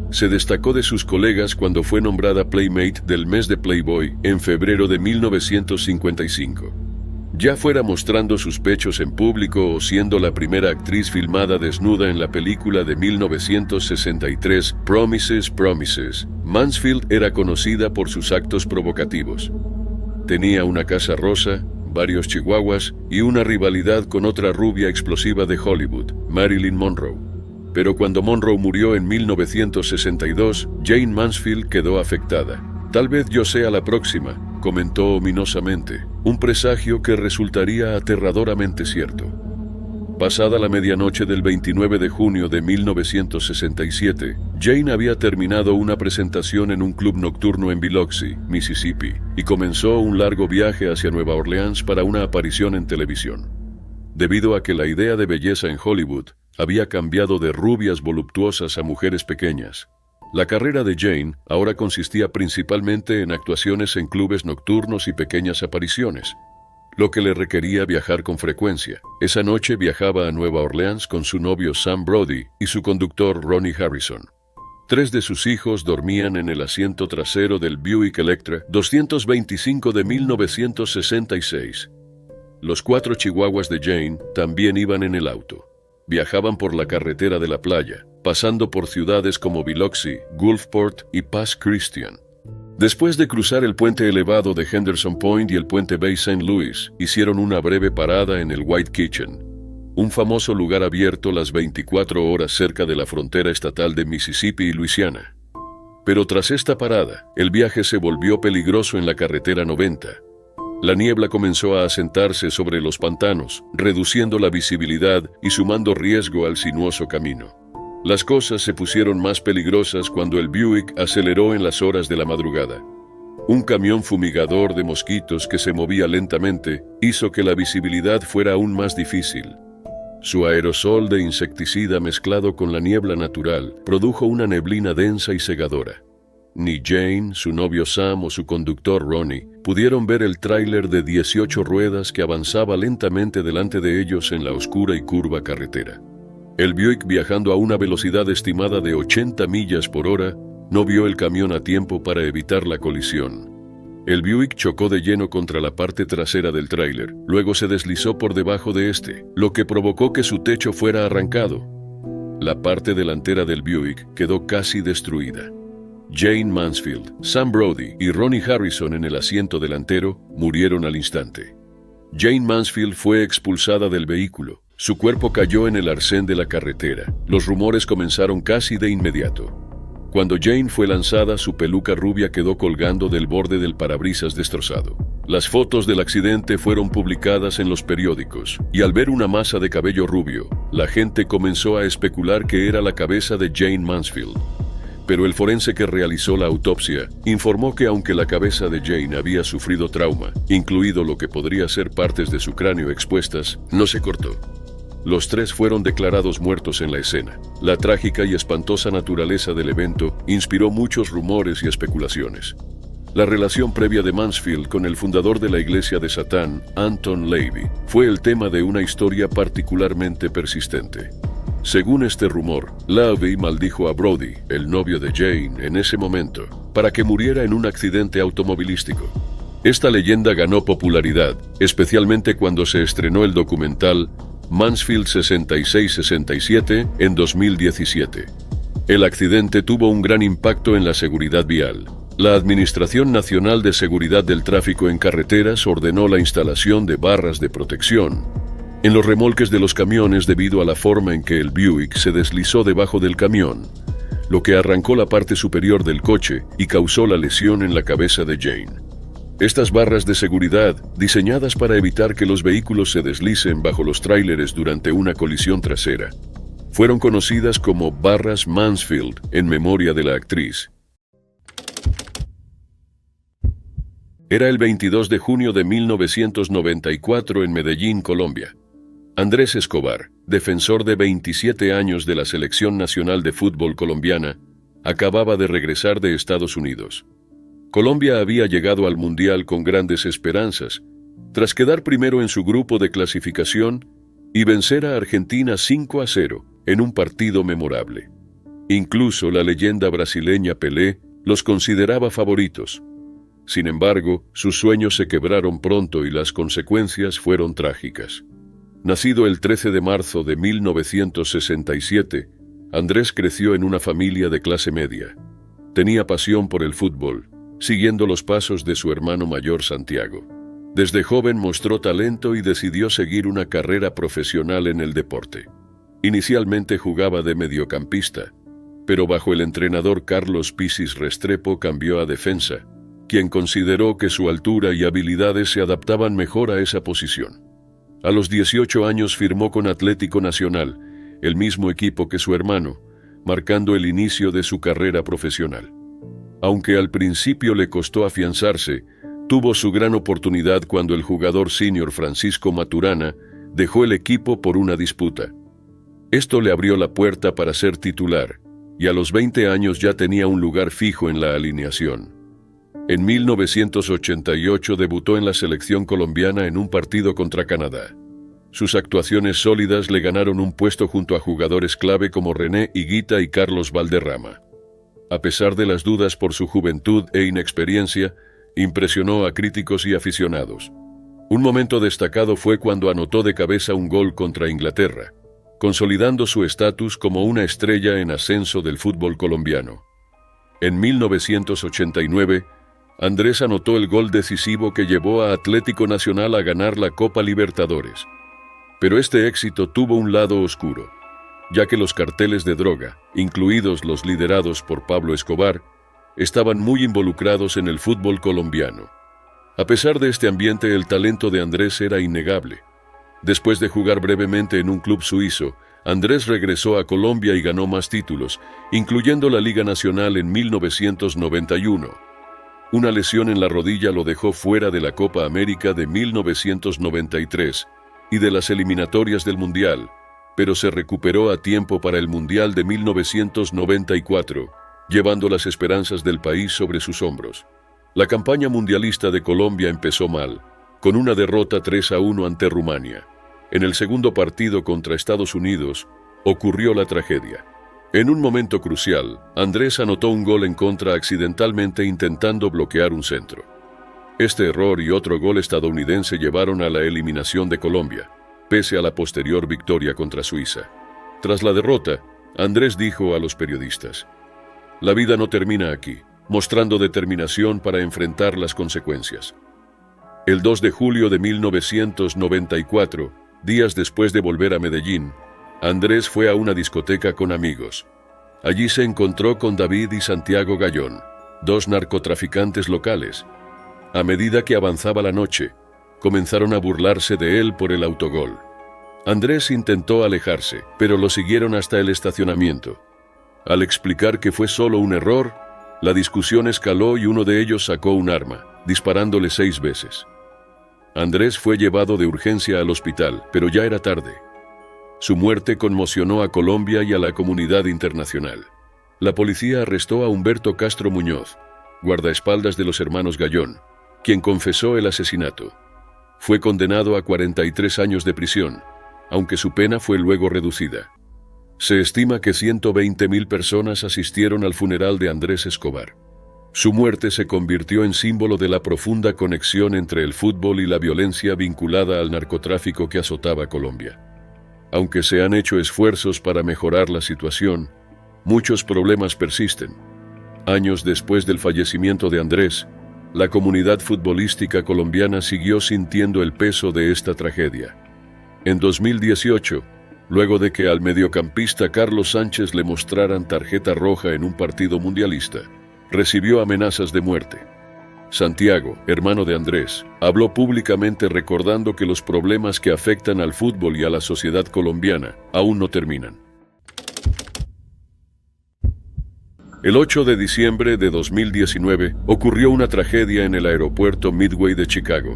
Se destacó de sus colegas cuando fue nombrada Playmate del mes de Playboy en febrero de 1955. Ya fuera mostrando sus pechos en público o siendo la primera actriz filmada desnuda en la película de 1963 Promises, Promises, Mansfield era conocida por sus actos provocativos. Tenía una casa rosa, varios chihuahuas y una rivalidad con otra rubia explosiva de Hollywood, Marilyn Monroe. Pero cuando Monroe murió en 1962, Jayne Mansfield quedó afectada. "Tal vez yo sea la próxima", comentó ominosamente, un presagio que resultaría aterradoramente cierto. Pasada la medianoche del 29 de junio de 1967, Jane había terminado una presentación en un club nocturno en Biloxi, Mississippi, y comenzó un largo viaje hacia Nueva Orleans para una aparición en televisión. Debido a que la idea de belleza en Hollywood había cambiado de rubias voluptuosas a mujeres pequeñas, la carrera de Jane ahora consistía principalmente en actuaciones en clubes nocturnos y pequeñas apariciones, lo que le requería viajar con frecuencia. Esa noche viajaba a Nueva Orleans con su novio Sam Brody y su conductor Ronnie Harrison. 3 de sus hijos dormían en el asiento trasero del Buick Electra 225 de 1966. Los 4 chihuahuas de Jane también iban en el auto. Viajaban por la carretera de la playa, pasando por ciudades como Biloxi, Gulfport y Pass Christian. Después de cruzar el puente elevado de Henderson Point y el puente Bay St. Louis, hicieron una breve parada en el White Kitchen, un famoso lugar abierto las 24 horas cerca de la frontera estatal de Mississippi y Luisiana. Pero tras esta parada, el viaje se volvió peligroso en la carretera 90. La niebla comenzó a asentarse sobre los pantanos, reduciendo la visibilidad y sumando riesgo al sinuoso camino. Las cosas se pusieron más peligrosas cuando el Buick aceleró en las horas de la madrugada. Un camión fumigador de mosquitos que se movía lentamente hizo que la visibilidad fuera aún más difícil. Su aerosol de insecticida mezclado con la niebla natural produjo una neblina densa y cegadora. Ni Jane, su novio Sam o su conductor Ronnie pudieron ver el tráiler de 18 ruedas que avanzaba lentamente delante de ellos en la oscura y curva carretera. El Buick, viajando a una velocidad estimada de 80 millas por hora, no vio el camión a tiempo para evitar la colisión. El Buick chocó de lleno contra la parte trasera del tráiler, luego se deslizó por debajo de este, lo que provocó que su techo fuera arrancado. La parte delantera del Buick quedó casi destruida. Jane Mansfield, Sam Brody y Ronnie Harrison en el asiento delantero murieron al instante. Jane Mansfield fue expulsada del vehículo. Su cuerpo cayó en el arcén de la carretera. Los rumores comenzaron casi de inmediato. Cuando Jane fue lanzada, su peluca rubia quedó colgando del borde del parabrisas destrozado. Las fotos del accidente fueron publicadas en los periódicos, y al ver una masa de cabello rubio, la gente comenzó a especular que era la cabeza de Jane Mansfield. Pero el forense que realizó la autopsia informó que aunque la cabeza de Jane había sufrido trauma, incluido lo que podría ser partes de su cráneo expuestas, no se cortó. Los tres fueron declarados muertos en la escena. La trágica y espantosa naturaleza del evento inspiró muchos rumores y especulaciones. La relación previa de Mansfield con el fundador de la Iglesia de Satán, Anton LaVey, fue el tema de una historia particularmente persistente. Según este rumor, LaVey maldijo a Brody, el novio de Jane, en ese momento, para que muriera en un accidente automovilístico. Esta leyenda ganó popularidad, especialmente cuando se estrenó el documental Mansfield 6667 en 2017. El accidente tuvo un gran impacto en la seguridad vial. La Administración Nacional de Seguridad del Tráfico en Carreteras ordenó la instalación de barras de protección en los remolques de los camiones debido a la forma en que el Buick se deslizó debajo del camión, lo que arrancó la parte superior del coche y causó la lesión en la cabeza de Jane. Estas barras de seguridad, diseñadas para evitar que los vehículos se deslicen bajo los tráileres durante una colisión trasera, fueron conocidas como barras Mansfield en memoria de la actriz. Era el 22 de junio de 1994 en Medellín, Colombia. Andrés Escobar, defensor de 27 años de la Selección Nacional de Fútbol colombiana, acababa de regresar de Estados Unidos. Colombia había llegado al Mundial con grandes esperanzas, tras quedar primero en su grupo de clasificación y vencer a Argentina 5-0 en un partido memorable. Incluso la leyenda brasileña Pelé los consideraba favoritos. Sin embargo, sus sueños se quebraron pronto y las consecuencias fueron trágicas. Nacido el 13 de marzo de 1967, Andrés creció en una familia de clase media. Tenía pasión por el fútbol, siguiendo los pasos de su hermano mayor Santiago. Desde joven mostró talento y decidió seguir una carrera profesional en el deporte. Inicialmente jugaba de mediocampista, pero bajo el entrenador Carlos Pisis Restrepo cambió a defensa, quien consideró que su altura y habilidades se adaptaban mejor a esa posición. A los 18 años firmó con Atlético Nacional, el mismo equipo que su hermano, marcando el inicio de su carrera profesional. Aunque al principio le costó afianzarse, tuvo su gran oportunidad cuando el jugador senior Francisco Maturana dejó el equipo por una disputa. Esto le abrió la puerta para ser titular, y a los 20 años ya tenía un lugar fijo en la alineación. En 1988 debutó en la selección colombiana en un partido contra Canadá. Sus actuaciones sólidas le ganaron un puesto junto a jugadores clave como René Higuita y Carlos Valderrama. A pesar de las dudas por su juventud e inexperiencia, impresionó a críticos y aficionados. Un momento destacado fue cuando anotó de cabeza un gol contra Inglaterra, consolidando su estatus como una estrella en ascenso del fútbol colombiano. En 1989, Andrés anotó el gol decisivo que llevó a Atlético Nacional a ganar la Copa Libertadores. Pero este éxito tuvo un lado oscuro, ya que los carteles de droga, incluidos los liderados por Pablo Escobar, estaban muy involucrados en el fútbol colombiano. A pesar de este ambiente, el talento de Andrés era innegable. Después de jugar brevemente en un club suizo, Andrés regresó a Colombia y ganó más títulos, incluyendo la Liga Nacional en 1991. Una lesión en la rodilla lo dejó fuera de la Copa América de 1993 y de las eliminatorias del Mundial, pero se recuperó a tiempo para el Mundial de 1994, llevando las esperanzas del país sobre sus hombros. La campaña mundialista de Colombia empezó mal, con una derrota 3-1 ante Rumania. En el segundo partido contra Estados Unidos, ocurrió la tragedia. En un momento crucial, Andrés anotó un gol en contra accidentalmente intentando bloquear un centro. Este error y otro gol estadounidense llevaron a la eliminación de Colombia, pese a la posterior victoria contra Suiza. Tras la derrota, Andrés dijo a los periodistas: La vida no termina aquí, mostrando determinación para enfrentar las consecuencias. El 2 de julio de 1994, días después de volver a Medellín, Andrés fue a una discoteca con amigos. Allí se encontró con David y Santiago Gallón, dos narcotraficantes locales. A medida que avanzaba la noche, comenzaron a burlarse de él por el autogol. Andrés intentó alejarse, pero lo siguieron hasta el estacionamiento. Al explicar que fue solo un error, la discusión escaló y uno de ellos sacó un arma, disparándole 6 veces. Andrés fue llevado de urgencia al hospital, pero ya era tarde. Su muerte conmocionó a Colombia y a la comunidad internacional. La policía arrestó a Humberto Castro Muñoz, guardaespaldas de los hermanos Gallón, quien confesó el asesinato. Fue condenado a 43 años de prisión, aunque su pena fue luego reducida. Se estima que 120.000 personas asistieron al funeral de Andrés Escobar. Su muerte se convirtió en símbolo de la profunda conexión entre el fútbol y la violencia vinculada al narcotráfico que azotaba Colombia. Aunque se han hecho esfuerzos para mejorar la situación, muchos problemas persisten. Años después del fallecimiento de Andrés, la comunidad futbolística colombiana siguió sintiendo el peso de esta tragedia. En 2018, luego de que al mediocampista Carlos Sánchez le mostraran tarjeta roja en un partido mundialista, recibió amenazas de muerte. Santiago, hermano de Andrés, habló públicamente recordando que los problemas que afectan al fútbol y a la sociedad colombiana aún no terminan. El 8 de diciembre de 2019 ocurrió una tragedia en el aeropuerto Midway de Chicago.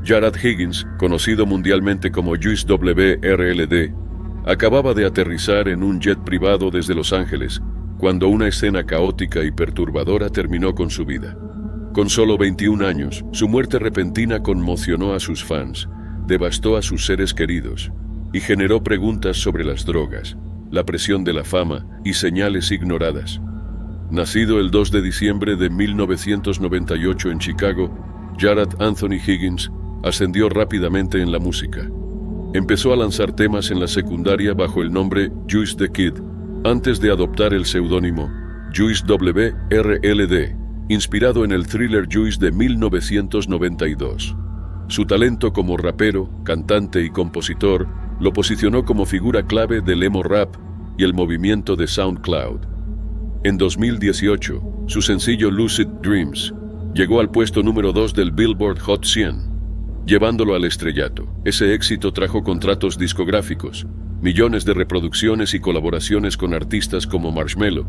Jarad Higgins, conocido mundialmente como Juice WRLD, acababa de aterrizar en un jet privado desde Los Ángeles, cuando una escena caótica y perturbadora terminó con su vida. Con solo 21 años, su muerte repentina conmocionó a sus fans, devastó a sus seres queridos y generó preguntas sobre las drogas, la presión de la fama y señales ignoradas. Nacido el 2 de diciembre de 1998 en Chicago, Jarad Anthony Higgins ascendió rápidamente en la música. Empezó a lanzar temas en la secundaria bajo el nombre Juice the Kid, antes de adoptar el seudónimo Juice WRLD, inspirado en el thriller Juice de 1992. Su talento como rapero, cantante y compositor lo posicionó como figura clave del emo rap y el movimiento de SoundCloud. En 2018, su sencillo Lucid Dreams llegó al puesto número 2 del Billboard Hot 100, llevándolo al estrellato. Ese éxito trajo contratos discográficos, millones de reproducciones y colaboraciones con artistas como Marshmello,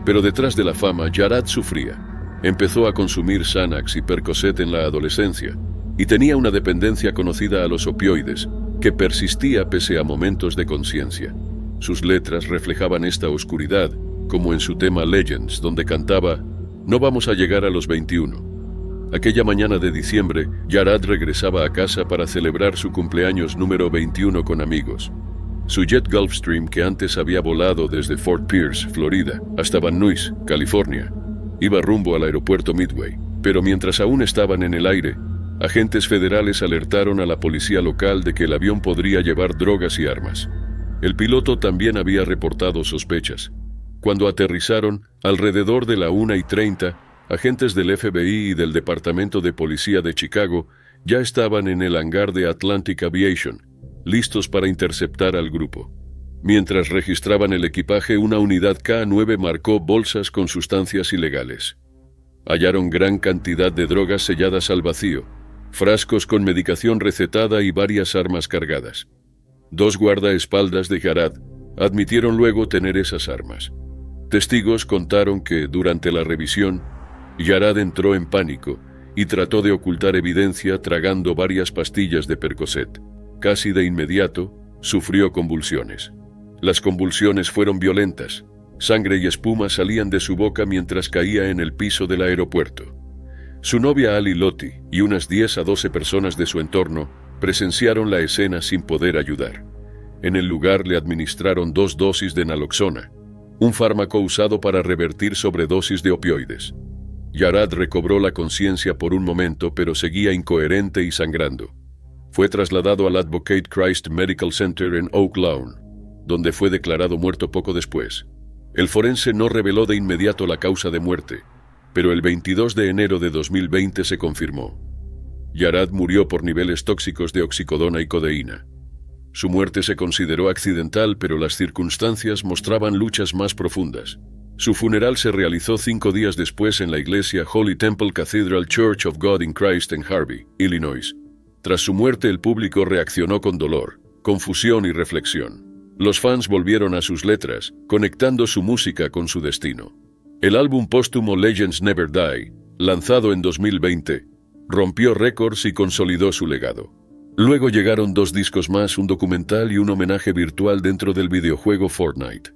pero detrás de la fama, Jarad sufría. Empezó a consumir Xanax y Percocet en la adolescencia y tenía una dependencia conocida a los opioides que persistía pese a momentos de conciencia. Sus letras reflejaban esta oscuridad, como en su tema Legends, donde cantaba: "No vamos a llegar a los 21". Aquella mañana de diciembre, Jarad regresaba a casa para celebrar su cumpleaños número 21 con amigos. Su jet Gulfstream, que antes había volado desde Fort Pierce, Florida, hasta Van Nuys, California, iba rumbo al aeropuerto Midway. Pero mientras aún estaban en el aire, agentes federales alertaron a la policía local de que el avión podría llevar drogas y armas. El piloto también había reportado sospechas. Cuando aterrizaron, alrededor de la 1:30, agentes del FBI y del Departamento de Policía de Chicago ya estaban en el hangar de Atlantic Aviation, listos para interceptar al grupo. Mientras registraban el equipaje, una unidad K-9 marcó bolsas con sustancias ilegales. Hallaron gran cantidad de drogas selladas al vacío, frascos con medicación recetada y varias armas cargadas. 2 guardaespaldas de Jarad admitieron luego tener esas armas. Testigos contaron que, durante la revisión, Jarad entró en pánico y trató de ocultar evidencia tragando varias pastillas de Percocet. Casi de inmediato, sufrió convulsiones. Las convulsiones fueron violentas. Sangre y espuma salían de su boca mientras caía en el piso del aeropuerto. Su novia Ali Lotti y unas 10 a 12 personas de su entorno presenciaron la escena sin poder ayudar. En el lugar le administraron 2 dosis de naloxona, un fármaco usado para revertir sobredosis de opioides. Jarad recobró la conciencia por un momento, pero seguía incoherente y sangrando. Fue trasladado al Advocate Christ Medical Center en Oak Lawn, donde fue declarado muerto poco después. El forense no reveló de inmediato la causa de muerte, pero el 22 de enero de 2020 se confirmó. Yarad murió por niveles tóxicos de oxicodona y codeína. Su muerte se consideró accidental, pero las circunstancias mostraban luchas más profundas. Su funeral se realizó 5 días después en la iglesia Holy Temple Cathedral Church of God in Christ en Harvey, Illinois. Tras su muerte, el público reaccionó con dolor, confusión y reflexión. Los fans volvieron a sus letras, conectando su música con su destino. El álbum póstumo Legends Never Die, lanzado en 2020, rompió récords y consolidó su legado. Luego llegaron 2 discos más, un documental y un homenaje virtual dentro del videojuego Fortnite.